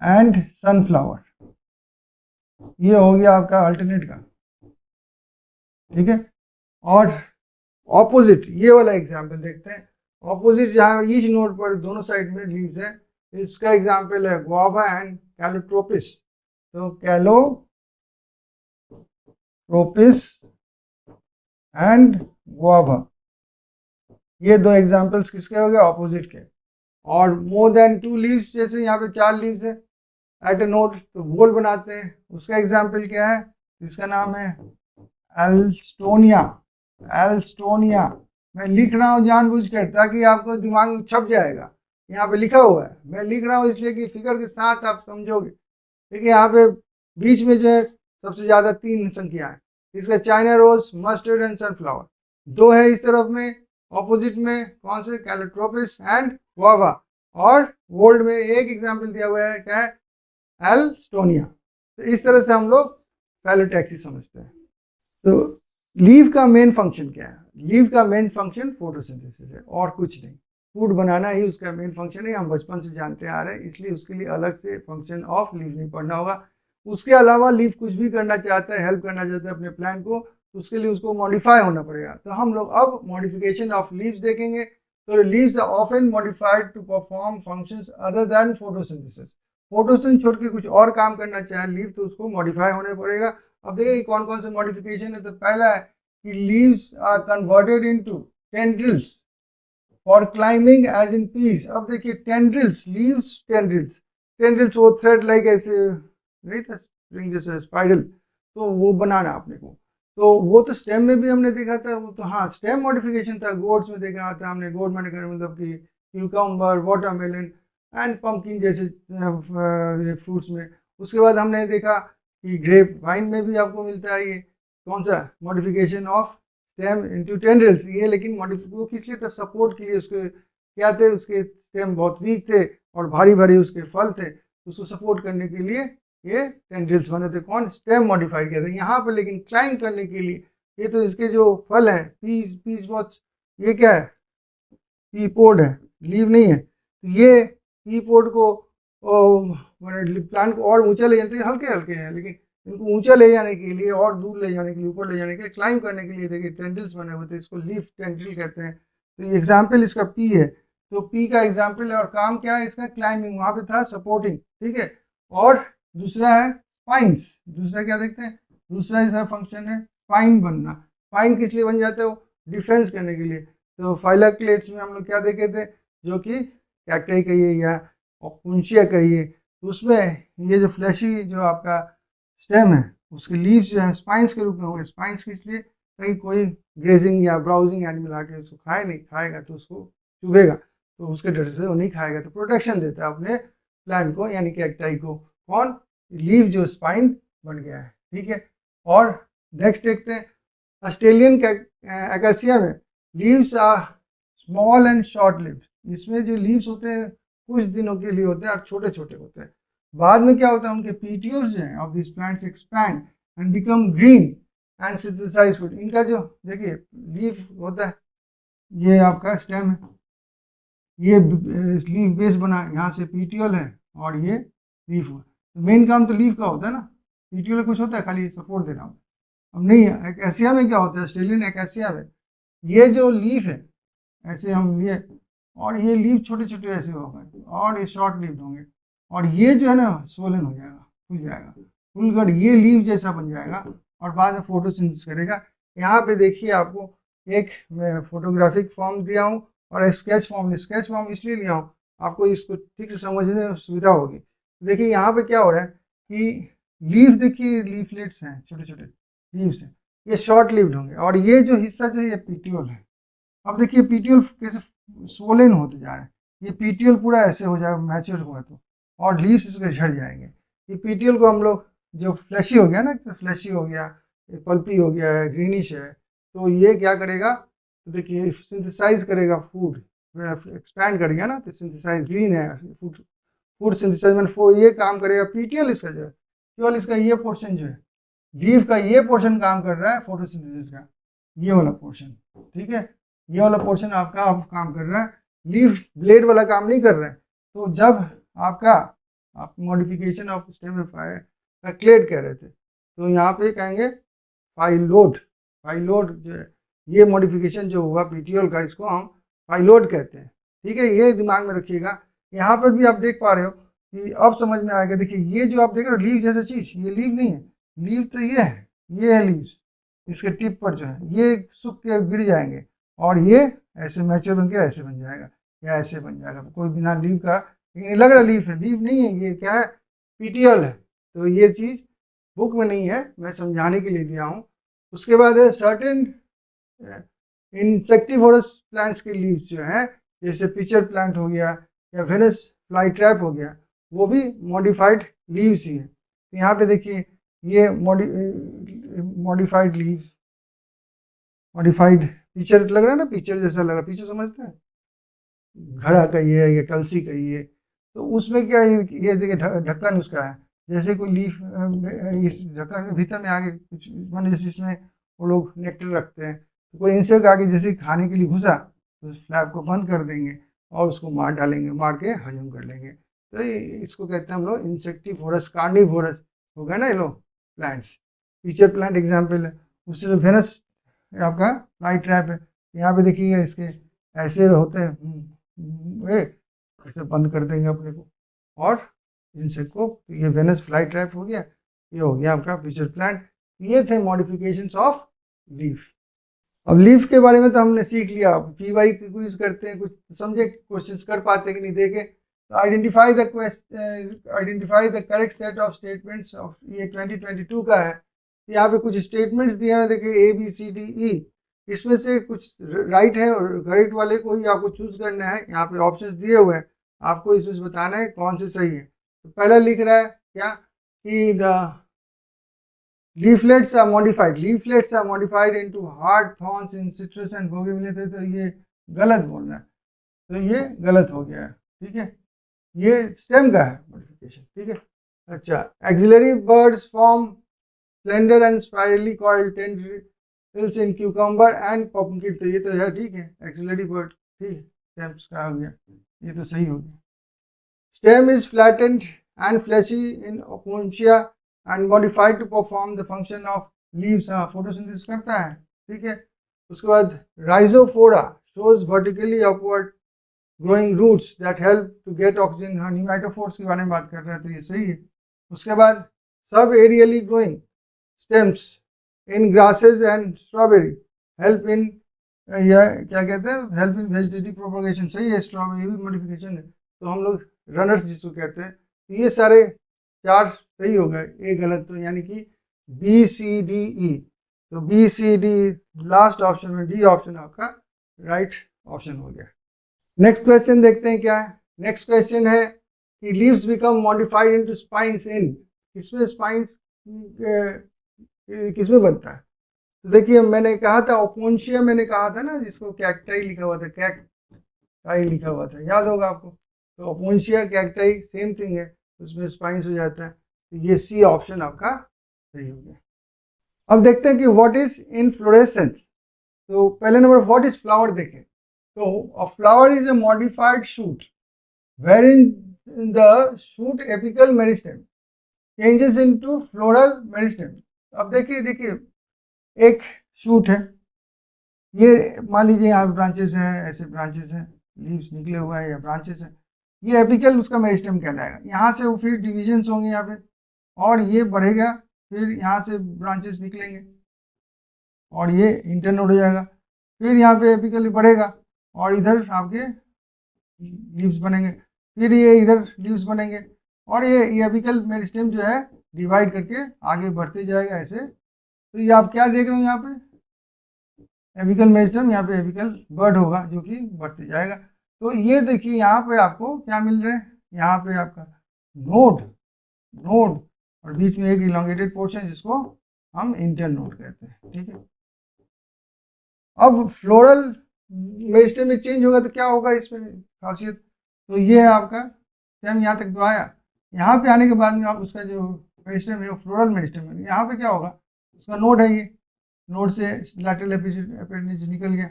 एंड सनफ्लावर, ये हो गया आपका अल्टरनेट का, ठीक है। और ऑपोजिट, ये वाला एग्जाम्पल देखते हैं। ऑपोजिट जहाँ ईच नोड पर दोनों साइड में लीव्स है, इसका एग्जाम्पल है गुआवा एंड कैलोट्रोपिस। तो कैलोट्रोपिस एंड गुआवा, ये 2 एग्जाम्पल्स किसके हो गए, ऑपोजिट के। और मोर देन 2 लीव्स, जैसे यहाँ पे 4 लीव्स है एट ए नोड, तो वोल बनाते हैं, उसका एग्जाम्पल क्या है, इसका नाम है एल्स्टोनिया, एल्स्टोनिया, मैं लिख रहा हूँ जानबूझ कर ताकि आपको दिमाग में छप जाएगा, यहाँ पे लिखा हुआ है। मैं लिख रहा हूँ इसलिए कि फिगर के साथ आप समझोगे। देखिए यहाँ पे बीच में जो है सबसे ज़्यादा 3 संख्या है, इसका China rose, mustard and sunflower. 2 है इस तरफ में, ऑपोजिट में कौन से, कैलोट्रोपिस एंड गुआवा। और वर्ल्ड में एक एग्जाम्पल दिया हुआ है, क्या है, एल्स्टोनिया। तो इस तरह से हम लोग फैलोटैक्सी समझते हैं। तो लीव का मेन फंक्शन क्या है? लीव का मेन फंक्शन फोटोसिंथेसिस है और कुछ नहीं। फूड बनाना ही उसका मेन फंक्शन है, हम बचपन से जानते आ रहे हैं, इसलिए उसके लिए अलग से फंक्शन ऑफ लीव नहीं पढ़ना होगा। उसके अलावा लीव कुछ भी करना चाहता है, हेल्प करना चाहता है अपने प्लांट को, तो उसके लिए उसको मॉडिफाई होना पड़ेगा। तो हम लोग अब मॉडिफिकेशन ऑफ लीव्स देखेंगे। तो leaves are often modified to perform functions other than photosynthesis. Photosynthesis छोड़ के कुछ और काम करना चाहे लीव, तो उसको मॉडिफाई होने पड़ेगा। अब देखिए कौन कौन से मॉडिफिकेशन है। तो पहला है कि leaves are converted into tendrils for climbing as in peas. अब देखिए टेंड्रिल्स, लीव्स टेंड्रिल्स, टेंड्रिल्स वो थ्रेड लाइक ऐसे नहीं था, स्प्रिंग जैसे स्पाइरल, तो वो बनाना अपने को। तो वो तो स्टेम में भी हमने देखा था, वो तो हाँ स्टेम मॉडिफिकेशन था। गोड्स में देखा था हमने, गोड मैंने कर मतलब कि क्यूकम्बर, वाटरमेलन एंड पम्पकिन जैसे फ्रूट्स में। उसके बाद हमने देखा कि ग्रेप वाइन में भी आपको मिलता है ये कौन सा, modification of stem into tendrils. ये लेकिन वो किस लिए था, सपोर्ट के लिए। उसके क्या थे, उसके स्टेम बहुत वीक थे और भारी भारी उसके फल थे, उसको सपोर्ट करने के लिए ये टेंड्रिल्स बने थे। कौन, स्टेम मॉडिफाइड किया था। यहाँ पे लेकिन क्लाइंब करने के लिए, ये तो इसके जो फल हैं, पीस पीस बहुत, ये क्या है, पी पोड है, लीव नहीं है। तो ये पी पोड को प्लांट को और ऊंचा ले जाते हैं, हल्के हल्के हैं लेकिन इनको ऊंचा ले जाने के लिए और दूर ले जाने के लिए, ऊपर ले जाने के लिए, क्लाइंब करने के लिए देखिए टेंड्रिल्स बने हुए थे, इसको लीफ टेंड्रिल कहते हैं। तो ये एग्जाम्पल इसका पी है, तो पी का एग्जाम्पल है। और काम क्या है इसका, क्लाइंबिंग, वहाँ पे था सपोर्टिंग, ठीक है। और दूसरा है स्पाइंस। दूसरा क्या देखते हैं, दूसरा इसका फंक्शन है स्पाइन बनना। स्पाइन किस लिए बन जाता है, वो डिफेंस करने के लिए। तो फाइलाक्लेट्स में हम लोग क्या देखे थे, जो कि कैक्टाई कहिए या पुंशिया कहिए, तो उसमें ये जो फ्लैशी जो आपका स्टेम है, उसके लीव्स जो है स्पाइंस के रूप में हुए। स्पाइंस किस लिए, कहीं कोई ग्रेजिंग या ब्राउजिंग एनिमल आके उसको खाए, नहीं खाएगा तो उसको चुभेगा, तो उसके डर से वो नहीं खाएगा, तो प्रोटेक्शन देता है अपने प्लांट को, यानी कि कैक्टाई को। कौन, लीव जो स्पाइन बन गया है, ठीक है। और नेक्स्ट देखते हैं ऑस्ट्रेलियन एकासिया में leaves are small and short lived. इसमें जो लीव्स होते हैं कुछ दिनों के लिए होते हैं और छोटे छोटे होते हैं। बाद में क्या होता है, उनके पीटियोल्स जो हैं of this plants expand and become green and synthesise food. इनका जो देखिए लीफ होता है, ये आपका स्टेम है, ये लीफ बेस बना, यहाँ से पीटियोल है और ये लीफ हुआ। तो मेन काम तो लीफ का होता है ना, पीटियोल कुछ होता है खाली सपोर्ट देना होता है। अब नहीं, एक्यासिया में क्या होता है, ऑस्ट्रेलियन एक्यासिया में ये जो लीफ है ऐसे हम लिए, और ये लीफ छोटे छोटे ऐसे होंगे और ये शॉर्ट लीफ होंगे, और ये जो है ना सोलन हो जाएगा, खुल जाएगा, खुलकर ये लीफ जैसा बन जाएगा और बाद में फोटोसिंथेसिस करेगा। यहाँ पे देखिए आपको एक मैं फोटोग्राफिक फॉर्म दिया हूँ और स्केच फॉर्म इसलिए लिया हूँ आपको इसको ठीक से समझने में सुविधा होगी। देखिए यहाँ पे क्या हो रहा है कि लीफ, देखिए लीफलेट्स हैं, छोटे छोटे लीव्स हैं, ये शॉर्ट लिव्ड होंगे, और ये जो हिस्सा जो है ये पीटियोल है। अब देखिए पीटीओल कैसे सोलेन होते जा रहे हैं, ये पीटीओल पूरा ऐसे हो जाएगा मैच्योर हुआ तो, और लीव्स इसके झड़ जाएंगे। ये पीटीओल को हम लोग जो फ्लैशी हो गया ना, फ्लैशी हो गया, पल्पी हो गया है, ग्रीनिश है, तो ये क्या करेगा, तो देखिए सिंथेसाइज करेगा फूड, एक्सपैंड करेगा ना, तो सिंथेसाइज ग्रीन है, फूड फूड सिंथेसाइज में ये काम करेगा पीटीओल इसका जो है, केवल इसका ये पोर्शन जो है, लीव का ये पोर्शन काम कर रहा है फोटोसिंथेसिस का, ये वाला पोर्शन, ठीक है। ये वाला पोर्शन आपका अब काम कर रहा है, लीफ ब्लेड वाला काम नहीं कर रहा है। तो जब आपका आप मॉडिफिकेशन ऑफ स्टेम क्लेड कह रहे थे, तो यहाँ पे कहेंगे फाइलोड। फाइलोड जो है ये मॉडिफिकेशन जो हुआ पीटीओल का, इसको हम फाइलोड कहते हैं, ठीक है। ये दिमाग में रखिएगा। यहाँ पर भी आप देख पा रहे हो कि अब समझ में आएगा। देखिए ये जो आप देख रहे हो लीव जैसा चीज, ये लीव नहीं है, लीव तो ये है, ये है लीव्स, इसके टिप पर जो है ये सूख के गिर जाएंगे और ये ऐसे मैच्योर बन के ऐसे बन जाएगा या ऐसे बन जाएगा, कोई बिना लीव का, लेकिन ये लग रहा लीफ है, लीव नहीं है, ये क्या है, पीटीएल है। तो ये चीज़ बुक में नहीं है, मैं समझाने के लिए दिया हूँ। उसके बाद है सर्टेन इंसेक्टिवोरस प्लांट्स के लीव्स जो हैं, जैसे पिचर प्लांट हो गया या वेनस फ्लाई ट्रैप हो गया, वो भी मॉडिफाइड लीव्स ही है। यहाँ पे देखिए ये मॉडिफाइड लीव्स, मॉडिफाइड पिचर लग रहा है ना, पिचर जैसा लग रहा है, पिचर समझते हैं, घड़ा कहिए या कलसी कहिए, तो उसमें क्या ये देखिए ढक्कन उसका है, जैसे कोई लीफ इस ढक्कन के भीतर में आगे कुछ माने जैसे इसमें वो लोग नेक्टर रखते हैं, तो कोई इंसेक्ट आगे जैसे खाने के लिए घुसा तो उस फ्लैप को बंद कर देंगे और उसको मार डालेंगे, मार के हजम कर लेंगे। तो इसको कहते हैं हम लोग इंसेक्टिवोरस, कार्निवोरस हो गया ना ये लोग प्लांट्स। पीचर प्लांट एग्जाम्पल है, उससे जो वेनस आपका फ्लाई ट्रैप है, यहाँ पे देखिए इसके ऐसे होते हैं, ऐसे बंद कर देंगे अपने को और इंसेक्ट को। ये वेनस फ्लाई ट्रैप हो गया, ये हो गया आपका पिचर प्लांट। ये थे मॉडिफिकेशंस ऑफ लीफ। अब लीफ के बारे में तो हमने सीख लिया, पीवाई क्विज करते हैं, कुछ समझे क्वेश्चंस कर पाते कि नहीं देखे। तो identify the correct set of statements of, ये 2022 का है। यहाँ पे कुछ स्टेटमेंट्स दिए हैं, देखिए ABCDE, इसमें से कुछ राइट है और करेक्ट वाले को ही आपको चूज करना है। यहाँ पे ऑप्शंस दिए हुए हैं, आपको इसमें बताना है कौन से सही है। तो पहला लिख रहा है क्या कि the leaflets are modified into hard thorns in citrus and bougainvillea, तो ये गलत बोलना है, तो ये गलत हो गया है, ठीक है। ये स्टेम का है मॉडिफिकेशन, ठीक है। अच्छा, axillary birds form slender and spirally coiled tendrils in cucumber and pumpkin, तो ये तो है ठीक है, एक्सिलरी बर्ड, ठीक है, स्टेम्स का हो गया, ये तो सही हो गया। Stem is flattened and fleshy in opuntia and modified to perform the function of leaves, हाँ फोटोसिंथेसिस करता है, ठीक है। उसके बाद rhizophora shows vertically upward growing roots that help to get oxygen, हाँ निमेटोफोर्स के बारे में बात कर रहा है, तो ये सही है। उसके बाद सब aerially growing stems in grasses and strawberry help in, यह क्या कहते हैं, हेल्प इन वेजिटेटिव प्रोपगेशन, सही है। स्ट्रॉबेरी ये भी मॉडिफिकेशन है, तो हम लोग रनर्स जिसको कहते हैं। तो ये सारे चार सही हो गए, ए गलत, तो यानी कि BCDE, तो BCD लास्ट ऑप्शन में डी ऑप्शन आपका राइट ऑप्शन हो गया। नेक्स्ट क्वेश्चन देखते हैं क्या है। नेक्स्ट क्वेश्चन है कि leaves become modified into spines in, किसमें स्पाइन्स किसमें बनता है। तो देखिए मैंने कहा था ओपोन्शिया, मैंने कहा था ना जिसको कैक्टाई लिखा हुआ था, कैक्टाई लिखा हुआ था, याद होगा आपको। तो ओपोन्शिया कैक्टाई सेम थिंग है, उसमें स्पाइन्स हो जाता है, तो ये सी ऑप्शन आपका सही हो गया। अब देखते हैं कि व्हाट इज इनफ्लोरेसेंस। तो पहले नंबर व्हाट इज फ्लावर देखें, तो अ flower is a modified shoot wherein the shoot apical meristem changes into floral meristem। अब देखिए एक शूट है, ये मान लीजिए यहाँ ब्रांचेस हैं, ऐसे ब्रांचेस हैं, लीव्स निकले हुए हैं या ब्रांचेस हैं, ये एपिकल उसका मेरिस्टम कहलाएगा। यहाँ से वो फिर डिविजन्स होंगे यहाँ पे, और ये बढ़ेगा, फिर यहाँ से ब्रांचेस निकलेंगे और ये इंटरनोड हो जाएगा, फिर यहाँ पे एपिकल बढ़ेगा और इधर आपके लीव्स बनेंगे, फिर ये इधर लीव्स बनेंगे, और ये एपिकल मेरिस्टम जो है डिवाइड करके आगे बढ़ते जाएगा ऐसे। तो ये आप क्या देख रहे हो यहाँ पे, एपिकल मेरिस्टम, यहाँ पे एपिकल बर्ड होगा जो कि बढ़ते जाएगा। तो ये देखिए यहाँ पे आपको क्या मिल रहा है, यहाँ पे आपका नोड और बीच में एक इलोंगेटेड पोर्शन जिसको हम इंटरनोड कहते हैं, ठीक है। अब फ्लोरल मेरिस्टम में चेंज होगा तो क्या होगा इसमें खासियत, तो ये आपका टाइम यहाँ तक तो आया, यहाँ पे आने के बाद में आप उसका जो मेरिस्टम है वो फ्लोरल मेरिस्टम है, यहाँ पे क्या होगा, उसका नोड है, ये नोड से लैटरल एपेंडिज निकल गया,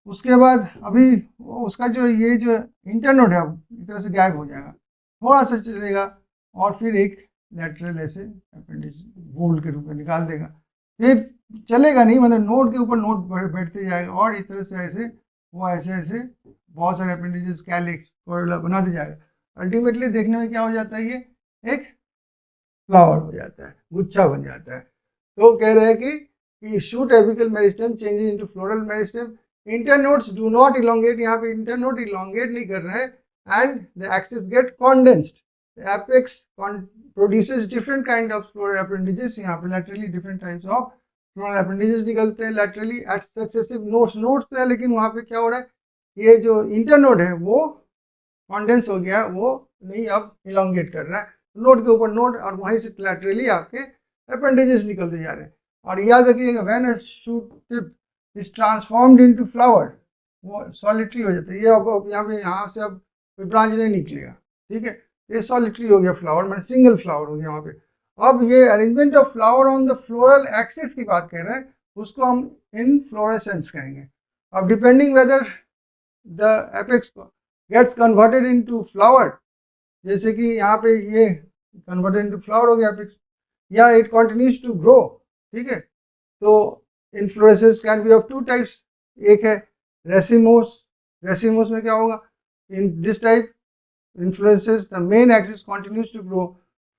उसके बाद अभी उसका जो ये जो इंटरनोड है एक तरह से गायब हो जाएगा, थोड़ा सा चलेगा और फिर एक लैटरल ऐसे अपेंडिज बोल्ड के रूप में निकाल देगा, फिर चलेगा नहीं, मतलब नोड के ऊपर नोड बैठते जाएगा और इस तरह से ऐसे वो ऐसे बहुत सारे अपेंडिजेस कैलिक्स कोरोला बनाते जाएगा। अल्टीमेटली देखने में क्या हो जाता है, ये एक फ्लावर हो जाता है, गुच्छा बन जाता है। तो कह रहे हैं कि shoot apical meristem changes into floral meristem, internodes do not elongate, यहाँ पे इंटरनोड इलोंगेट नहीं कर रहे हैं, and the axis get condensed, the apex produces different kind of floral appendages, यहाँ पे laterally different types of floral appendages निकलते हैं laterally at successive nodes. Nodes तो है लेकिन वहाँ पे क्या हो रहा है, ये जो इंटरनोड है वो कॉन्डेंस हो गया, वो नहीं अब इलांगेट कर रहा है, नोड के ऊपर नोड, और वहीं से लैटरली आपके अपेंडेजेस निकलते जा रहे हैं। और याद रखिएगा when a shoot tip is transformed into flower, वो सॉलिटरी हो जाता है। ये अब यहाँ पे यहाँ से अब कोई ब्रांच नहीं निकलेगा, ठीक है, ये सॉलिटरी हो गया फ्लावर, मैंने सिंगल फ्लावर हो गया वहाँ पे। अब ये arrangement of flower on the floral axis की बात कर रहे हैं, उसको हम इनफ्लोरेसेंस कहेंगे। अब depending whether the apex gets converted into flower, जैसे कि यहाँ पे ये कन्वर्टेड इनटू फ्लावर हो गया एपेक्स, या इट कंटिन्यूज टू ग्रो, ठीक है। तो inflorescence can be of two types, एक है रेसिमोस। रेसिमोस में क्या होगा, in this type influences the main axis continues to grow,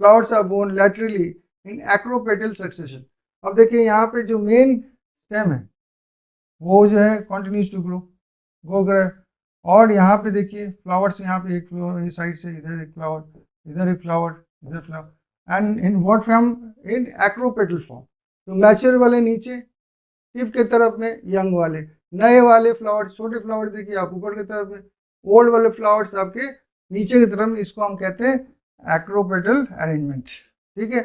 flowers are borne laterally in acropetal succession। अब देखिए यहाँ पे जो मेन स्टेम है वो जो है continues to grow कर रहा है, और यहाँ पे देखिए फ्लावर्स, यहाँ पे एक फ्लावर इस साइड से, इधर एक फ्लावर, इधर एक फ्लावर, इधर flower, and in what form, in acropetal form. तो मैच्योर वाले नीचे, टिप के तरफ में यंग वाले, नए वाले फ्लावर, छोटे फ्लावर देखिए आप ऊपर की तरफ में, ओल्ड वाले फ्लावर्स आपके नीचे की तरफ में, इसको हम कहते हैं एक्रोपेटल अरेंजमेंट, ठीक है।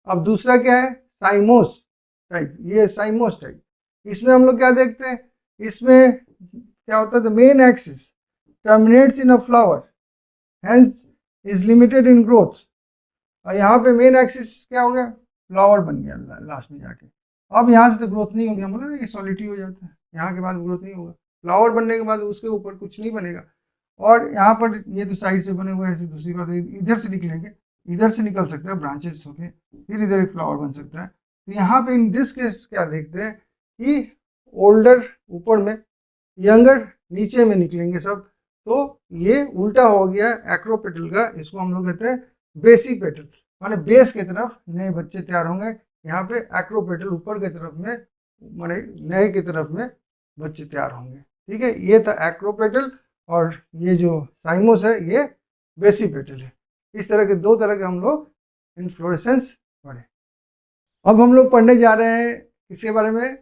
अब दूसरा क्या है, साइमोस टाइप। ये साइमोस टाइप, इसमें हम लोग क्या देखते हैं, इसमें क्या होता है, the main axis terminates in a flower hence is limited in growth. और यहाँ पे मेन एक्सिस क्या हो गया, फ्लावर बन गया लास्ट में जाके। अब यहाँ से तो ग्रोथ नहीं होगी, हम लोग ये सॉलिटी हो जाता है, यहाँ के बाद ग्रोथ नहीं होगा, फ्लावर बनने के बाद उसके ऊपर कुछ नहीं बनेगा। और यहाँ पर ये तो साइड से बने हुए हैं, दूसरी बात इधर से निकलेंगे, इधर से निकल सकता है ब्रांचेस होके, फिर इधर एक फ्लावर बन सकता है। तो यहाँ पे इन दिस केस क्या देखते हैं कि ओल्डर ऊपर में, यंगर नीचे में निकलेंगे सब। तो ये उल्टा हो गया एक्रोपेटल का, इसको हम लोग कहते हैं बेसीपेटल, माने बेस की तरफ नए बच्चे तैयार होंगे। यहाँ पे एक्रोपेटल ऊपर की तरफ में, माने नए की तरफ में बच्चे तैयार होंगे, ठीक है। ये था एक्रोपेटल, और ये जो साइमोस है ये बेसीपेटल है। इस तरह के दो तरह के हम लोग इन्फ्लोरेसेंस पढ़े। अब हम लोग पढ़ने जा रहे हैं किसके बारे में,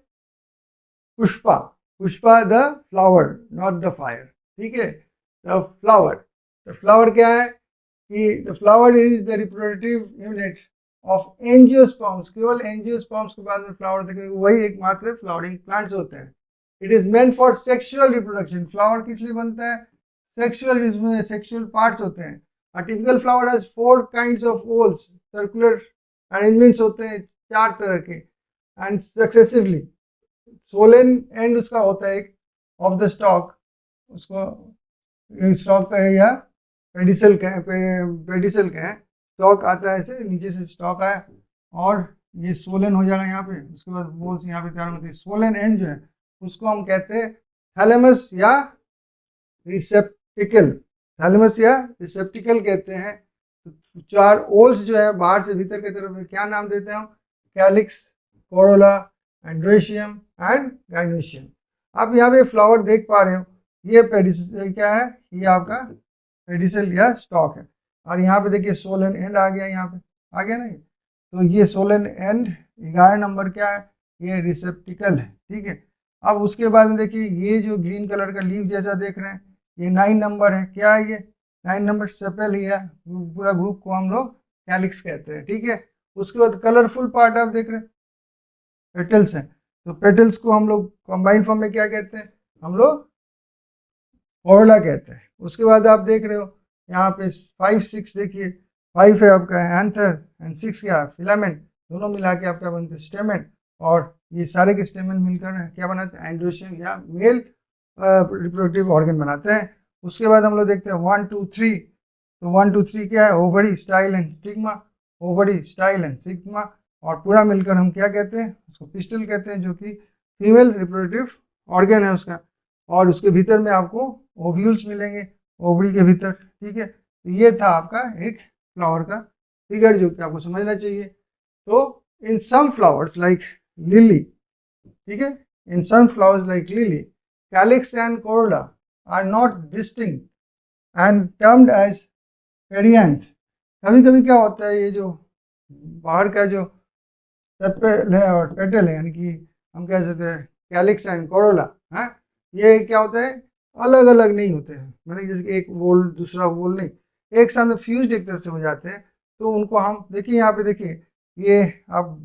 Pushpa. Pushpa the flower, not the fire, ठीक है। द फ्लावर क्या है कि the flower is the reproductive unit of angiosperms. केवल एंजियोस्पर्म्स के बाद में फ्लावर देखेंगे, वही एकमात्र फ्लावरिंग प्लांट्स होते हैं। It is meant for sexual reproduction. Flower किस लिए बनता है, सेक्सुअल, इसमें सेक्सुअल पार्ट्स होते हैं। A typical flower has 4 kinds of holes, circular arrangements होते हैं 4 तरह के, एंड सक्सेसिवली सोलन एंड उसका होता है एक ऑफ द स्टॉक, उसको स्टॉक का है या पेडिसल का है, पेडिसल का है, स्टॉक आता है ऐसे, नीचे से स्टॉक आया और ये सोलन हो जाएगा यहाँ पे, उसके बाद बोल्स यहाँ पे तैयार होते हैं। सोलन एंड जो है उसको हम कहते हैं थैलेमस या रिसेप्टिकल, थैलेमस या रिसेप्टिकल कहते हैं। 4 ओल्स जो है बाहर से भीतर की तरफ में, क्या नाम देते हैं हम, calyx, Corolla, androecium and gynoecium. आप यहाँ पे फ्लावर देख पा रहे हो, ये पेडिसल क्या है, ये आपका पेडिसल या स्टॉक है, और यहाँ पे देखिए सोलन एंड आ गया, यहाँ पे आ गया ना, तो ये सोलन एंड 11 नंबर क्या है, ये रिसेप्टिकल है, ठीक है। अब उसके बाद में देखिए ये जो ग्रीन कलर का लीव जैसा देख रहे हैं, ये 9 नंबर है, क्या है ये 9 नंबर सेपल ही है, पूरा ग्रुप को हम लोग कैलिक्स कहते हैं, ठीक है। उसके बाद कलरफुल पार्ट आप देख रहे हैं पेटल्स हैं, तो पेटल्स को हम लोग कंबाइन फॉर्म में क्या कहते हैं, हम लोग कोरोला कहते हैं। उसके बाद आप देख रहे हो यहाँ पे 5 6 देखिए, 5 है आपका एंथर एंड 6 क्या है फिलामेंट, दोनों मिला के आपका बनते हैं स्टेमन, और ये सारे के स्टेमन मिलकर क्या बनाते हैं, एंड्रोशियम या मेल रिप्रोडक्टिव ऑर्गन बनाते हैं। उसके बाद हम लोग देखते हैं 1 2 3, तो 1 2 3 क्या है, ovary, style and stigma, ovary, style and stigma, और पूरा मिलकर हम क्या कहते हैं, उसको पिस्टल कहते हैं, जो कि फीमेल रिप्रोडक्टिव ऑर्गन है उसका। और उसके भीतर में आपको ओव्यूल्स मिलेंगे ओवरी के भीतर, ठीक है। तो ये था आपका एक फ्लावर का फिगर जो कि आपको समझना चाहिए। तो in some flowers like lily, ठीक है, in some flowers like lily, calyx and corolla are not distinct and termed as perianth. कभी कभी क्या होता है, ये जो बाहर का जो सेपेल है और पेटल है, यानी कि हम कह सकते हैं कैलिक्स एंड कोरोला है। ये क्या होता है, अलग अलग नहीं होते हैं, मैंने जैसे कि एक वोल दूसरा वोल नहीं, एक साथ में फ्यूज एक तरह से हो जाते हैं। तो उनको हम देखिए, यहाँ पे देखिए ये आप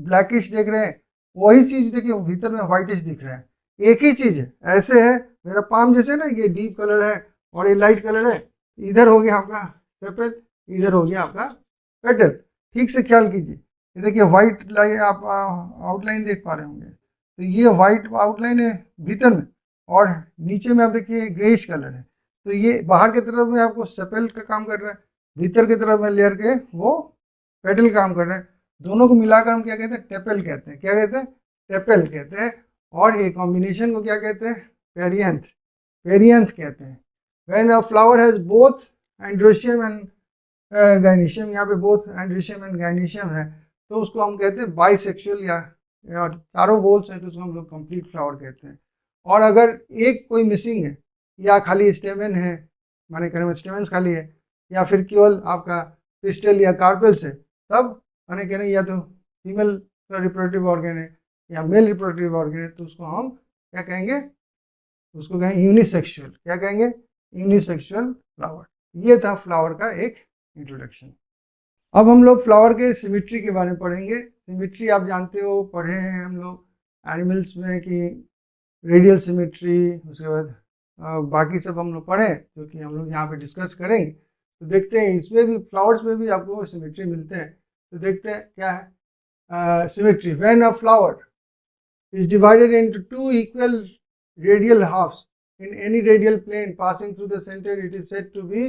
ब्लैकिश देख रहे हैं, वही चीज देखिए भीतर में व्हाइटिश दिख रहा है, एक ही चीज है। ऐसे है मेरा पाम जैसे ना, ये डीप कलर है और ये लाइट कलर है, इधर हो गया आपका सेपेल, इधर हो गया आपका पेटल। ठीक से ख्याल कीजिए, ये देखिए व्हाइट लाइन आप आउटलाइन देख पा रहे होंगे, तो ये व्हाइट आउटलाइन है भीतर में, और नीचे में आप देखिए ग्रेइश कलर है। तो ये बाहर की तरफ में आपको सेपेल का काम कर रहा है, भीतर की तरफ में लेयर के वो पेटल काम कर रहे हैं। दोनों को मिलाकर हम क्या कहते हैं, टेपेल कहते हैं। क्या कहते हैं, टेपेल कहते हैं। और ये कॉम्बिनेशन को क्या कहते हैं, पेरियंथ, पेरियंथ कहते हैं। When a flower has both androecium and gynoecium, यहाँ पे बोथ एंड्रोशियम एंड गाइनीशियम है, तो उसको हम कहते हैं बाइसेक्सुअल, या चारों बोल्स हैं तो उसको हम लोग कंप्लीट फ्लावर कहते हैं। और अगर एक कोई मिसिंग है, या खाली स्टेमेन है, माने करें स्टेमेन खाली है, या फिर केवल आपका पिस्टल या कार्पेल्स है, तब माने करें या तो फीमेल रिप्रोडक्टिव ऑर्गन है या मेल रिप्रोडक्टिव ऑर्गन है, तो उसको हम क्या कहेंगे, उसको कहेंगे यूनिसेक्सुअल। क्या कहेंगे, यूनिसेक्सुअल फ्लावर। ये था फ्लावर का एक इंट्रोडक्शन। अब हम लोग फ्लावर के सिमिट्री के बारे में पढ़ेंगे। सिमिट्री आप जानते हो, पढ़े हैं हम लोग एनिमल्स में कि रेडियल सिमिट्री, उसके बाद बाकी सब हम लोग पढ़े, जो कि हम लोग यहाँ पे डिस्कस करेंगे। तो देखते हैं इसमें भी, फ्लावर्स में भी आपको सिमिट्री मिलते हैं। तो देखते हैं क्या है symmetry. When a flower is divided into two equal radial halves in any radial plane passing through the center, it is said to be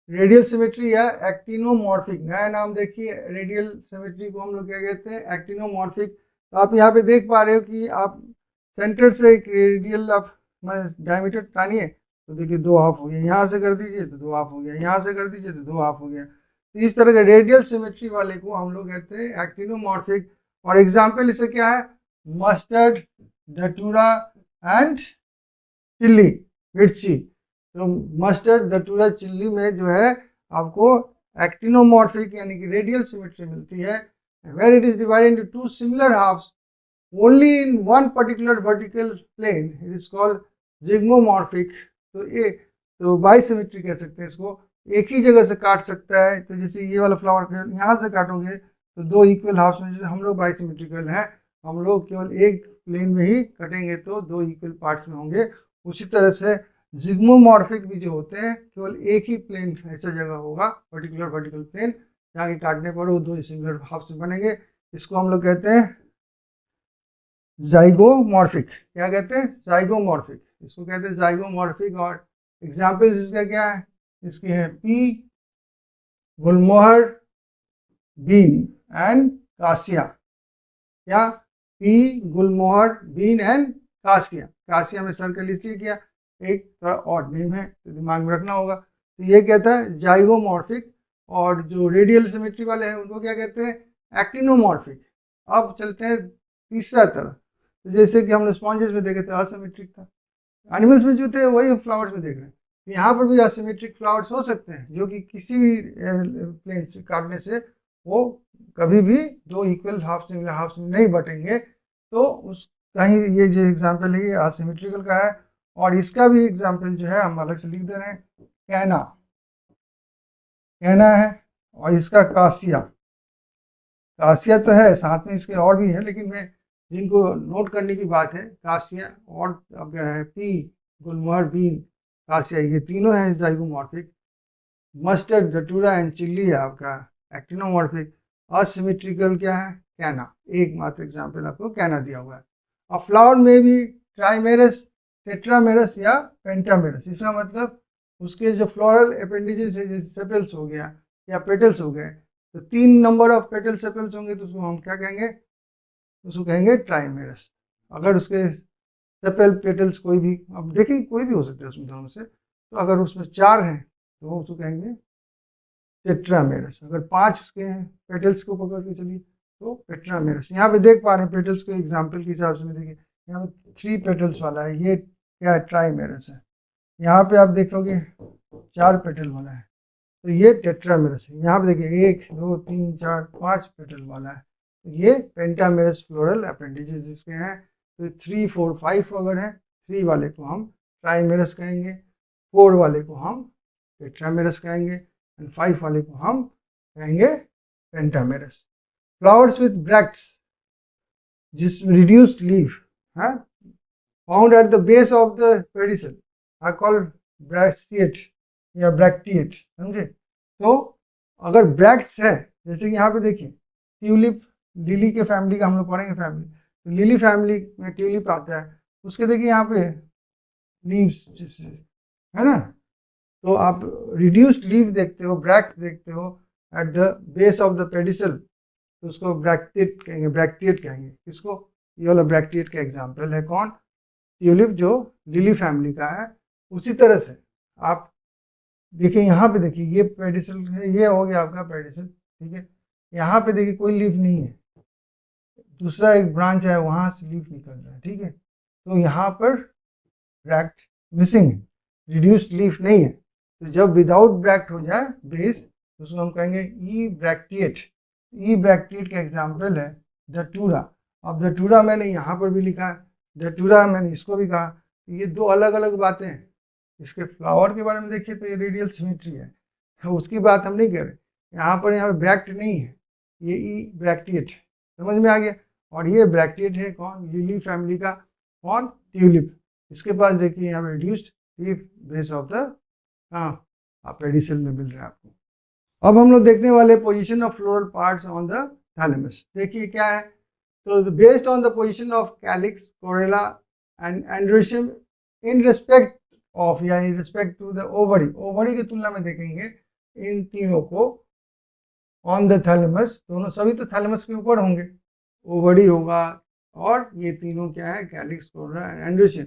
radial symmetry या एक्टिनोमॉर्फिक। नया नाम देखिए, रेडियल सिमेट्री को हम लोग क्या कहते हैं, एक्टिनोमॉर्फिक। तो आप यहाँ पे देख पा रहे हो कि आप सेंटर से एक रेडियल आप डायमीटर टानिए, तो देखिए 2 हाफ हो गया, यहाँ से कर दीजिए तो 2 हाफ हो गया, यहाँ से कर दीजिए तो 2 हाफ हो गया। तो इस तरह के रेडियल सिमेट्री वाले को हम लोग कहते हैं एक्टिनोमॉर्फिक। और एग्जाम्पल इसे क्या है, मस्टर्ड, डटूरा एंड चिल्ली, मिर्ची। तो मस्टर्ड, दटूरा, चिल्ली में जो है आपको एक्टिनोमॉर्फिक यानी कि रेडियल सिमेट्री मिलती है। Where it is divided into two similar halves only in one particular vertical plane, it is called zygomorphic. तो ये तो बाइसिमेट्री कह सकते हैं इसको, एक ही जगह से काट सकता है। तो जैसे ये वाला फ्लावर यहाँ से काटोगे तो 2 इक्वल हाफ्स में, जैसे हम लोग बाइसिमेट्रिकल हैं, हम लोग केवल एक प्लेन में ही कटेंगे तो 2 इक्वल पार्ट्स में होंगे। उसी तरह से जिग्मोमॉर्फिक भी जो होते हैं, केवल एक ही प्लेन ऐसा जगह होगा, पर्टिकुलर वर्टिकल प्लेन, जहाँ के काटने पर वो 2 सिमिलर हाफ्स में बनेंगे। इसको हम लोग कहते हैं जाइगोमॉर्फिक। क्या कहते हैं, जाइगोमॉर्फिक, इसको कहते हैं जाइगोमॉर्फिक। और एग्जाम्पल इसका क्या है, इसके हैं पी, गुलमोहर, बीन एंड कासिया। क्या, पी, गुलमोहर, बीन एंड कासिया। कासिया में सर्कल इसलिए किया, एक थोड़ा ऑड नेम है तो दिमाग में रखना होगा। तो ये कहता है जाइगोमॉर्फिक। और जो रेडियल सिमेट्री वाले हैं उनको क्या कहते हैं, एक्टिनोमॉर्फिक। अब चलते हैं तीसरा तरह। तो जैसे कि हमने स्पॉन्जेस में देखे थे असिमेट्रिक था, एनिमल्स में जो थे वही फ्लावर्स में देख रहे हैं। यहाँ पर भी असिमेट्रिक फ्लावर्स हो सकते हैं, जो कि किसी भी प्लेन से काटने से वो कभी भी 2 इक्वल हाफ्स में नहीं बटेंगे। तो उसका ही ये जो एग्जाम्पल है ये असिमेट्रिकल का है। और इसका भी एग्जाम्पल जो है हम अलग से लिख दे रहे हैं, कैना, कैना है। और इसका कासिया, कासिया तो है, साथ में इसके और भी है, लेकिन मैं जिनको नोट करने की बात है, कासिया और अब क्या है, पी, गुलमोहर, बीन, कासिया, ये तीनों हैं जाइगोमॉर्फिक। मस्टर्ड, डटूरा एंड चिल्ली है आपका एक्टिनोमॉर्फिक। असिमेट्रिकल क्या है, कैना। एकमात्र एग्जाम्पल आपको कैना दिया हुआ है। और फ्लावर में भी ट्राइमेरस, टेट्रामेरस या पेंटामेरस। इसका मतलब उसके जो फ्लोरल अपेंडेजेस है, जैसे सेपल्स हो गया या पेटल्स हो गए, तो 3 नंबर ऑफ पेटल सेपल्स होंगे तो उसको हम क्या कहेंगे, उसको कहेंगे ट्राइमेरस। अगर उसके सेपल पेटल्स कोई भी, अब देखिए कोई भी हो सकता है उसमें दोनों से, तो अगर उसमें 4 हैं तो उसको कहेंगे टेट्रामेरस। अगर 5 उसके हैं पेटल्स को पकड़ के चलिए तो पेट्रामेरस। यहाँ पे देख पा रहे हैं पेटल्स को एग्जाम्पल के हिसाब से में, देखिए यहाँ पे 3 पेटल्स वाला है, ये क्या है, ट्राइमेरस है। यहाँ पे आप देखोगे 4 पेटल वाला है तो ये टेट्रामेरस है। यहाँ पे देखिए 1, 2, 3, 4, 5 पेटल वाला है ये पेंटामेरस फ्लोरल अपेंडेजेस जिसके हैं, तो 3, 4, 5 अगर हैं, 3 वाले को हम ट्राइमेरस कहेंगे, 4 वाले को हम टेट्रामेरस कहेंगे, एंड 5 वाले को हम कहेंगे पेंटामेरस। फ्लावर्स विथ ब्रैक्ट्स, जिस रिड्यूस्ड लीफ है found at the base of the pedicel are called bracteate या ब्रैक्टिएट, समझे। तो अगर ब्रैक्ट्स है, जैसे कि यहाँ पे देखिए ट्यूलिप लिली के फैमिली का हम लोग पढ़ेंगे फैमिली, तो लिली फैमिली में ट्यूलिप आता है, उसके देखिए यहाँ पे लीव्स है ना, तो आप रिड्यूस्ड लीफ देखते हो, ब्रैक्ट देखते हो eight the base of the pedicel, तो उसको ब्रैक्टिएट कहेंगे, ब्रैक्टिएट कहेंगे। इसको ये वाला ब्रैक्टिएट का एग्जाम्पल है कौन, ट्यूलिप जो लिली फैमिली का है। उसी तरह से आप देखिए यहाँ पे देखिए ये पेडिसल है, ये हो गया आपका पेडिसल, ठीक है। यहाँ पे देखिए कोई लीफ नहीं है, दूसरा एक ब्रांच है वहाँ से लीफ निकल रहा है, ठीक है। तो यहाँ पर ब्रैक्ट मिसिंग है, रिड्यूस्ड लीफ नहीं है। तो जब विदाउट ब्रैक्ट हो जाए बेस, तो उसको हम कहेंगे ई ब्रैक्टिएट। ई ब्रैक्टिएट का एग्जाम्पल है धतूरा। अब धतूरा मैंने यहाँ पर भी लिखा है, धतूरा मैंने इसको भी कहा। ये दो अलग अलग बातें हैं। इसके फ्लावर के बारे में देखिए तो ये रेडियल सिमेट्री है, उसकी बात हम नहीं कर रहे। यहाँ पे ब्रैक्ट नहीं है, ये ई ब्रैक्टिएट, समझ में आ गया। और ये ब्रैक्टिएट है कौन, लिली फैमिली का, कौन, ट्यूलिप। इसके पास देखिए यहाँ पे reduced leaf base of the pedicel में मिल रहा है आपको। अब हम लोग देखने वाले position of floral parts on the thalamus. देखिए क्या है, तो based on the position of calyx, corolla and androecium in respect of या in respect to the ovary, ovary की तुलना में देखेंगे इन तीनों को ऑन द थैलेमस, दोनों सभी तो थैलेमस के ऊपर होंगे, ओवरी होगा और ये तीनों क्या है, कैलिक्स, कोरेला एंड एंड्रोशियम,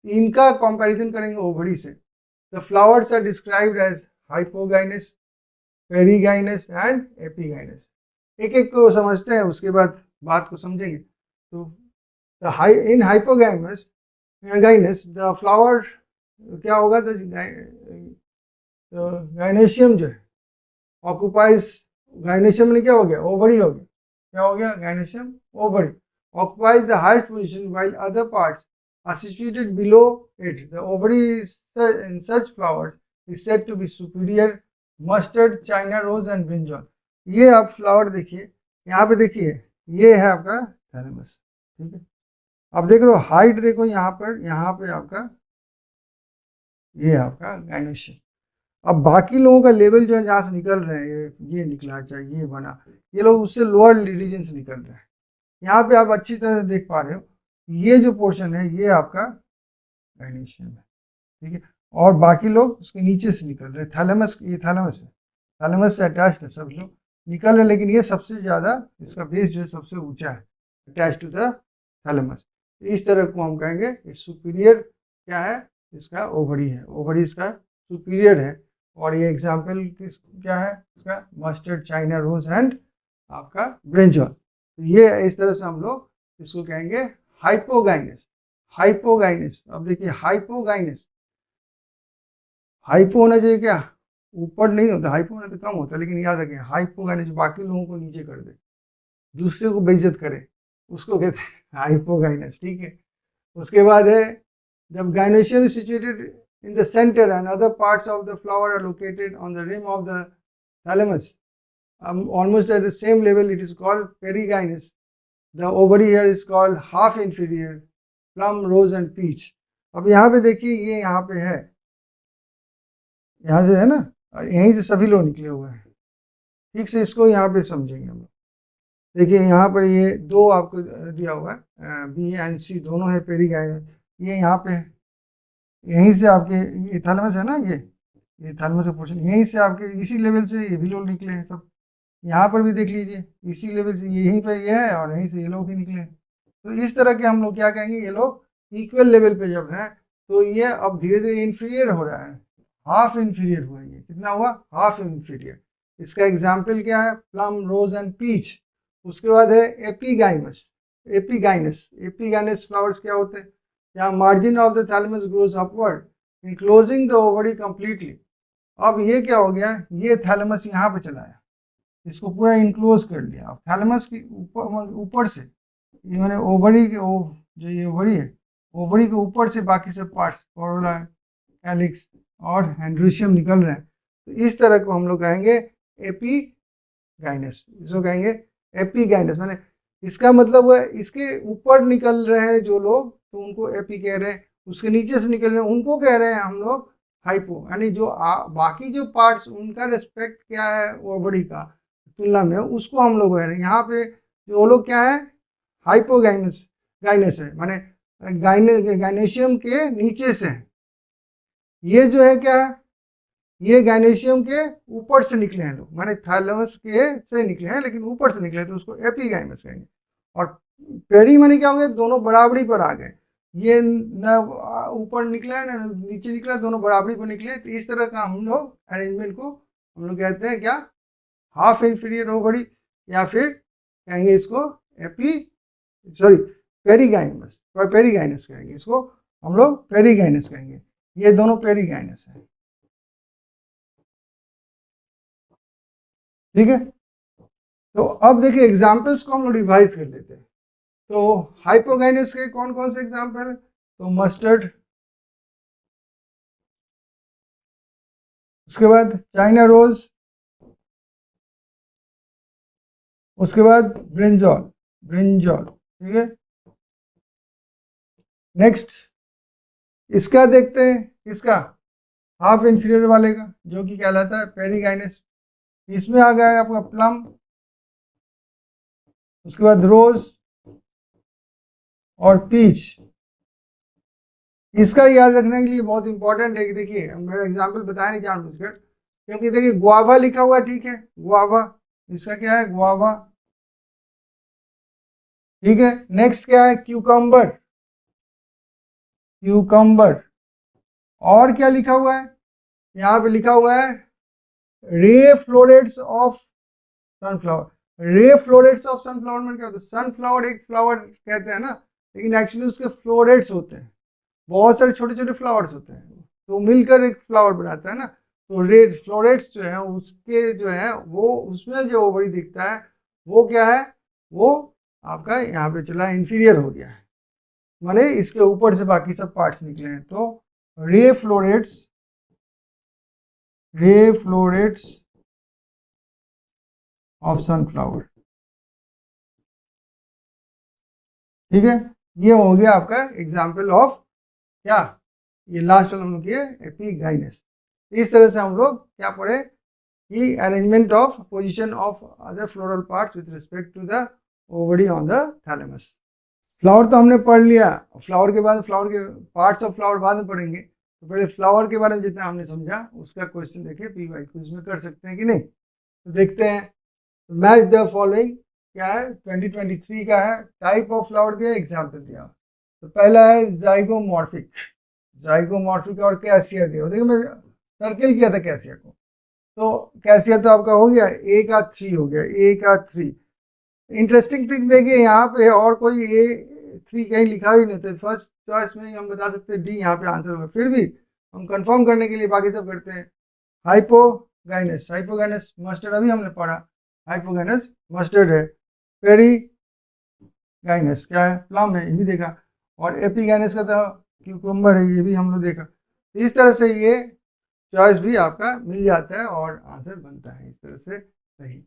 इनका कंपैरिजन करेंगे ओवरी से। The flowers are described as hypogynous, perigynous and epigynous. एक एक को समझते हैं, उसके बाद बात को समझेंगे। तो इन हाइपोगाइनस गाइनस द फ्लावर क्या होगा, तो गाइनेशियम जो है ऑक्युपाइज, गाइनेशियम में क्या हो गया, ओवरी हो गया, क्या हो गया, gynoecium ovary occupies the highest position while other parts are situated below it. The ovary in such flowers is said to be superior, mustard, china rose and brinjal. ये आप फ्लावर देखिए, यहाँ पे देखिए ये है आपका थैलेमस, ठीक है। अब देख लो हाइट देखो यहाँ पे आपका ये आपका गाइनेशियम। अब बाकी लोगों का लेवल जो है जहाँ से निकल रहे हैं, ये निकला चाहे ये बना, ये लोग उससे लोअर रीजन से निकल रहे हैं। यहाँ पे आप अच्छी तरह से देख पा रहे हो, ये जो पोर्शन है ये आपका गाइनेशियम है, ठीक है, और बाकी लोग उसके नीचे से निकल रहे हैं। थैलेमस, ये थैलेमस है, थैलेमस से अटैच्ड है, सब लोग निकल रहे हैं, लेकिन ये सबसे ज़्यादा, इसका बेस जो है सबसे ऊंचा है, अटैच टू द थैलेमस। इस तरह को हम कहेंगे सुपीरियर क्या है, इसका ओवरी है, ओवरी इसका सुपीरियर है। और ये एग्जाम्पल क्या है इसका, मस्टर्ड, चाइना रोज एंड आपका ब्रिंजल। ये इस तरह से हम लोग इसको कहेंगे हाइपोगाइनस, हाइपोगाइनस। अब देखिए हाइपोगाइनस, हाइपो होना चाहिए क्या, ऊपर नहीं होता, हाइपो होना तो कम होता है, लेकिन याद रखें हाइपोगाइनस बाकी लोगों को नीचे कर दे, दूसरे को बेइज्जत करे, उसको कहते हैं हाइपोगाइनस, ठीक है। उसके बाद है जब gynoecium is situated in the center and other parts of the flower are located on the rim of the thalamus, almost at the same level, it is called perigynous. The ovary here is called half inferior, plum, rose and peach. अब यहाँ पे देखिए ये यहाँ पे है, यहाँ से है ना, यहीं से सभी लोग निकले हुए हैं, ठीक से इसको यहाँ पे समझेंगे हम लोग। देखिए यहाँ पर ये दो आपको दिया हुआ है, बी एंड सी दोनों है पेरिगाइनस, ये यहाँ पे है, यहीं से आपके ये थैलेमस है ना, ये थैलेमस का पोर्शन, यहीं से आपके इसी लेवल से ये भी लोग निकले हैं सब। यहाँ पर भी देख लीजिए इसी लेवल से यहीं पर ये है और यहीं से ये लोग भी निकले हैं। तो इस तरह के हम लोग क्या कहेंगे, ये लोग इक्वल लेवल पे जब है तो ये अब धीरे धीरे इन्फीरियर हो रहा है, हाफ इन्फीरियर हुआ, ये कितना हुआ, हाफ इन्फीरियर। इसका एग्जाम्पल क्या है, प्लम, रोज एंड पीच। उसके बाद है एपीगाइनस, एपीगाइनस, एपीगाइनस फ्लावर्स क्या होते हैं, यहाँ margin of the thalamus grows upward enclosing the ovary completely. अब ये क्या हो गया, ये थैलेमस यहाँ पे चला आया, इसको पूरा इनक्लोज कर लिया। थैलेमस के ऊपर से, ये मैंने ओवरी के जो ये ओवरी है, ओवरी के ऊपर से बाकी सब पार्ट्स, कोरोला, कैलिक्स और एंड्रोसियम निकल रहे हैं। तो इस तरह को हम लोग कहेंगे एपीगाइनस। इसको कहेंगे एपीगाइनस, माने इसका मतलब है इसके ऊपर निकल रहे हैं जो लोग, तो उनको एपी कह रहे हैं। उसके नीचे से निकल रहे हैं उनको कह रहे हैं हम लोग हाइपो। यानी जो बाकी जो पार्ट्स उनका रेस्पेक्ट क्या है ओवरी का तुलना में, उसको हम लोग कह रहे हैं। यहाँ पे जो लोग क्या है, हाइपोगाइनस गाइनस है, माने गाइनेशियम के नीचे से। ये जो है क्या है, ये गाइनेशियम के ऊपर से निकले हैं लोग, माने थैलेमस के से निकले हैं लेकिन ऊपर से निकले, तो उसको एपीगाइनस कहेंगे। और पेरी माने क्या हो गया, दोनों बराबरी पर आ गए। ये न ऊपर निकला है ना नीचे निकला, दोनों बराबरी पर निकले। तो इस तरह का हम लोग अरेंजमेंट को हम लोग कहते हैं क्या, हाफ इंफीरियर ओवरी, या फिर कहेंगे इसको पेरीगाइनस, पेरीगाइनस कहेंगे इसको हम लोग, पेरीगाइनस कहेंगे। ये दोनों पेरीगाइनस है, ठीक है। तो अब देखिए एग्जाम्पल्स को हम लोग रिवाइज कर लेते हैं। तो हाइपोगाइनस के कौन कौन से एग्जाम्पल है, तो मस्टर्ड, उसके बाद चाइना रोज, उसके बाद ब्रिंजॉल, ब्रिंजॉल, ठीक है। नेक्स्ट इसका देखते हैं, इसका हाफ इंफीरियर वाले का, जो कि कहलाता है पेरीगाइनस। इसमें आ गया है आपका प्लम, उसके बाद रोज और पीच। इसका याद रखने के लिए बहुत इंपॉर्टेंट है कि देखिए मैं एग्जाम्पल बताया नहीं जानबूझकर, क्योंकि देखिए गुआवा लिखा हुआ, ठीक है, गुआवा, इसका क्या है, गुआवा, ठीक है। नेक्स्ट क्या है, क्यूकम्बर, क्यूकम्बर। और क्या लिखा हुआ है, यहाँ पे लिखा हुआ है ray florets of sunflower. Ray florets of sunflower में क्या होता है, सनफ्लावर एक फ्लावर कहते हैं ना, लेकिन एक्चुअली उसके फ्लोरेट्स होते हैं, बहुत सारे छोटे छोटे फ्लावर्स होते हैं, तो मिलकर एक फ्लावर बनाता है ना। तो रे फ्लोरेट्स जो है उसके जो है वो, उसमें जो ओवरी दिखता है वो क्या है, वो आपका यहाँ पे चला इंफीरियर हो गया है, माने इसके ऊपर से बाकी सब पार्ट्स निकले हैं। तो ray florets, ray florets of sunflower, ठीक है। ये हो गया आपका एग्जाम्पल ऑफ क्या, ये लास्ट वाला हम लोग किए एपीगाइनस। इस तरह से हम लोग क्या पढ़े कि arrangement of position of other floral parts with respect to the ovary on the thalamus. Flower तो हमने पढ़ लिया, फ्लावर के बाद फ्लावर के पार्ट्स ऑफ फ्लावर बाद में पढ़ेंगे। तो पहले फ्लावर के बारे में जितना हमने समझा उसका क्वेश्चन देखिए पी वाई क्विज में कर सकते हैं कि नहीं, तो देखते हैं। मैच द फॉलोइंग क्या है, 2023 का है, टाइप ऑफ फ्लावर दिया, एग्जाम्पल दिया। तो पहला है जाइगोमॉर्फिक, जाइगोमॉर्फिक और कैसिया दिया। देखिए मैं सर्किल किया था कैसिया को, तो कैसिया तो आपका हो गया, ए का 3 हो गया, ए का 3। इंटरेस्टिंग थिंग देखिए यहाँ पे और कोई A3 कहीं लिखा ही नहीं था, फर्स्ट चॉइस में ही हम बता सकते हैं डी यहाँ पे आंसर होगा। फिर भी हम कंफर्म करने के लिए बाकी सब करते हैं। हाइपोगाइनस, हाइपोगाइनस मस्टर्ड अभी हमने पढ़ा, हाइपोगाइनस मस्टर्ड है। पेरीगाइनस क्या है, प्लम है, ये भी देखा। और एपीगाइनस का तो क्यूकम्बर है, ये भी हम लोग देखा। इस तरह से ये चॉइस भी आपका मिल जाता है और आंसर बनता है इस तरह से सही।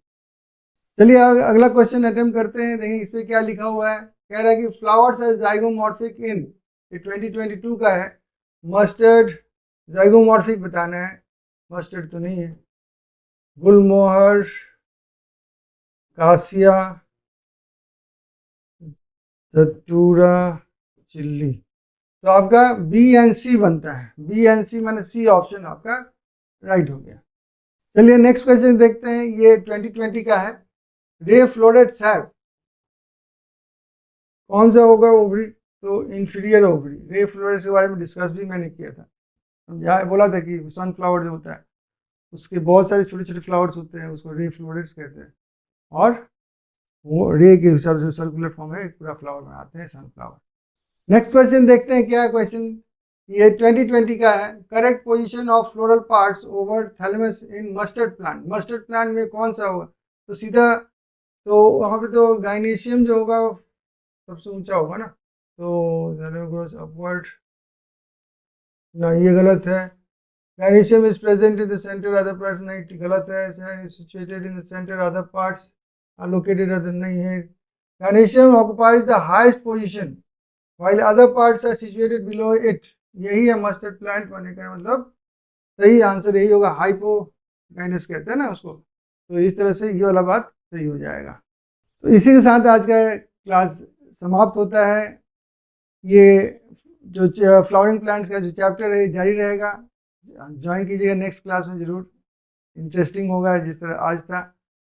चलिए अगला क्वेश्चन अटेम्प्ट करते हैं, देखें इस पर क्या लिखा हुआ है। कह रहा है कि फ्लावर्स आर जाइगोमॉर्फिक इन, ये 2022 का है। मस्टर्ड, जाइगोमॉर्फिक बताना है, मस्टर्ड तो नहीं है। गुलमोहर, कासिया, धतूरा, चिल्ली। तो आपका बी एंड सी बनता है, बी एंड सी माने सी ऑप्शन आपका राइट हो गया। चलिए नेक्स्ट क्वेश्चन देखते हैं, ये 2020 का है। रे फ्लोरेट्स है, कौन सा होगा ओवरी, तो इंफीरियर ओवरी। रे फ्लोरेट्स के बारे में डिस्कस भी मैंने किया था, यहाँ बोला था कि सनफ्लावर जो होता है उसके बहुत सारे छोटे छोटे फ्लावर्स होते हैं, उसको रे फ्लोरेट्स कहते हैं, और वो रे के हिसाब से सर्कुलर फॉर्म में पूरा फ्लावर बनाते हैं सनफ्लावर। नेक्स्ट क्वेश्चन देखते हैं, क्या क्वेश्चन, ये 2020 का है। Correct position of floral parts over thalamus in mustard plant. Mustard plant में कौन सा होगा, तो सीधा, तो वहाँ पे तो गाइनेशियम जो होगा सबसे ऊंचा होगा ना, तो गोes अपवर्ड, ना ये गलत है। Magnesium is present in the center, other parts नहीं, गलत है। Situated in the center, other parts are located other नहीं है। Magnesium occupies the highest position while other parts are situated below it। यही है मस्टर्ड प्लांट होने का मतलब, सही आंसर यही होगा, हाइपोगाइनस कहते हैं ना उसको। तो इस तरह से ये वाला बात सही हो जाएगा। तो इसी के साथ आज का क्लास समाप्त होता है। ये जो फ्लावरिंग प्लांट्स का जो चैप्टर है जारी रहेगा, ज्वाइन कीजिएगा नेक्स्ट क्लास में ज़रूर, इंटरेस्टिंग होगा जिस तरह आज था।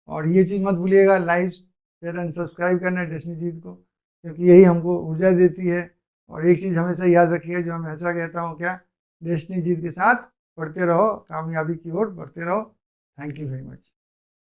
और ये चीज़ मत भूलिएगा, लाइक शेयर एंड सब्सक्राइब करना है डेस्टिनी जीत को, क्योंकि यही हमको ऊर्जा देती है। और एक चीज़ हमेशा याद रखिए, जो मैं हमेशा कहता हूँ, क्या, डेस्टिनी जीत के साथ पढ़ते रहो, कामयाबी की ओर बढ़ते रहो। Thank you very much.